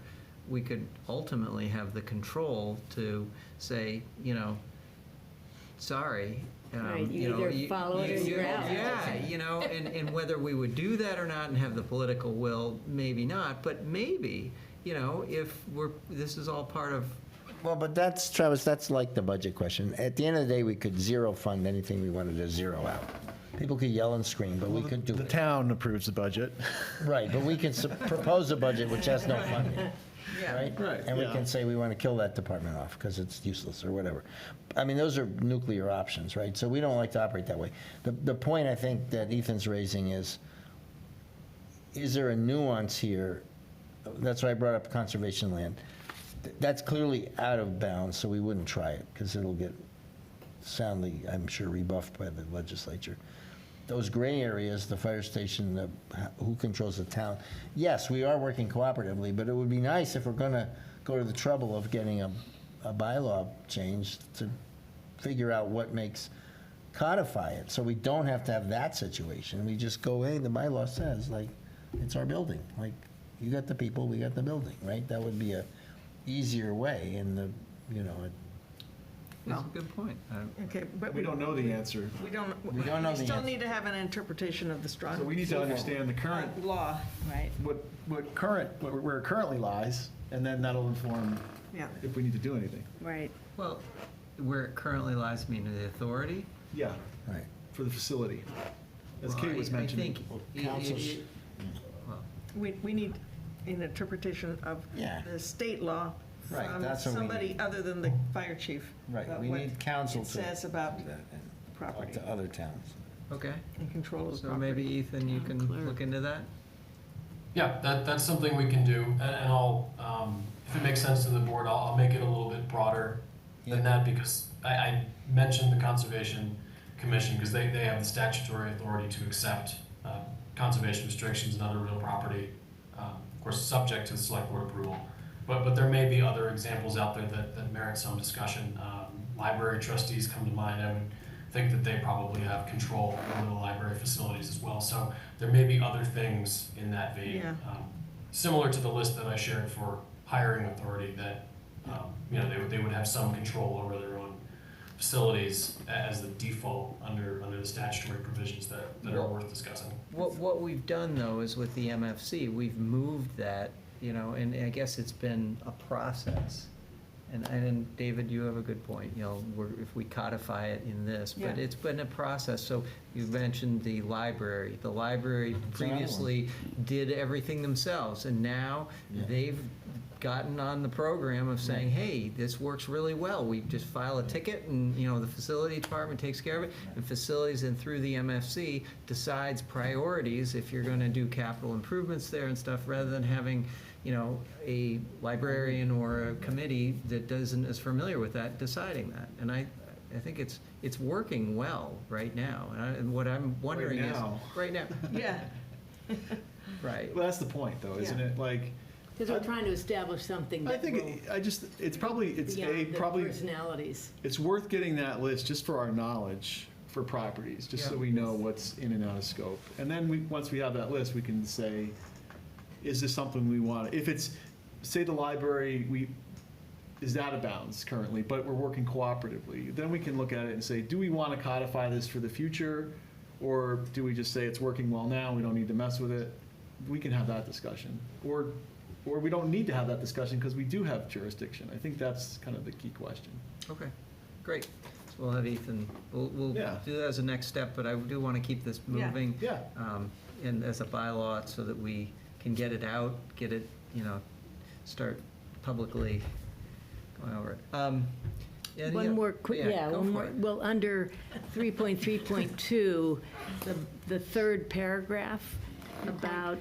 we could ultimately have the control to say, sorry. Right, you either follow it or you're out. Yeah, and whether we would do that or not and have the political will, maybe not, but maybe, if this is all part of. Well, but that's, Travis, that's like the budget question. At the end of the day, we could zero fund anything we wanted to zero out. People could yell and scream, but we could do The it. town approves the budget. Right, but we can propose a budget which has no funding, right? Right, And we yeah. can say we want to kill that department off because it's useless or whatever. I mean, those are nuclear options, right? So we don't like to operate that way. The point I think that Ethan's raising is there a nuance here? That's why I brought up conservation land. That's clearly out of bounds, so we wouldn't try it because it'll get soundly, I'm sure, rebuffed by the legislature. Those gray areas, the fire station, who controls the town, yes, we are working cooperatively, but it would be nice if we're going to go to the trouble of getting a bylaw changed to figure out what makes, codify it, so we don't have to have that situation. We just go, hey, the bylaw says, like, it's our building. Like, you got the people, we got the building, right? That would be a easier way, and That's a good point. Okay, but We don't know the answer. We don't know we the still answer. need to have an interpretation of the strong. So we need to understand the current, Law, Right. what where it currently lies, and then that'll inform yeah. if we need to do anything. Right. Well, where it currently lies, meaning the authority? Yeah, right. for the facility. As Well, Kate was I mentioning. think councils- well, We need an interpretation of Yeah. the state law Right, from that's what we somebody need. other than the fire chief. Right, about we what need counsel it to says about do that and talk property to other towns. Okay, and control of so property. maybe Ethan, you can Clear. look into that? Yeah, that's something we can do, and I'll, if it makes sense to the board, I'll make it a little bit broader than that, because I mentioned the Conservation Commission, because they have the statutory authority to accept conservation restrictions and other real property, of course, subject to the select board approval. But there may be other examples out there that merit some discussion. Library trustees come to mind. I would think that they probably have control over the library facilities as well. So there may be other things in that vein, Yeah. Similar to the list that I shared for hiring authority, that they would have some control over their own facilities as the default under the statutory provisions that are worth discussing. What we've done, though, is with the MFC, we've moved that, and I guess it's been a process. And David, you have a good point, if we codify it in this, but Yeah. it's been a process. So you mentioned the library. The library another one. previously did everything themselves, and now they've gotten on the program of saying, hey, this works really well. We just file a ticket and, the facility department takes care of it. And facilities and through the MFC decides priorities if you're going to do capital improvements there and stuff, rather than having, a librarian or a committee that isn't as familiar with that deciding that. And I think it's working well right now. And what I'm wondering is. now. Right now. Yeah. Right. Well, that's the point, though, isn't Yeah. it? Like, Because we're trying to establish something I that will, think, it's beyond the probably, personalities. it's worth getting that list just for our knowledge for properties, just so Yeah. we know what's in and out of scope. And then once we have that list, we can say, is this something we want? If it's, say the library, is out of bounds currently, but we're working cooperatively, then we can look at it and say, do we want to codify this for the future? Or do we just say it's working well now, we don't need to mess with it? We can have that discussion. Or we don't need to have that discussion because we do have jurisdiction. I think that's kind of the key question. Okay, great. So we'll have Ethan, we'll Yeah. do that as a next step, but I do want to keep this Yeah. moving. Yeah. And as a bylaw, so that we can get it out, get it, start publicly going over it. Any One other- more quick, yeah, go one for more. it. Well, under 3.3.2, the third paragraph, about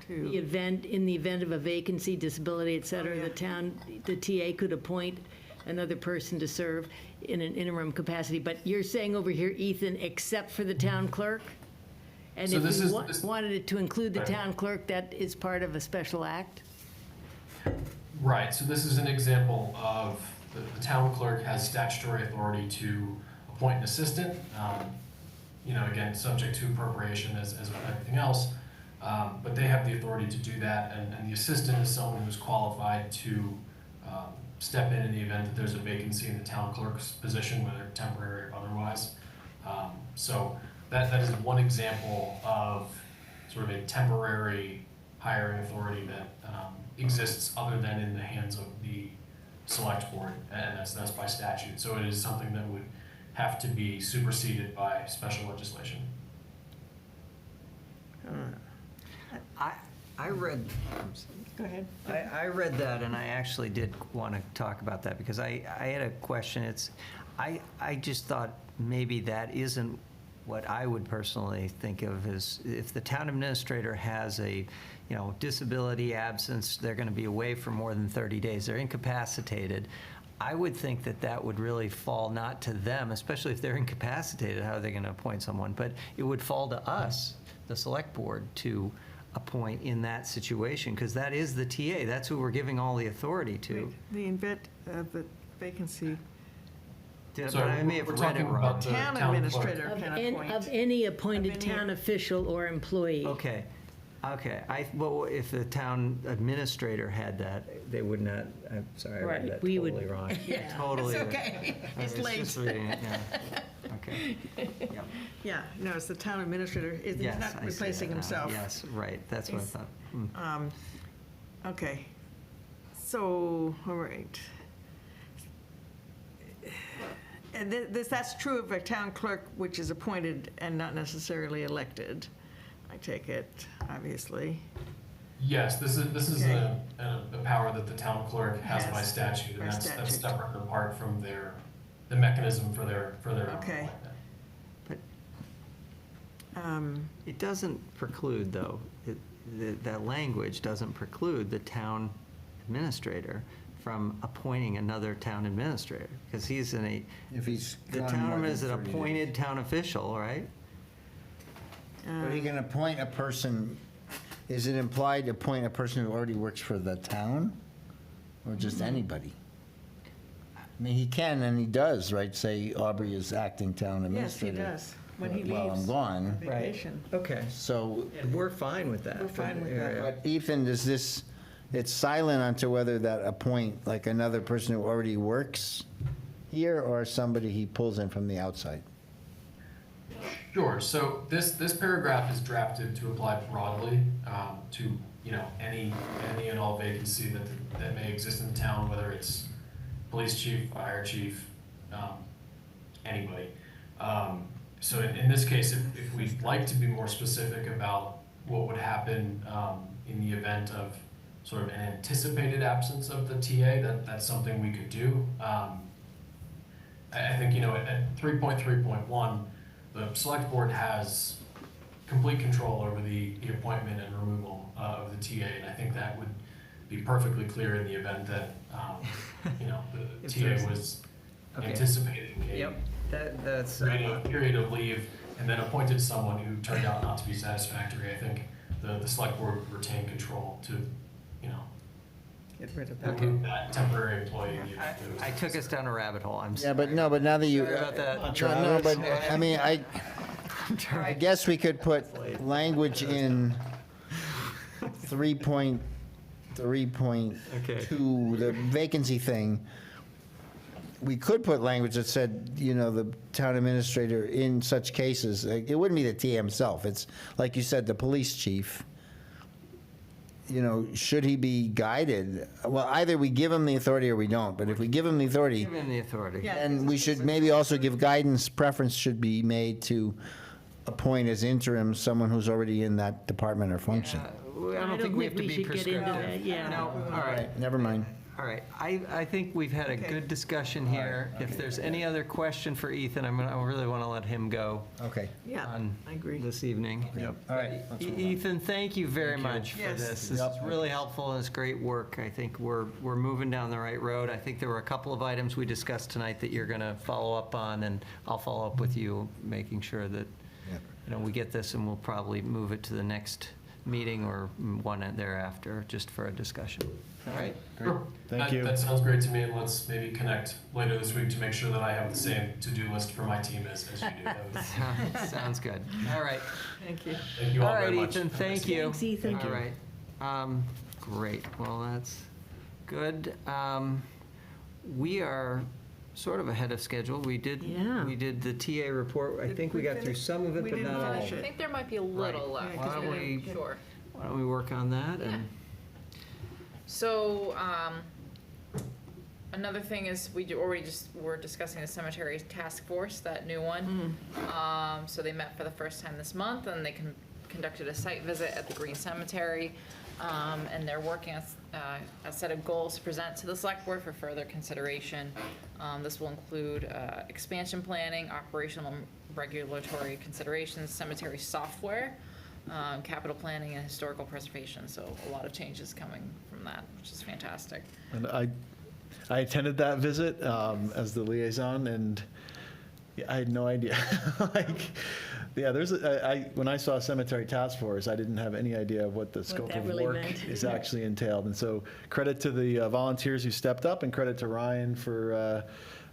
Two. the event, in the event of a vacancy, disability, et cetera, yeah. the TA could appoint another person to serve in an interim capacity. But you're saying over here, Ethan, except for the town clerk? And So if this we is- wa- this- wanted it to include the Right. town clerk, that is part of a special act? Right, so this is an example of the town clerk has statutory authority to appoint an assistant. You know, again, subject to appropriation as with everything else. But they have the authority to do that, and the assistant is someone who's qualified to step in the event that there's a vacancy in the town clerk's position, whether temporary or otherwise. So that is one example of sort of a temporary hiring authority that exists other than in the hands of the select board, and that's by statute. So it is something that would have to be superseded by special legislation. I read, Go ahead. I read that, and I actually did want to talk about that, because I had a question. I just thought maybe that isn't what I would personally think of as, if the town administrator has a, disability, absence, they're going to be away for more than 30 days, they're incapacitated, I would think that that would really fall not to them, especially if they're incapacitated, how are they going to appoint someone? But it would fall to us, the select board, to appoint in that situation, because that is the TA, that's who we're giving all the authority to. The event of the vacancy, But So I may have we're read it talking wrong. about the town town clerk. administrator Of can an- appoint. Of any appointed Of any- town official or employee. Okay, well, if the town administrator had that, they would not, I'm sorry, I Right, read that we would- totally wrong. Yeah, Totally. it's okay. I It's was late. just reading it, yeah. Okay. Yep. Yeah, no, it's the town administrator, he's Yes, not I see replacing that now. himself. Yes, right, that's what I He's- thought. Hmm. Okay, so, all right. And that's true of a town clerk which is appointed and not necessarily elected, I take it, obviously. Yes, this is Okay. a power that the town clerk has by Has, statute, by and that's statute. separate and apart from the mechanism for their Okay. appointment. It doesn't preclude, though, that language doesn't preclude the town administrator from appointing another town administrator, because he's If he's the gone town more is than an 30 days. appointed town official, right? But he can appoint a person, is it implied to appoint a person who already works for the town? Or just anybody? I mean, he can and he does, right? Say Aubrey is acting town Yes, he administrator. does, when he While I'm leaves gone. vacation. Okay. So, And we're fine with that. We're fine with Yeah, that. yeah. but Ethan, does this, it's silent onto whether that appoint, like another person who already works here or somebody he pulls in from the outside? Sure, so this paragraph is drafted to apply broadly to, any and all vacancy that may exist in the town, whether it's police chief, fire chief, anybody. So in this case, if we'd like to be more specific about what would happen in the event of sort of an anticipated absence of the TA, that's something we could do. I think, at 3.3.1, the select board has complete control over the appointment and removal of the TA, and I think that would be perfectly clear in the event that, the If TA there's- was Okay. anticipating a Yep, that's, period of leave and then appointed someone who turned out not to be satisfactory. I think the select board would retain control to, Get rid of that. remove that temporary employee. I took us down a rabbit hole, I'm Yeah, sorry. but no, but now that you. Sorry about that. No, but, I mean, I guess we could put language in 3.3.2, the vacancy thing. We could put language that said, the town administrator in such cases, it wouldn't be the TA himself, it's, like you said, the police chief. Should he be guided? Well, either we give him the authority or we don't, but if we give him the authority, Give him the authority. Yeah. and we should maybe also give guidance, preference should be made to appoint as interim someone who's already in that department or function. I don't think we have to be should get into prescriptive. that, yeah. No, all right. Never mind. All right, I think we've had a Okay. good discussion here. If there's any other question for Ethan, I really want to let him go Okay. Yeah, on I agree. this evening. Yep. All right. let's move on. Ethan, thank you very much for Yes. this. This Yep. is really helpful and it's great work. I think we're moving down the right road. I think there were a couple of items we discussed tonight that you're going to follow up on, and I'll follow up with you, making sure that, Yeah. we get this, and we'll probably move it to the next meeting or one thereafter, just for a discussion. All right? Sure. Thank That- you. That sounds great to me, and let's maybe connect later this week to make sure that I have the same to-do list for my team as you do. That was- Sounds good. All right. Thank you. Thank you all All very right, much. Ethan, thank you. Thanks, Ethan. All right. Great, well, that's good. We are sort of ahead of schedule. We did the TA report. I Did think we we got through finish? some of it, We but didn't not all finish of I it. think there might be a little left. Why don't we, Sure. why don't we work on that? And So, another thing is, were discussing the cemetery task force, that new one. So they met for the first time this month, and they conducted a site visit at the Green Cemetery. And they're working on a set of goals to present to the select board for further consideration. This will include expansion planning, operational and regulatory considerations, cemetery software, capital planning, and historical preservation. So a lot of changes coming from that, which is fantastic. And I attended that visit as the liaison, and I had no idea. When I saw Cemetery Task Force, I didn't have any idea of what the scope that of really work meant. is actually entailed. And so credit to the volunteers who stepped up, and credit to Ryan for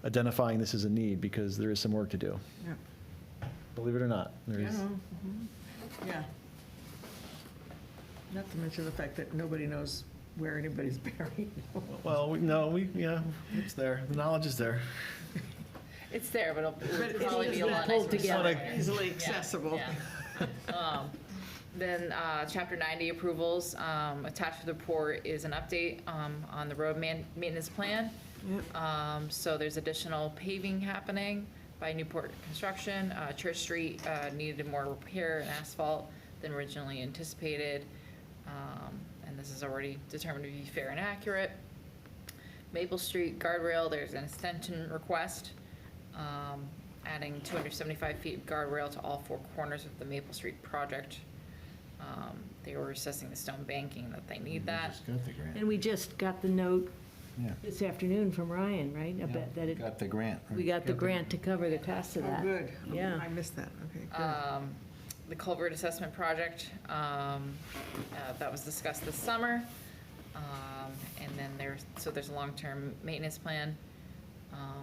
identifying this as a need, because there is some work to do. Yeah. Believe it or not. There is. Yeah. Not to mention the fact that nobody knows where anybody's buried. Well, it's there. The knowledge is there. It's there, but it'll it's probably be a just lot not pulled nicer. together. somewhere. Easily Yeah, accessible. yeah. Then Chapter 90 approvals. Attached to the report is an update on the road maintenance plan. Yep. So there's additional paving happening by Newport Construction. Church Street needed more repair and asphalt than originally anticipated. And this is already determined to be fair and accurate. Maple Street guardrail, there's an extension request, adding 275 feet of guardrail to all four corners of the Maple Street project. They were assessing the stone banking that they need that. And we just got the note Yeah. this afternoon from Ryan, right? About that Got the grant. we got the grant to cover the cost of Oh, that. good. Yeah. I missed that. Okay, good. The culvert assessment project, that was discussed this summer. And then there's a long-term maintenance plan.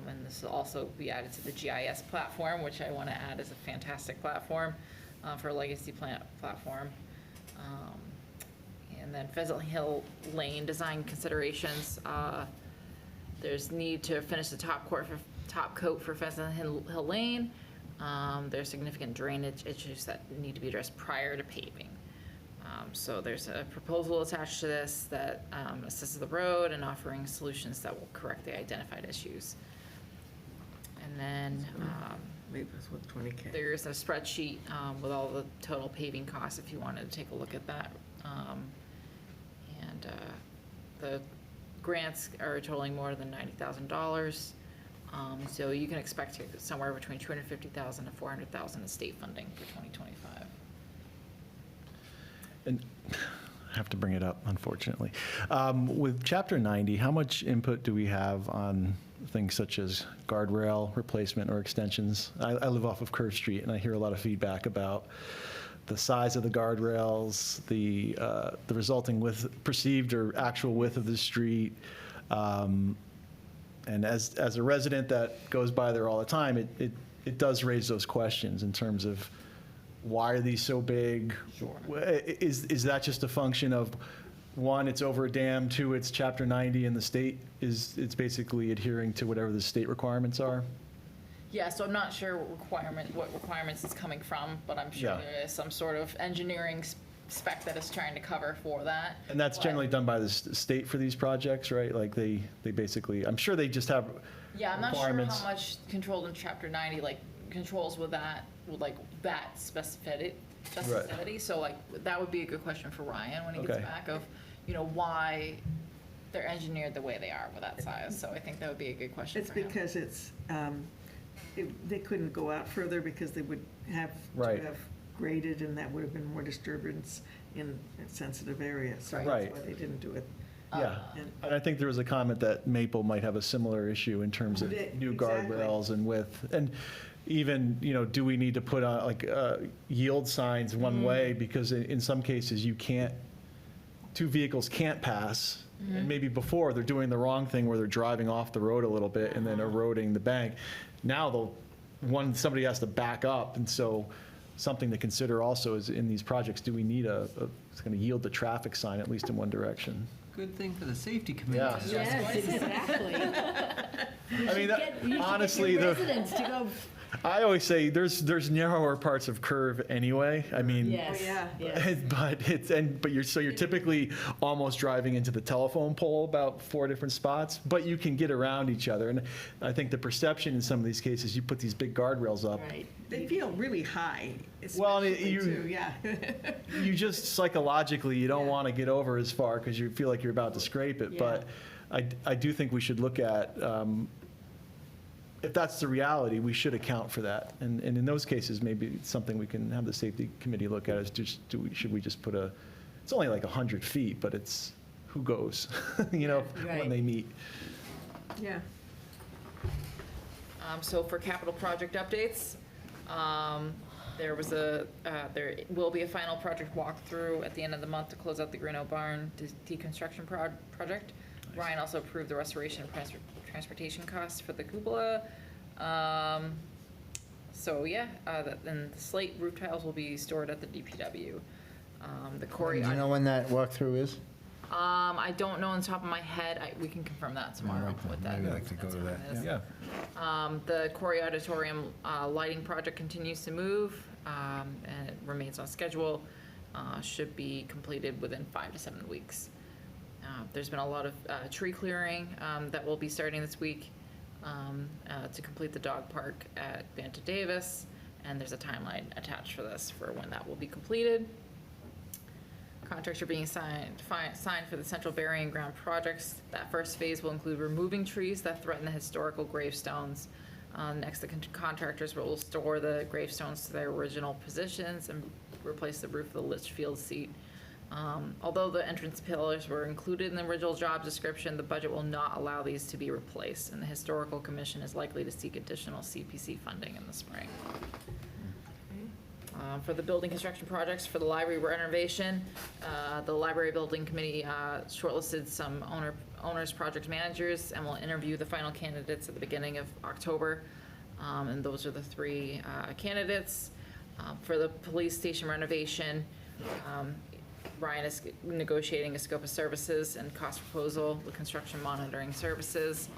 And this will also be added to the GIS platform, which I want to add as a fantastic platform for a legacy platform. And then Pheasant Hill Lane design considerations. There's need to finish the top coat for Pheasant Hill Lane. There's significant drainage issues that need to be addressed prior to paving. So there's a proposal attached to this that assesses the road and offering solutions that will correct the identified issues. And then Maybe it's with 20K. there's a spreadsheet with all the total paving costs if you wanted to take a look at that. And the grants are totaling more than $90,000. So you can expect somewhere between $250,000 to $400,000 in state funding for 2025. And I have to bring it up, unfortunately. With Chapter 90, how much input do we have on things such as guardrail replacement or extensions? I live off of Curve Street, and I hear a lot of feedback about the size of the guardrails, the resulting perceived or actual width of the street. And as a resident that goes by there all the time, it does raise those questions in terms of, why are these so big? Sure. Is that just a function of, one, it's over a dam, two, it's Chapter 90 and the state it's basically adhering to whatever the state requirements are? Yeah, so I'm not sure what requirements it's coming from, but I'm sure Yeah. there is some sort of engineering spec that it's trying to cover for that. And that's But- generally done by the state for these projects, right? Like they basically, I'm sure they just have Yeah, I'm not sure requirements. how much controlled in Chapter 90, like, controls with that specificity. So like, that would be a good question for Ryan when he gets Okay. back of, why they're engineered the way they are with that size, so I think that would be a good question It's for him. because they couldn't go out further because they would have to Right. have graded, and that would have been more disturbance in sensitive areas. So Right. that's why they didn't do it. Yeah, And- and I think there was a comment that Maple might have a similar issue in terms of They- new exactly. guardrails and width. And even, do we need to put on like yield signs one way? Because in some cases, you can't, two vehicles can't pass. And maybe before, they're doing the wrong thing where they're driving off the road a little bit and then eroding the bank. Now, somebody has to back up, and so something to consider also is in these projects, do we need it's going to yield the traffic sign at least in one direction? Good thing for the safety committee. Yeah. Yes, exactly. I mean, You should honestly, get your residents to go, I always say there's narrower parts of curve anyway. I mean, yes, Oh, yeah. yes. but you're typically almost driving into the telephone pole about 4 different spots, but you can get around each other. And I think the perception in some of these cases, you put these big guardrails up, Right. They feel really high, Well, and especially too, yeah. you just psychologically, you don't want to get over as far because you feel like you're about to scrape it. Yeah. But I do think we should look at, if that's the reality, we should account for that. And in those cases, maybe it's something we can have the safety committee look at is just, should we just put it's only like 100 feet, but it's, who goes, when Right. they meet. Yeah. So for capital project updates, there will be a final project walkthrough at the end of the month to close out the Greeno Barn deconstruction project. Ryan also approved the restoration of transportation costs for the cupola. And the slate roof tiles will be stored at the DPW. The Do Corey, you know when that walkthrough is? I don't know on top of my head. We can confirm that tomorrow with that. Maybe I'd like to go to that. Is. Yeah. The Corey Auditorium lighting project continues to move, and it remains on schedule. Should be completed within 5 to 7 weeks. There's been a lot of tree clearing that will be starting this week to complete the dog park at Banta Davis, and there's a timeline attached for this for when that will be completed. Contracts are being signed for the central burying ground projects. That first phase will include removing trees that threaten the historical gravestones. Next, the contractors will store the gravestones to their original positions and replace the roof of the Litchfield seat. Although the entrance pillars were included in the original job description, the budget will not allow these to be replaced, and the Historical Commission is likely to seek additional CPC funding in the spring. For the building construction projects for the library renovation, the library building committee shortlisted some owners, project managers, and will interview the final candidates at the beginning of October. And those are the 3 candidates. For the police station renovation, Ryan is negotiating a scope of services and cost proposal with construction monitoring services.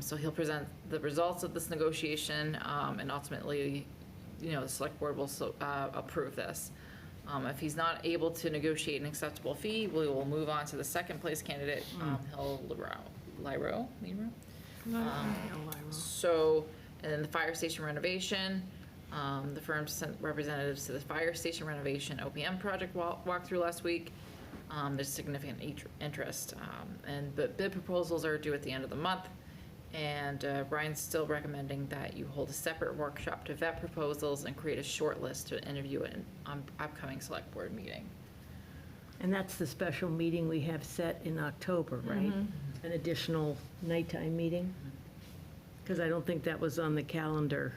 So he'll present the results of this negotiation, and ultimately, the select board will approve this. If he's not able to negotiate an acceptable fee, we will move on to the second place candidate, Hill Lyro. So, and then the fire station renovation, the firm sent representatives to the fire station renovation OPM project walkthrough last week. There's significant interest, and the bid proposals are due at the end of the month. And Brian's still recommending that you hold a separate workshop to vet proposals and create a short list to interview at an upcoming select board meeting. And that's the special meeting we have set in October, right? An additional nighttime meeting? Because I don't think that was on the calendar.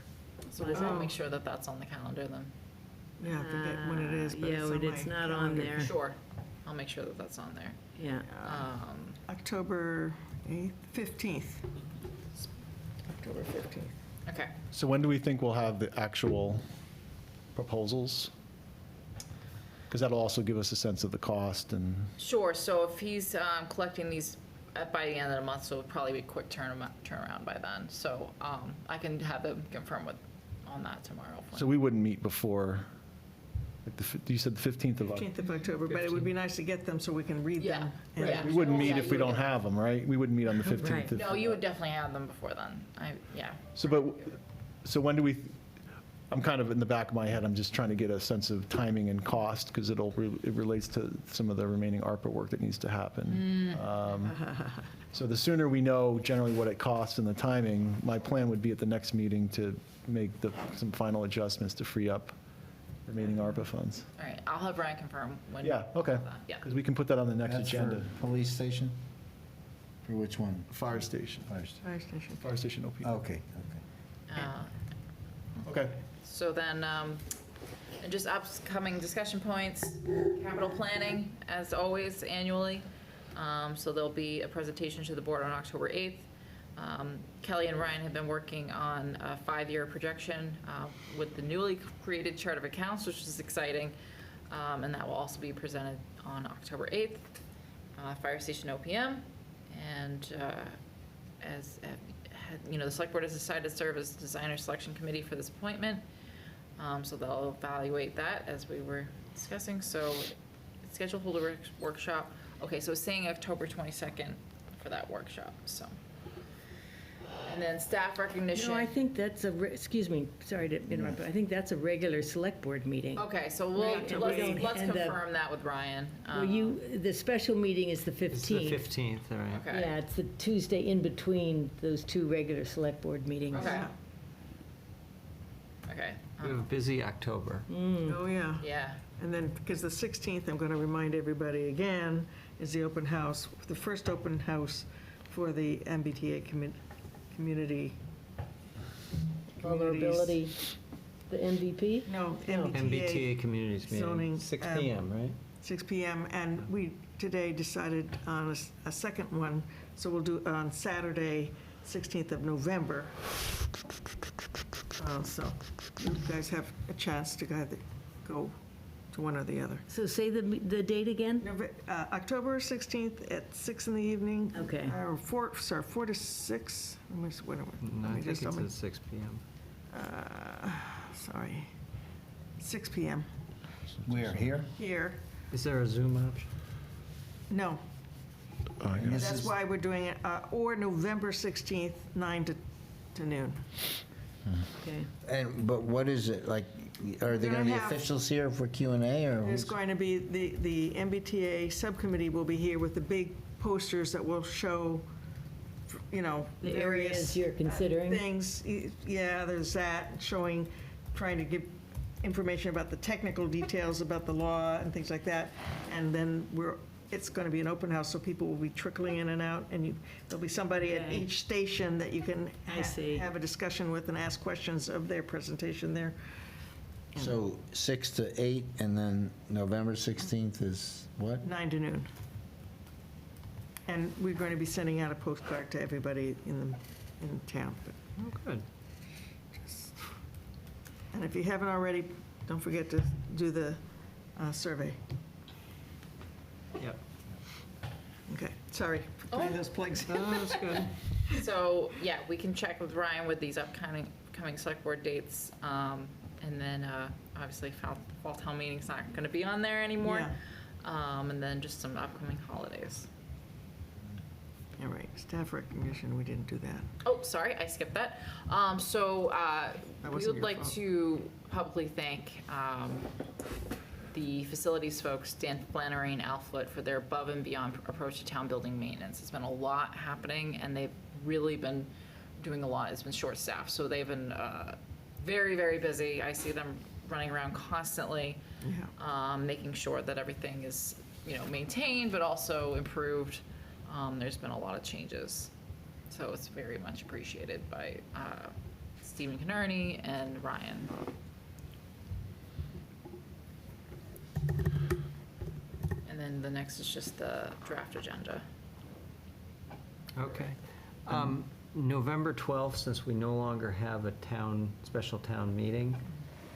So we'll make sure that that's on the calendar then. Yeah, I forget when it is, but Yeah, it's on it's my not on calendar. there. Sure, I'll make sure that that's on there. Yeah. October 8th, 15th. October 15th. Okay. So when do we think we'll have the actual proposals? Because that'll also give us a sense of the cost and. Sure, so if he's collecting these by the end of the month, so it'll probably be a quick turnaround by then. So I can have them confirm on that tomorrow. So we wouldn't meet before, you said the 15th of October? 15th of October, but it would be nice to get them so we can read them. Yeah, right. We wouldn't meet Yeah, if you we would don't have them, right? We wouldn't meet on the 15th. Right. of- No, you would definitely have them before then. Yeah. So when do we, I'm kind of in the back of my head, I'm just trying to get a sense of timing and cost, because it relates to some of the remaining ARPA work that needs to happen. So the sooner we know generally what it costs and the timing, my plan would be at the next meeting to make some final adjustments to free up remaining ARPA funds. All right, I'll have Ryan confirm when. Yeah, okay. Yeah. Because we can put that on the next That's agenda. for police station? For which one? Fire station, Fire station. Fire station. fire station OP. Okay, okay. Okay. So then, and just upcoming discussion points, capital planning, as always, annually. So there'll be a presentation to the board on October 8th. Kelly and Ryan have been working on a 5-year projection with the newly created chart of accounts, which is exciting. And that will also be presented on October 8th, Fire Station OPM. And as you know, the select board has decided to serve as designer selection committee for this appointment. So they'll evaluate that as we were discussing. So schedule hold a workshop. Okay, so it's saying October 22nd for that workshop, so. And then staff recognition. No, I think that's excuse me, sorry to interrupt, but I think that's a regular select board meeting. Okay, so Right, and we don't- let's and the- confirm that with Ryan. Well, the special meeting is the It's the 15th. 15th, all right. Okay. Yeah, it's the Tuesday in between those two regular select board meetings. Okay. Okay. We have a busy October. Oh, yeah. Yeah. And then, because the 16th, I'm going to remind everybody again, is the open house, the first open house for the MBTA community. Vulnerability, the MVP? No, No. MBTA Communities zoning, meeting, 6 PM, right? 6 PM, and we today decided on a second one, so we'll do it on Saturday, 16th of November. So you guys have a chance to either go to one or the other. So say the date again? October 16th at 6 in the evening. Okay. Or 4 to 6. Let me just- wait a minute. No, Let I me think just- it's let me- at 6 PM. Sorry. 6 PM We're here? here. Is there a Zoom option? No, And this that's is- why we're doing it, or November 16th, 9 to noon. Okay. But what is it, like, are there We're gonna be gonna have- officials here for Q&A, or? There's who's- going to be, the MBTA subcommittee will be here with the big posters that will show, you know, The various areas you're considering? things. Yeah, there's that, showing, trying to give information about the technical details about the law and things like that. And then it's going to be an open house, so people will be trickling in and out, and there'll be somebody at Okay. each station that you can I see. have a discussion with and ask questions of their presentation there. So 6 to 8, and then November 16th is what? 9 to noon. And we're going to be sending out a postcard to everybody in town. But- Oh, good. And if you haven't already, don't forget to do the survey. Yep. Okay, sorry for putting those plugs in. No, that's good. So, yeah, we can check with Ryan with these upcoming select board dates. And then, obviously, fall town meeting's not gonna be on there anymore. And then just some upcoming holidays. All right, staff recognition, we didn't do that. Oh, sorry, I skipped that. We wasn't would your like fault. to publicly thank the facilities folks, Dan Flannery and Al Foote, for their above and beyond approach to town building maintenance. There's been a lot happening, and they've really been doing a lot. It's been short-staffed, so they've been very, very busy. I see them running around constantly, making sure that everything is, maintained, but also improved. There's been a lot of changes, so it's very much appreciated by Stephen Canerney and Ryan. And then the next is just the draft agenda. Okay. November 12th, since we no longer have a special town meeting,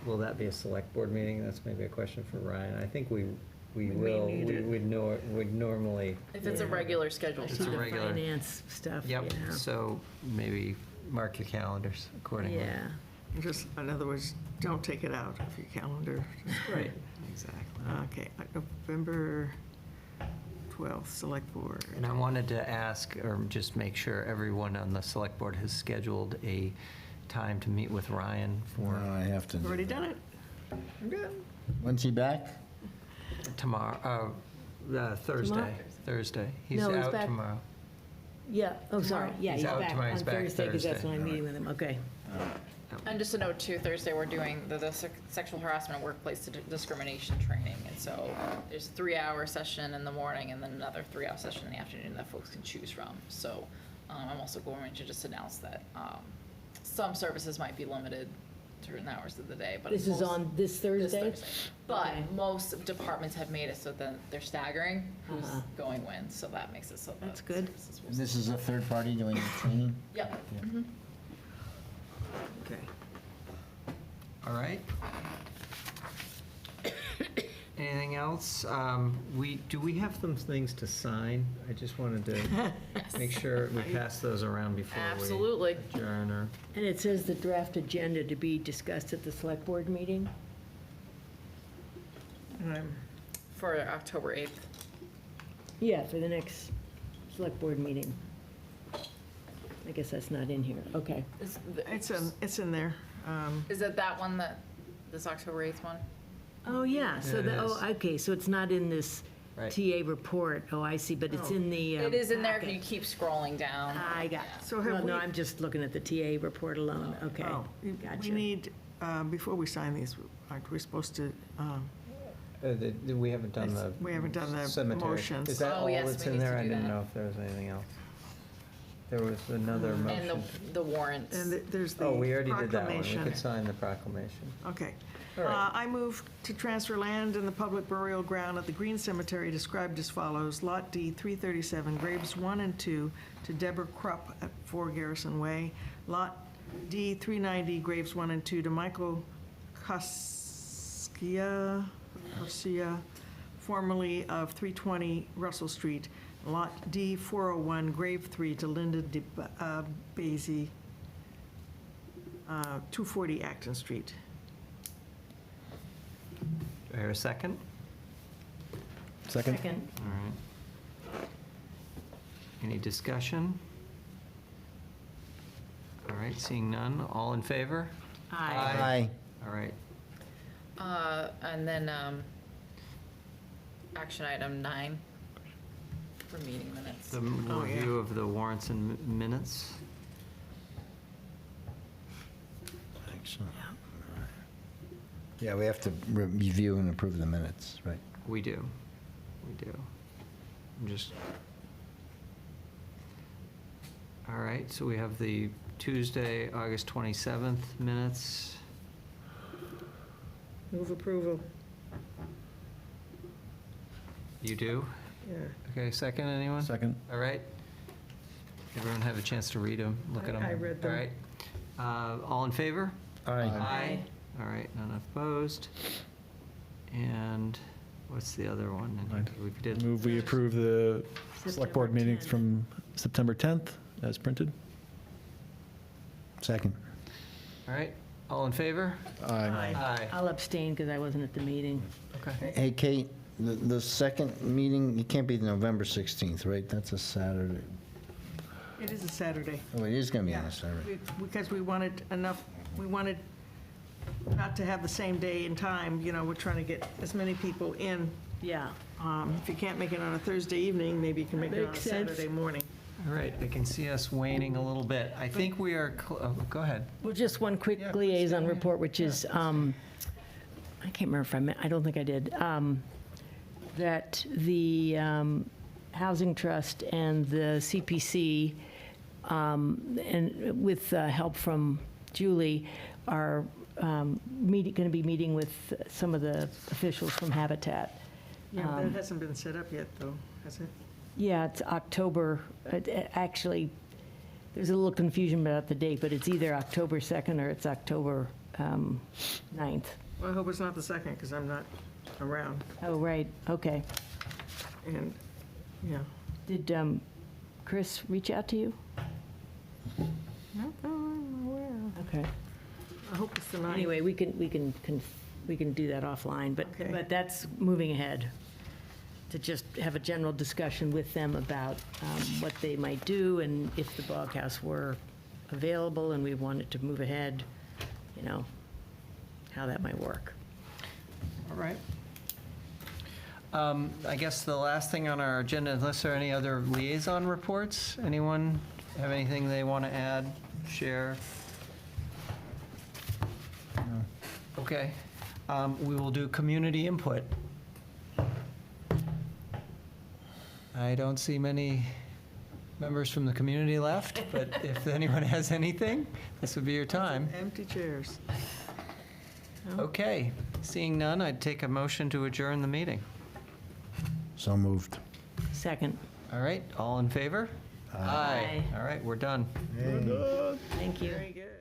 will that be a select board meeting? That's maybe a question for Ryan. I think we will. need it. We'd normally. If it's a regular schedule. I It's see a the regular- finance stuff, Yep, yeah. so maybe mark your calendars accordingly. Yeah. Just, in other words, don't take it out of your calendar. Right, exactly. Okay, November 12th, select board. And I wanted to ask, or just make sure everyone on the select board has scheduled a time to meet with Ryan No, for I have to. I've do already that. done it. I'm good. When's he back? tomorrow, Thursday. Tomorrow? Thursday. He's No, he's out back. tomorrow. Yeah, oh, sorry, yeah, He's he's out back tomorrow, on he's back Thursday, because that's Thursday. when I'm meeting with him, okay. And just a note too, Thursday, we're doing the sexual harassment and workplace discrimination training. And so there's a 3-hour session in the morning and then another 3-hour session in the afternoon that folks can choose from. So I'm also going to just announce that some services might be limited to certain hours of the day, but This is most- on this this Thursday? But Okay. most departments have made it so that they're staggering who's Uh-huh. going when, so that makes it so that. That's good. services will- And this is a third party doing the training? Yep. Okay. All right. Anything else? Do we have some things to sign? I just wanted to make sure we pass those around before we Absolutely. adjourn or. And it says the draft agenda to be discussed at the select board meeting? For October 8th. Yeah, for the next select board meeting. I guess that's not in here, okay. It's in there. Is it that one this October 8th one? Oh, yeah, so It the, is. okay, so it's not in this Right. TA report, oh, I see, but it's in the. It is in there if packet. you keep scrolling down. I got Yeah. it. So have Well, no, we- I'm just looking at the TA report alone, okay, Oh, we gotcha. need, before we sign these, aren't we supposed to, We haven't done the. we haven't done the cemetery. motions. Is that Oh, all yes, that's we in need there? to I do didn't that. know if there was anything else. There was another And motion. the warrants. And there's the Oh, we already did that one. We proclamation. could sign the proclamation. Okay. All right. I move to transfer land in the public burial ground at the Green Cemetery described as follows. Lot D, 337, graves 1 and 2 to Deborah Krupp at 4 Garrison Way. Lot D, 390, graves 1 and 2 to Michael Garcia, formerly of 320 Russell Street. Lot D, 401, grave 3 to Linda Basie, 240 Acton Street. Do I hear a second? Second? Second, All right. Any discussion? All right, seeing none. All in favor? aye. Aye. All right. And then, action item 9 for meeting minutes. The Oh, yeah. review of the warrants and minutes. Excellent. Yeah, we have to review and approve the minutes, right? We do. We do. I'm just. All right, so we have the Tuesday, August 27th minutes. Move approval. You do? Yeah. Okay, second, anyone? Second? All right. Everyone have a chance to read them, look at them? I read them. All right. All in favor? Aye. Aye. All right, none opposed. And what's the other one? Right. We did, Move we approve the select board September meetings 10th. from September 10th as printed. Second. all right, all in favor? Aye. Aye. I'll abstain because I wasn't at the meeting. Okay. Hey, Kate, the second meeting, it can't be November 16th, right? That's a Saturday. It is a Saturday. Oh, it is going to be on Yeah, a Saturday. Because we wanted not to have the same day and time, you know, we're trying to get as many people in. Yeah. If you can't make it on a Thursday evening, maybe you can make it on a Makes sense. Saturday morning. All right, I can see us waning a little bit. I think we are, go ahead. Well, just one quick Yeah, liaison yeah, report, which is, I can't remember if I don't think I did, that the Housing Trust and the CPC, and with help from Julie, are going to be meeting with some of the officials from Habitat. Yeah, but it hasn't been set up yet, though, has it? Yeah, it's October, actually, there's a little confusion about the date, but it's either October 2nd or it's October 9th. Well, I hope it's not the second, because I'm not around. Oh, right, okay. And, yeah. Did Chris reach out to you? Not that I'm aware of. Okay. I hope it's the ninth. Anyway, we can do that offline, Okay. but that's moving ahead, to just have a general discussion with them about what they might do and if the Boghouse were available and we wanted to move ahead, you know, how that might work. All right. I guess the last thing on our agenda, unless there are any other liaison reports, anyone have anything they want to add, share? Okay. We will do community input. I don't see many members from the community left, but if anyone has anything, this would be your time. Empty chairs. Okay, seeing none, I'd take a motion to adjourn the meeting. So moved. Second. All right, all in favor? Aye. All right, we're done. Thank you. Very good.